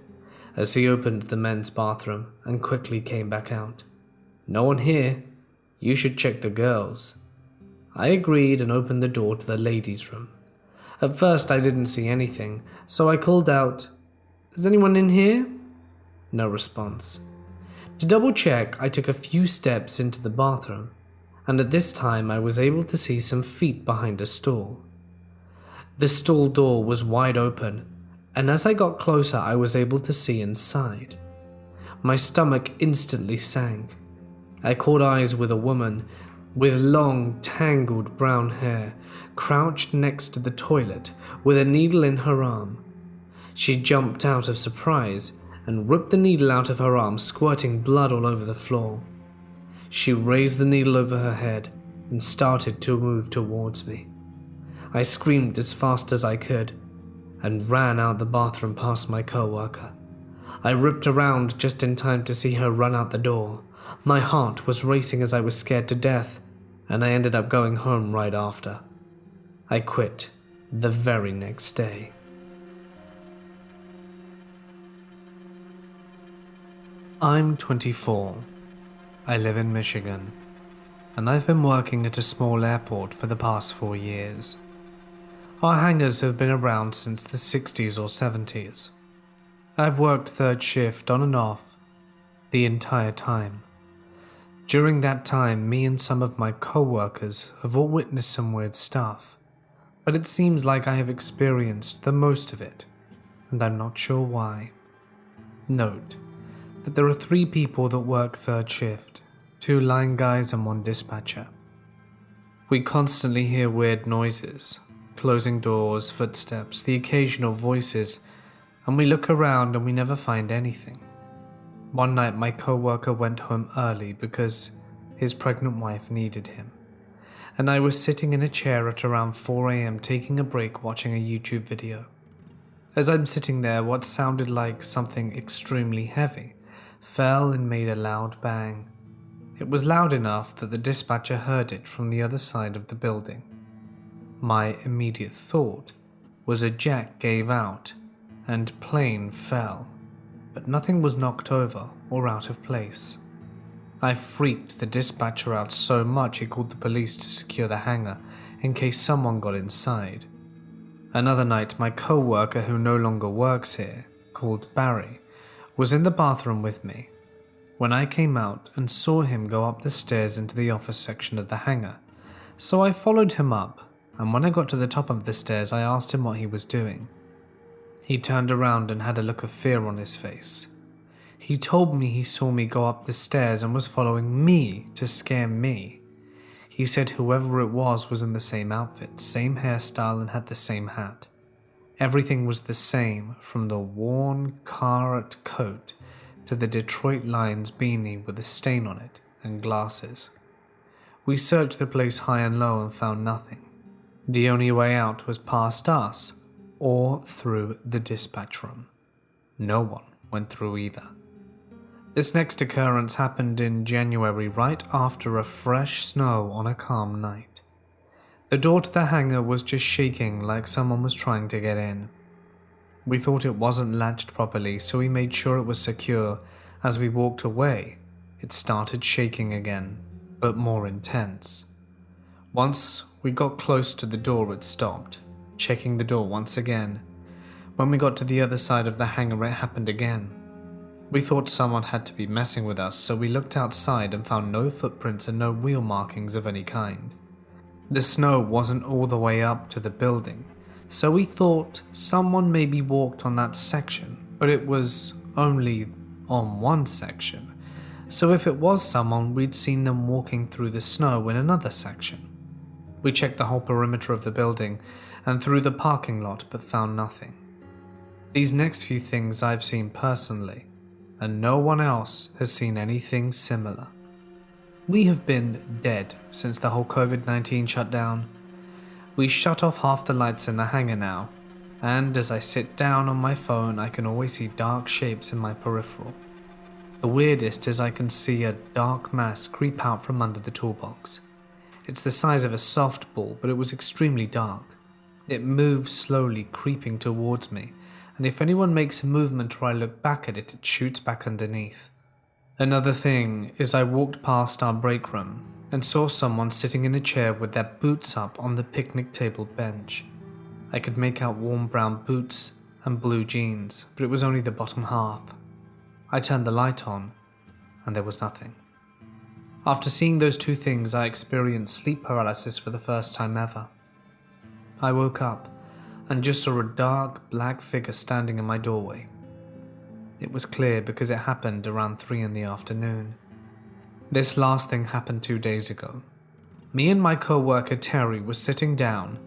as he opened the men's bathroom and quickly came back out. "No one here. You should check the girls." I agreed and opened the door to the ladies' room. At first I didn't see anything, so I called out, "Is anyone in here?" No response. To double check, I took a few steps into the bathroom, and at this time I was able to see some feet behind a stall. The stall door was wide open, and as I got closer I was able to see inside. My stomach instantly sank. I caught eyes with a woman with long, tangled brown hair, crouched next to the toilet with a needle in her arm. She jumped out of surprise and ripped the needle out of her arm, squirting blood all over the floor. She raised the needle over her head and started to move towards me. I screamed as fast as I could and ran out the bathroom past my co-worker. I ripped around just in time to see her run out the door. My heart was racing as I was scared to death, and I ended up going home right after. I quit the very next day. I'm 24. I live in Michigan, and I've been working at a small airport for the past 4 years. Our hangars have been around since the 60s or 70s. I've worked third shift on and off the entire time. During that time, me and some of my co-workers have all witnessed some weird stuff, but it seems like I have experienced the most of it, and I'm not sure why. Note that there are 3 people that work third shift, 2 line guys and 1 dispatcher. We constantly hear weird noises, closing doors, footsteps, the occasional voices, and we look around and we never find anything. One night my co-worker went home early because his pregnant wife needed him, and I was sitting in a chair at around 4 a.m. taking a break watching a YouTube video. As I'm sitting there, what sounded like something extremely heavy fell and made a loud bang. It was loud enough that the dispatcher heard it from the other side of the building. My immediate thought was a jack gave out and plane fell, but nothing was knocked over or out of place. I freaked the dispatcher out so much he called the police to secure the hangar in case someone got inside. Another night, my co-worker who no longer works here, called Barry, was in the bathroom with me when I came out and saw him go up the stairs into the office section of the hangar, so I followed him up, and when I got to the top of the stairs I asked him what he was doing. He turned around and had a look of fear on his face. He told me he saw me go up the stairs and was following me to scare me. He said whoever it was in the same outfit, same hairstyle, and had the same hat. Everything was the same, from the worn Carrot coat to the Detroit Lions beanie with a stain on it and glasses. We searched the place high and low and found nothing. The only way out was past us or through the dispatch room. No one went through either. This next occurrence happened in January, right after a fresh snow on a calm night. The door to the hangar was just shaking like someone was trying to get in. We thought it wasn't latched properly, so we made sure it was secure. As we walked away, it started shaking again, but more intense. Once we got close to the door, it stopped, checking the door once again. When we got to the other side of the hangar, it happened again. We thought someone had to be messing with us, so we looked outside and found no footprints and no wheel markings of any kind. The snow wasn't all the way up to the building, so we thought someone maybe walked on that section, but it was only on one section, so if it was someone, we'd seen them walking through the snow in another section. We checked the whole perimeter of the building and through the parking lot, but found nothing. These next few things I've seen personally, and no one else has seen anything similar. We have been dead since the whole COVID-19 shutdown. We shut off half the lights in the hangar now, and as I sit down on my phone, I can always see dark shapes in my peripheral. The weirdest is I can see a dark mass creep out from under the toolbox. It's the size of a softball, but it was extremely dark. It moves slowly, creeping towards me, and if anyone makes a movement or I look back at it, it shoots back underneath. Another thing is I walked past our break room and saw someone sitting in a chair with their boots up on the picnic table bench. I could make out warm brown boots and blue jeans, but it was only the bottom half. I turned the light on, and there was nothing. After seeing those two things, I experienced sleep paralysis for the first time ever. I woke up and just saw a dark black figure standing in my doorway. It was clear because it happened around 3 in the afternoon. This last thing happened 2 days ago. Me and my co-worker Terry were sitting down,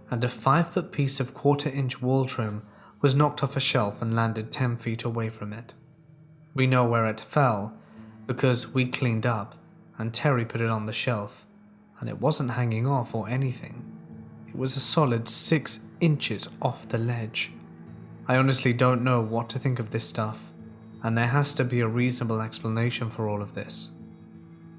and a 5-foot piece of 1/4-inch wall trim was knocked off a shelf and landed 10 feet away from it. We know where it fell because we cleaned up and Terry put it on the shelf, and it wasn't hanging off or anything. It was a solid 6 inches off the ledge. I honestly don't know what to think of this stuff, and there has to be a reasonable explanation for all of this.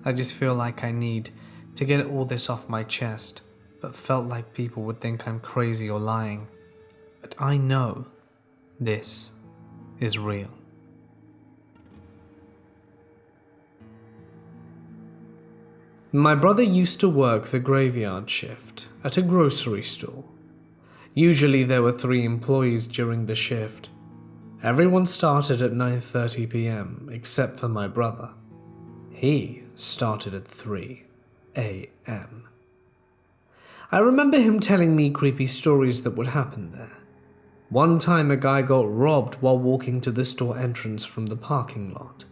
I just feel like I need to get all this off my chest, but felt like people would think I'm crazy or lying. But I know this is real. My brother used to work the graveyard shift at a grocery store. Usually there were 3 employees during the shift. Everyone started at 9:30 p.m. except for my brother. He started at 3 a.m. I remember him telling me creepy stories that would happen there. One time a guy got robbed while walking to the store entrance from the parking lot.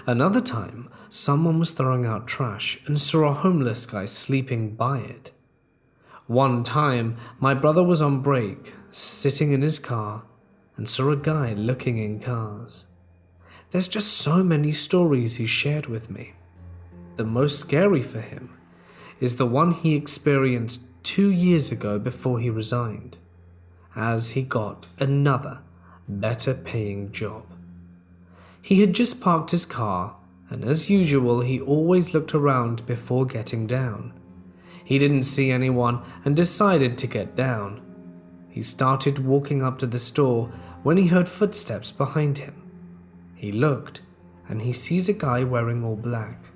Another time, someone was throwing out trash and saw a homeless guy sleeping by it. One time, my brother was on break, sitting in his car, and saw a guy looking in cars. There's just so many stories he shared with me. The most scary for him is the one he experienced 2 years ago before he resigned, as he got another, better paying job. He had just parked his car, and as usual, he always looked around before getting down. He didn't see anyone and decided to get down. He started walking up to the store when he heard footsteps behind him. He looked, and he sees a guy wearing all black.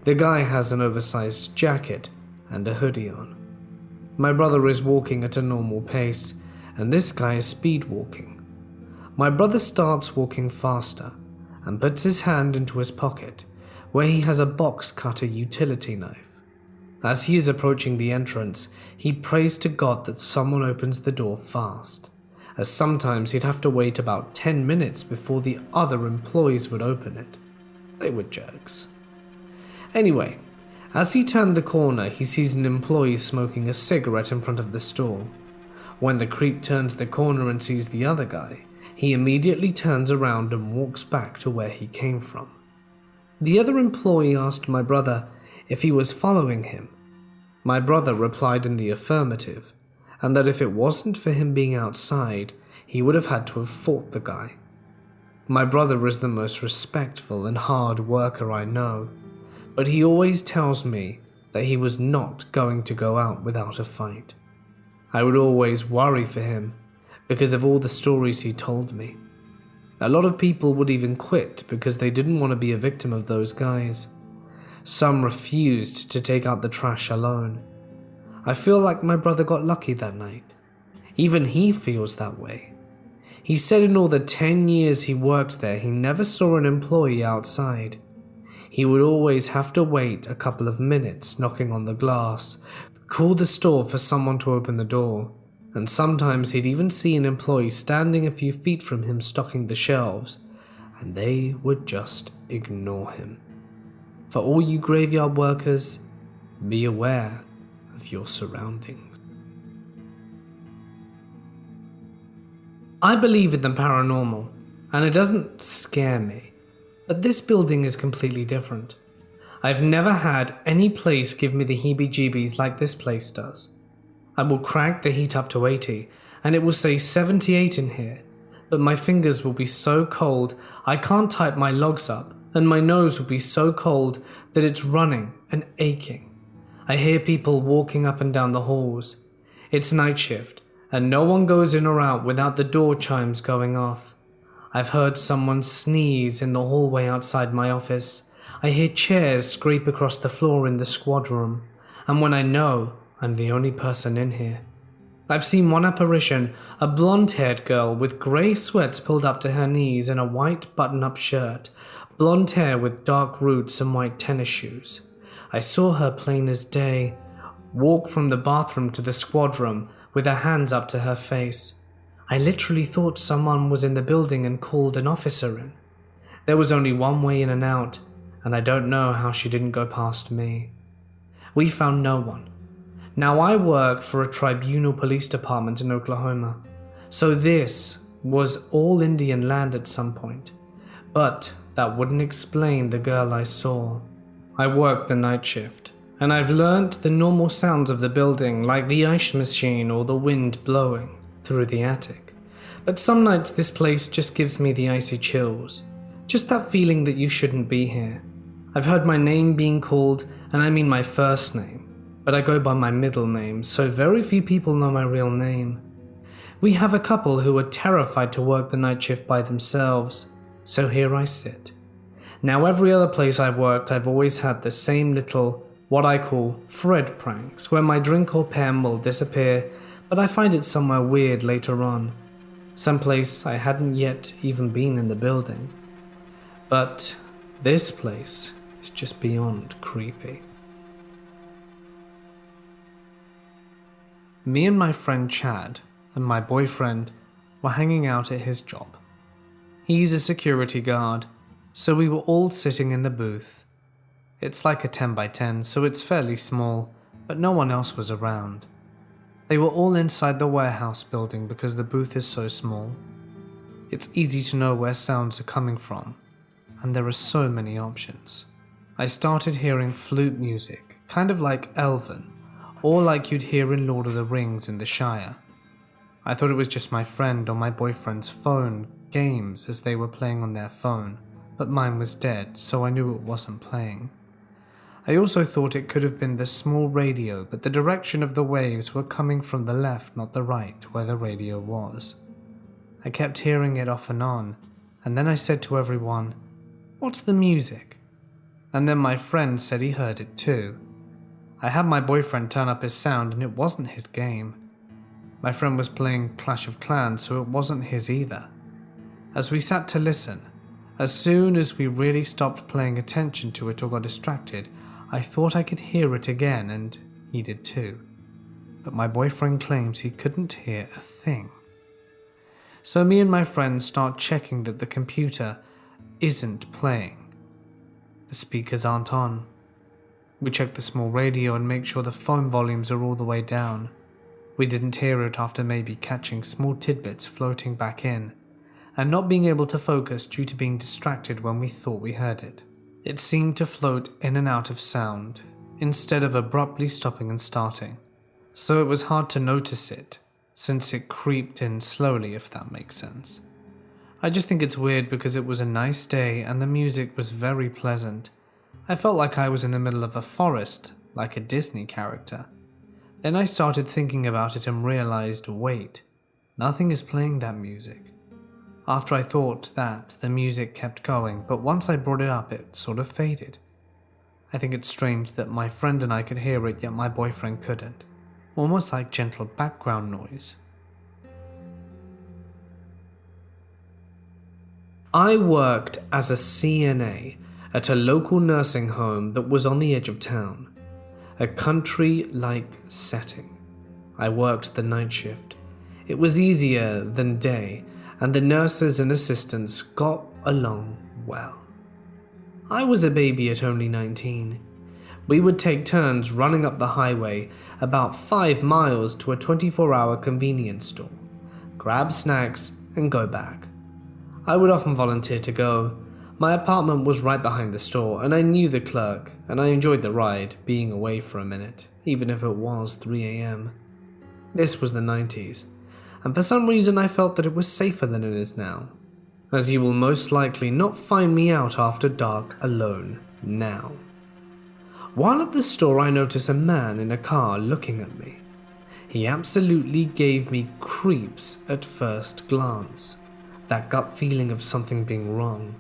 The guy has an oversized jacket and a hoodie on. My brother is walking at a normal pace, and this guy is speed walking. My brother starts walking faster and puts his hand into his pocket, where he has a box cutter utility knife. As he is approaching the entrance, he prays to God that someone opens the door fast, as sometimes he'd have to wait about 10 minutes before the other employees would open it. They were jerks. Anyway, as he turned the corner, he sees an employee smoking a cigarette in front of the store. When the creep turns the corner and sees the other guy, he immediately turns around and walks back to where he came from. The other employee asked my brother if he was following him. My brother replied in the affirmative, and that if it wasn't for him being outside, he would have had to have fought the guy. My brother is the most respectful and hard worker I know, but he always tells me that he was not going to go out without a fight. I would always worry for him because of all the stories he told me. A lot of people would even quit because they didn't want to be a victim of those guys. Some refused to take out the trash alone. I feel like my brother got lucky that night. Even he feels that way. He said in all the 10 years he worked there, he never saw an employee outside. He would always have to wait a couple of minutes knocking on the glass, call the store for someone to open the door, and sometimes he'd even see an employee standing a few feet from him stocking the shelves, and they would just ignore him. For all you graveyard workers, be aware of your surroundings. I believe in the paranormal, and it doesn't scare me, but this building is completely different. I've never had any place give me the heebie-jeebies like this place does. I will crank the heat up to 80, and it will say 78 in here, but my fingers will be so cold I can't type my logs up, and my nose will be so cold that it's running and aching. I hear people walking up and down the halls. It's night shift, and no one goes in or out without the door chimes going off. I've heard someone sneeze in the hallway outside my office. I hear chairs scrape across the floor in the squad room, and when I know I'm the only person in here. I've seen one apparition, a blonde-haired girl with grey sweats pulled up to her knees and a white button-up shirt, blonde hair with dark roots and white tennis shoes. I saw her plain as day, walk from the bathroom to the squad room with her hands up to her face. I literally thought someone was in the building and called an officer in. There was only one way in and out, and I don't know how she didn't go past me. We found no one. Now I work for a tribunal police department in Oklahoma, so this was all Indian land at some point, but that wouldn't explain the girl I saw. I work the night shift, and I've learnt the normal sounds of the building, like the ice machine or the wind blowing through the attic. But some nights this place just gives me the icy chills, just that feeling that you shouldn't be here. I've heard my name being called, and I mean my first name, but I go by my middle name, so very few people know my real name. We have a couple who are terrified to work the night shift by themselves, so here I sit. Now every other place I've worked, I've always had the same little, what I call Fred pranks, where my drink or pen will disappear, but I find it somewhere weird later on. Someplace I hadn't yet even been in the building. But this place is just beyond creepy. Me and my friend Chad and my boyfriend were hanging out at his job. He's a security guard, so we were all sitting in the booth. It's like a 10 by 10, so it's fairly small, but no one else was around. They were all inside the warehouse building because the booth is so small. It's easy to know where sounds are coming from, and there are so many options. I started hearing flute music, kind of like Elven, or like you'd hear in Lord of the Rings in the Shire. I thought it was just my friend or my boyfriend's phone games as they were playing on their phone, but mine was dead, so I knew it wasn't playing. I also thought it could have been the small radio, but the direction of the waves were coming from the left, not the right, where the radio was. I kept hearing it off and on, and then I said to everyone, "What's the music?" And then my friend said he heard it too. I had my boyfriend turn up his sound, and it wasn't his game. My friend was playing Clash of Clans, so it wasn't his either. As we sat to listen, as soon as we really stopped paying attention to it or got distracted, I thought I could hear it again, and he did too. But my boyfriend claims he couldn't hear a thing. So me and my friend start checking that the computer isn't playing. The speakers aren't on. We check the small radio and make sure the phone volumes are all the way down. We didn't hear it after maybe catching small tidbits floating back in, and not being able to focus due to being distracted when we thought we heard it. It seemed to float in and out of sound, instead of abruptly stopping and starting, so it was hard to notice it, since it creeped in slowly, if that makes sense. I just think it's weird because it was a nice day and the music was very pleasant. I felt like I was in the middle of a forest, like a Disney character. Then I started thinking about it and realized, wait, nothing is playing that music. After I thought that, the music kept going, but once I brought it up, it sort of faded. I think it's strange that my friend and I could hear it, yet my boyfriend couldn't. Almost like gentle background noise. I worked as a CNA at a local nursing home that was on the edge of town, a country-like setting. I worked the night shift. It was easier than day, and the nurses and assistants got along well. I was a baby at only 19. We would take turns running up the highway about 5 miles to a 24-hour convenience store, grab snacks, and go back. I would often volunteer to go. My apartment was right behind the store, and I knew the clerk, and I enjoyed the ride, being away for a minute, even if it was 3 a.m. This was the 90s, and for some reason I felt that it was safer than it is now, as you will most likely not find me out after dark alone now. While at the store, I noticed a man in a car looking at me. He absolutely gave me creeps at first glance, that gut feeling of something being wrong.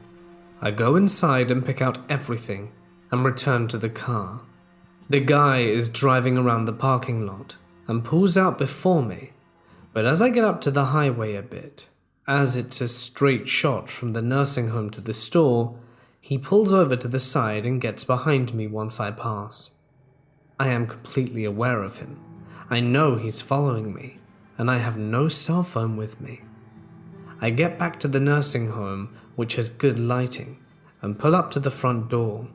I go inside and pick out everything and return to the car. The guy is driving around the parking lot and pulls out before me, but as I get up to the highway a bit, as it's a straight shot from the nursing home to the store, he pulls over to the side and gets behind me once I pass. I am completely aware of him. I know he's following me, and I have no cell phone with me. I get back to the nursing home, which has good lighting, and pull up to the front door.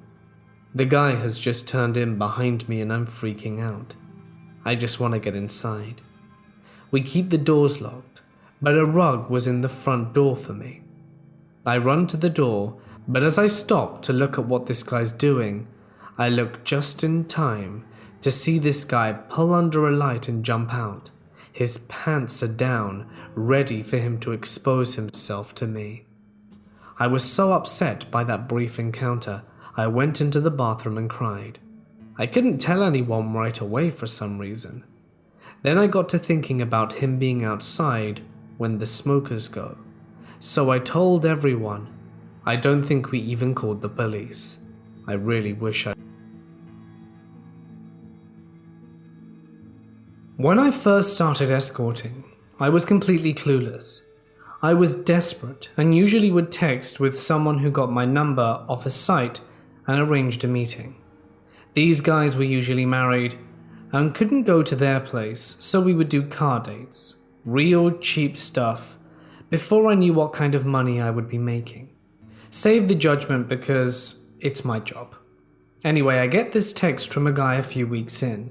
The guy has just turned in behind me and I'm freaking out. I just want to get inside. We keep the doors locked, but a rug was in the front door for me. I run to the door, but as I stop to look at what this guy's doing, I look just in time to see this guy pull under a light and jump out. His pants are down, ready for him to expose himself to me. I was so upset by that brief encounter, I went into the bathroom and cried. I couldn't tell anyone right away for some reason. Then I got to thinking about him being outside when the smokers go. So I told everyone. I don't think we even called the police. I really wish I... When I first started escorting, I was completely clueless. I was desperate and usually would text with someone who got my number off a site and arranged a meeting. These guys were usually married and couldn't go to their place, so we would do car dates. Real cheap stuff, before I knew what kind of money I would be making. Save the judgment because it's my job. Anyway, I get this text from a guy a few weeks in.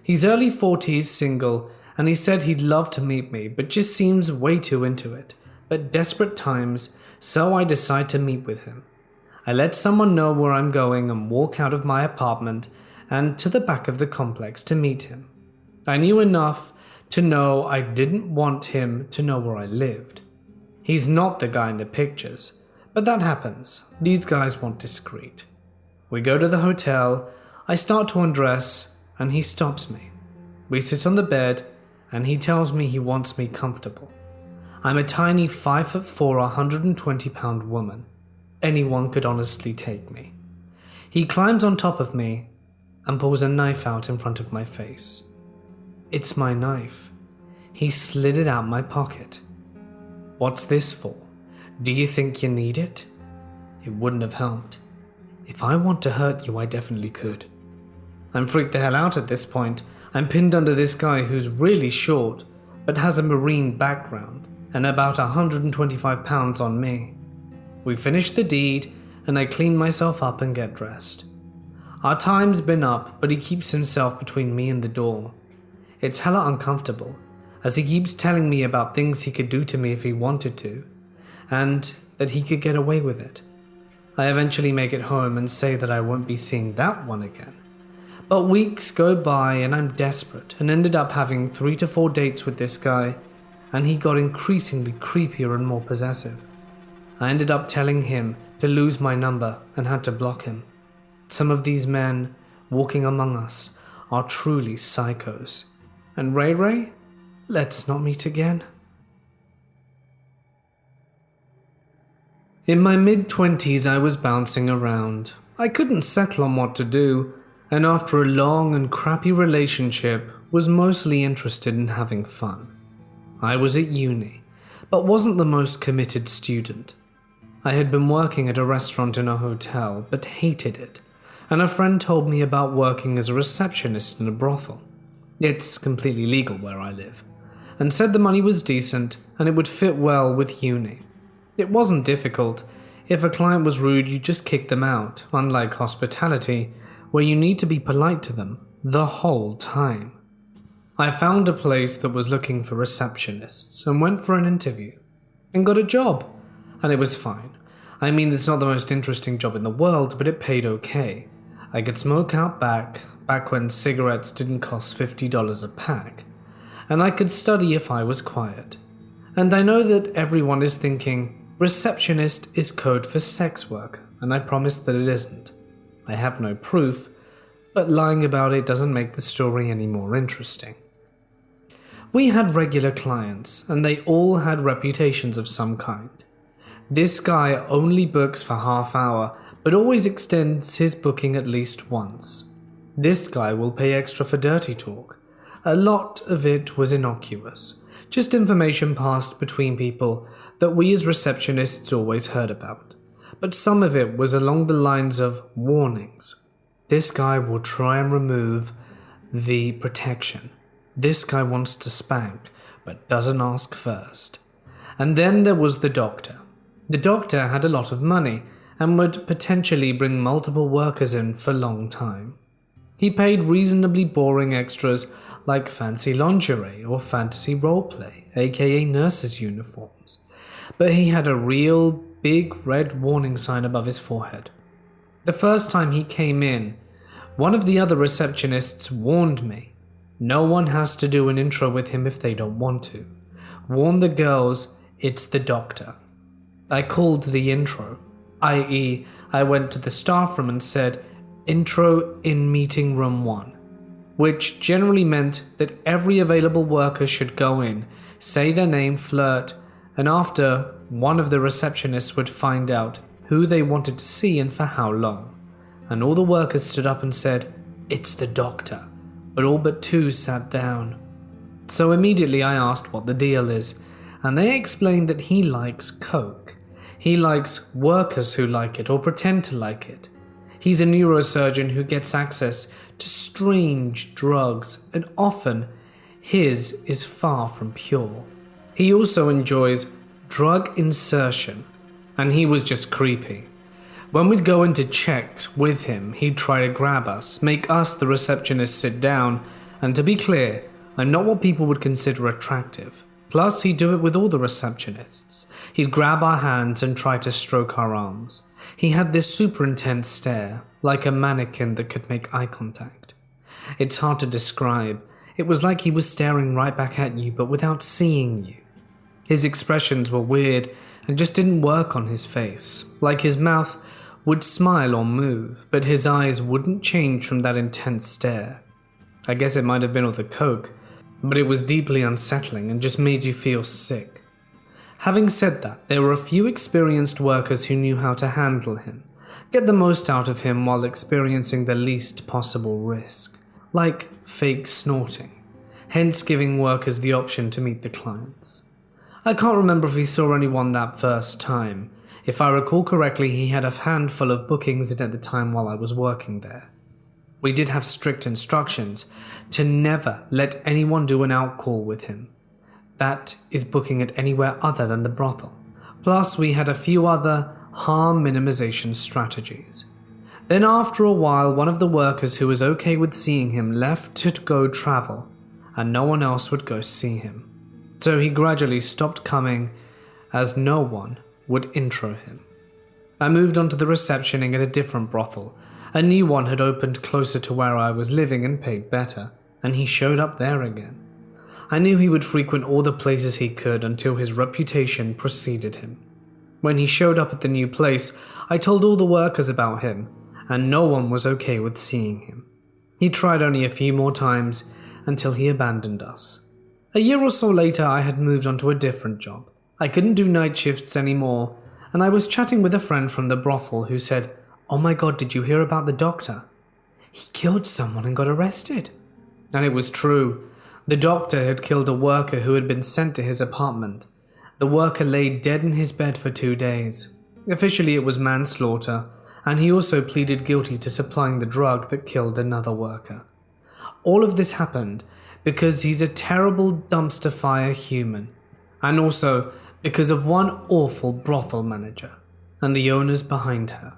He's early 40s, single, and he said he'd love to meet me, but just seems way too into it. But desperate times, so I decide to meet with him. I let someone know where I'm going and walk out of my apartment and to the back of the complex to meet him. I knew enough to know I didn't want him to know where I lived. He's not the guy in the pictures, but that happens. These guys want discreet. We go to the hotel, I start to undress, and he stops me. We sit on the bed, and he tells me he wants me comfortable. I'm a tiny 5'4", 120-pound woman. Anyone could honestly take me. He climbs on top of me and pulls a knife out in front of my face. It's my knife. He slid it out my pocket. What's this for? Do you think you need it? It wouldn't have helped. If I want to hurt you, I definitely could. I'm freaked the hell out at this point. I'm pinned under this guy who's really short, but has a marine background and about 125 pounds on me. We finish the deed, and I clean myself up and get dressed. Our time's been up, but he keeps himself between me and the door. It's hella uncomfortable, as he keeps telling me about things he could do to me if he wanted to, and that he could get away with it. I eventually make it home and say that I won't be seeing that one again. But weeks go by and I'm desperate and ended up having 3 to 4 dates with this guy, and he got increasingly creepier and more possessive. I ended up telling him to lose my number and had to block him. Some of these men walking among us are truly psychos. And Ray Ray, let's not meet again. In my mid-20s, I was bouncing around. I couldn't settle on what to do, and after a long and crappy relationship, was mostly interested in having fun. I was at uni, but wasn't the most committed student. I had been working at a restaurant in a hotel, but hated it, and a friend told me about working as a receptionist in a brothel. It's completely legal where I live, and said the money was decent and it would fit well with uni. It wasn't difficult. If a client was rude, you just kick them out, unlike hospitality, where you need to be polite to them the whole time. I found a place that was looking for receptionists and went for an interview and got a job, and it was fine. I mean, it's not the most interesting job in the world, but it paid okay. I could smoke out back when cigarettes didn't cost $50 a pack, and I could study if I was quiet. And I know that everyone is thinking, receptionist is code for sex work, and I promise that it isn't. I have no proof, but lying about it doesn't make the story any more interesting. We had regular clients, and they all had reputations of some kind. This guy only books for half hour, but always extends his booking at least once. This guy will pay extra for dirty talk. A lot of it was innocuous, just information passed between people that we as receptionists always heard about. But some of it was along the lines of warnings. This guy will try and remove the protection. This guy wants to spank, but doesn't ask first. And then there was the doctor. The doctor had a lot of money and would potentially bring multiple workers in for a long time. He paid reasonably boring extras like fancy lingerie or fantasy roleplay, aka nurses' uniforms. But he had a real big red warning sign above his forehead. The first time he came in, one of the other receptionists warned me. No one has to do an intro with him if they don't want to. Warn the girls, it's the doctor. I called the intro, i.e. I went to the staff room and said, intro in meeting room 1, which generally meant that every available worker should go in, say their name, flirt, and after, one of the receptionists would find out who they wanted to see and for how long. And all the workers stood up and said, it's the doctor. But all but 2 sat down. So immediately I asked what the deal is, and they explained that he likes coke. He likes workers who like it or pretend to like it. He's a neurosurgeon who gets access to strange drugs, and often his is far from pure. He also enjoys drug insertion, and he was just creepy. When we'd go into checks with him, he'd try to grab us, make us the receptionist sit down, and to be clear, I'm not what people would consider attractive. Plus, he'd do it with all the receptionists. He'd grab our hands and try to stroke our arms. He had this super intense stare, like a mannequin that could make eye contact. It's hard to describe. It was like he was staring right back at you, but without seeing you. His expressions were weird and just didn't work on his face, like his mouth would smile or move, but his eyes wouldn't change from that intense stare. I guess it might have been all the coke, but it was deeply unsettling and just made you feel sick. Having said that, there were a few experienced workers who knew how to handle him, get the most out of him while experiencing the least possible risk, like fake snorting, hence giving workers the option to meet the clients. I can't remember if he saw anyone that first time. If I recall correctly, he had a handful of bookings in at the time while I was working there. We did have strict instructions to never let anyone do an out-call with him. That is booking at anywhere other than the brothel. Plus, we had a few other harm minimization strategies. Then after a while, one of the workers who was okay with seeing him left to go travel, and no one else would go see him. So he gradually stopped coming, as no one would intro him. I moved on to the receptioning at a different brothel. A new one had opened closer to where I was living and paid better, and he showed up there again. I knew he would frequent all the places he could until his reputation preceded him. When he showed up at the new place, I told all the workers about him, and no one was okay with seeing him. He tried only a few more times until he abandoned us. A year or so later, I had moved on to a different job. I couldn't do night shifts anymore, and I was chatting with a friend from the brothel who said, "Oh my god, did you hear about the doctor? He killed someone and got arrested." And it was true. The doctor had killed a worker who had been sent to his apartment. The worker lay dead in his bed for 2 days. Officially it was manslaughter, and he also pleaded guilty to supplying the drug that killed another worker. All of this happened because he's a terrible dumpster fire human, and also because of one awful brothel manager and the owners behind her,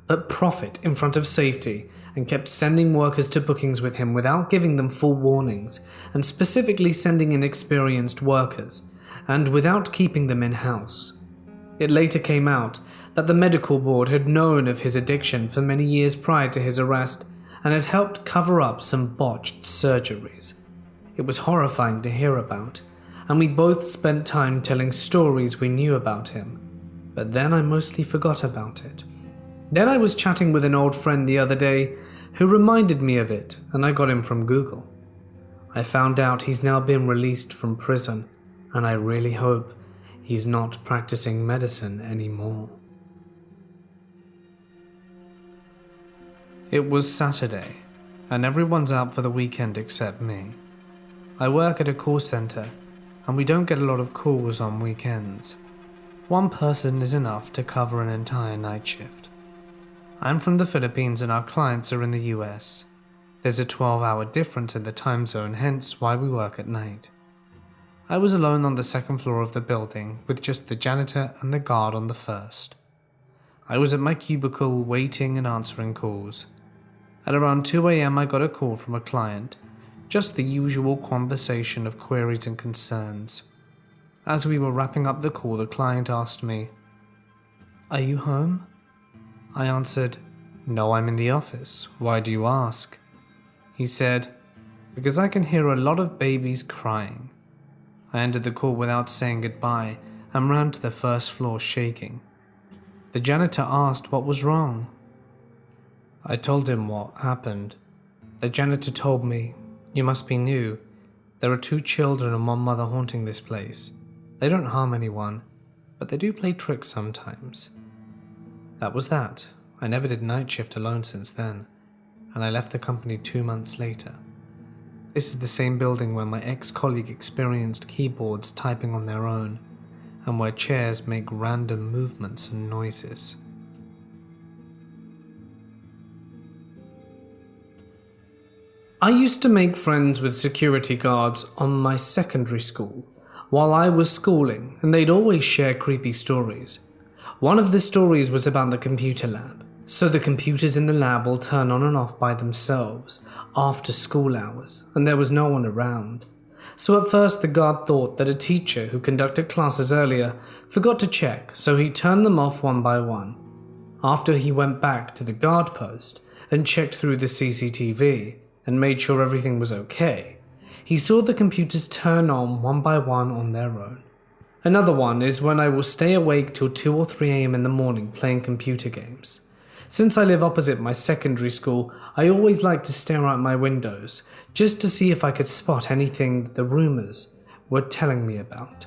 but profit in front of safety and kept sending workers to bookings with him without giving them full warnings, and specifically sending inexperienced workers, and without keeping them in-house. It later came out that the medical board had known of his addiction for many years prior to his arrest and had helped cover up some botched surgeries. It was horrifying to hear about, and we both spent time telling stories we knew about him, but then I mostly forgot about it. Then I was chatting with an old friend the other day who reminded me of it, and I got him from Google. I found out he's now been released from prison, and I really hope he's not practicing medicine anymore. It was Saturday, and everyone's out for the weekend except me. I work at a call center, and we don't get a lot of calls on weekends. One person is enough to cover an entire night shift. I'm from the Philippines and our clients are in the US. There's a 12-hour difference in the time zone, hence why we work at night. I was alone on the second floor of the building with just the janitor and the guard on the first. I was at my cubicle waiting and answering calls. At around 2 a.m. I got a call from a client, just the usual conversation of queries and concerns. As we were wrapping up the call, the client asked me, "Are you home?" I answered, "No, I'm in the office. Why do you ask?" He said, "Because I can hear a lot of babies crying." I ended the call without saying goodbye and ran to the first floor shaking. The janitor asked what was wrong. I told him what happened. The janitor told me, "You must be new. There are 2 children and 1 mother haunting this place. They don't harm anyone, but they do play tricks sometimes." That was that. I never did night shift alone since then, and I left the company 2 months later. This is the same building where my ex-colleague experienced keyboards typing on their own, and where chairs make random movements and noises. I used to make friends with security guards on my secondary school while I was schooling, and they'd always share creepy stories. One of the stories was about the computer lab. So the computers in the lab will turn on and off by themselves after school hours, and there was no one around. So at first the guard thought that a teacher who conducted classes earlier forgot to check, so he turned them off one by one. After he went back to the guard post and checked through the CCTV and made sure everything was okay, he saw the computers turn on one by one on their own. Another one is when I will stay awake till 2 or 3 a.m. in the morning playing computer games. Since I live opposite my secondary school, I always like to stare out my windows just to see if I could spot anything that the rumors were telling me about.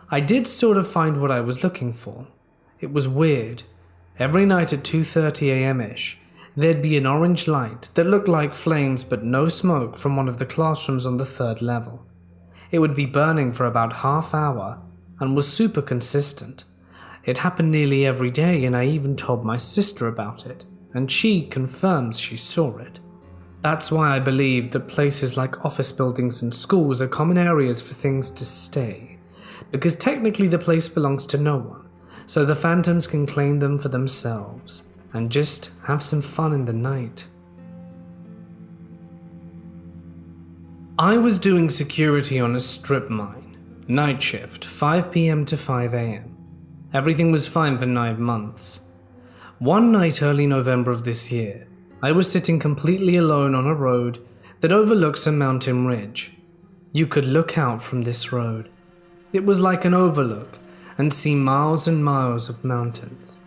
I did sort of find what I was looking for. It was weird. Every night at 2:30 a.m.-ish, there'd be an orange light that looked like flames but no smoke from one of the classrooms on the 3rd level. It would be burning for about half hour and was super consistent. It happened nearly every day, and I even told my sister about it, and she confirms she saw it. That's why I believe that places like office buildings and schools are common areas for things to stay, because technically the place belongs to no one, so the phantoms can claim them for themselves and just have some fun in the night. I was doing security on a strip mine, night shift, 5 p.m. to 5 a.m. Everything was fine for 9 months. One night early November of this year, I was sitting completely alone on a road that overlooks a mountain ridge. You could look out from this road. It was like an overlook and see miles and miles of mountains.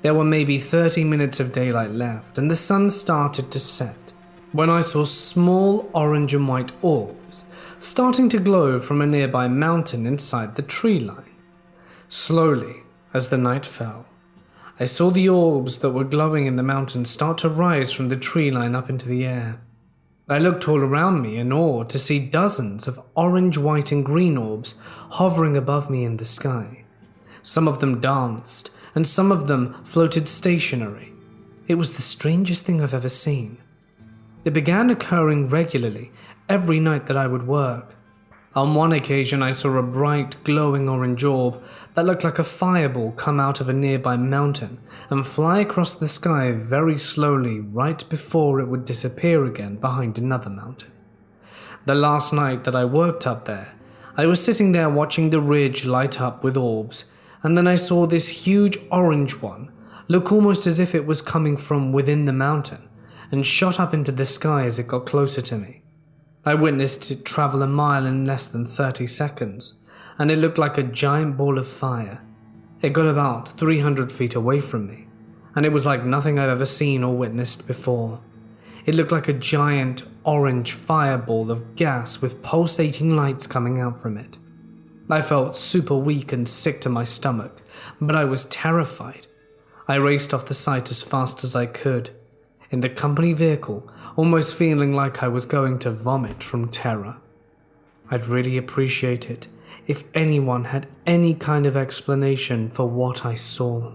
There were maybe 30 minutes of daylight left, and the sun started to set when I saw small orange and white orbs starting to glow from a nearby mountain inside the tree line. Slowly, as the night fell, I saw the orbs that were glowing in the mountains start to rise from the tree line up into the air. I looked all around me in awe to see dozens of orange, white, and green orbs hovering above me in the sky. Some of them danced, and some of them floated stationary. It was the strangest thing I've ever seen. It began occurring regularly every night that I would work. On one occasion, I saw a bright, glowing orange orb that looked like a fireball come out of a nearby mountain and fly across the sky very slowly right before it would disappear again behind another mountain. The last night that I worked up there, I was sitting there watching the ridge light up with orbs, and then I saw this huge orange one look almost as if it was coming from within the mountain and shot up into the sky as it got closer to me. I witnessed it travel a mile in less than 30 seconds, and it looked like a giant ball of fire. It got about 300 feet away from me, and it was like nothing I've ever seen or witnessed before. It looked like a giant orange fireball of gas with pulsating lights coming out from it. I felt super weak and sick to my stomach, but I was terrified. I raced off the site as fast as I could, in the company vehicle, almost feeling like I was going to vomit from terror. I'd really appreciate it if anyone had any kind of explanation for what I saw.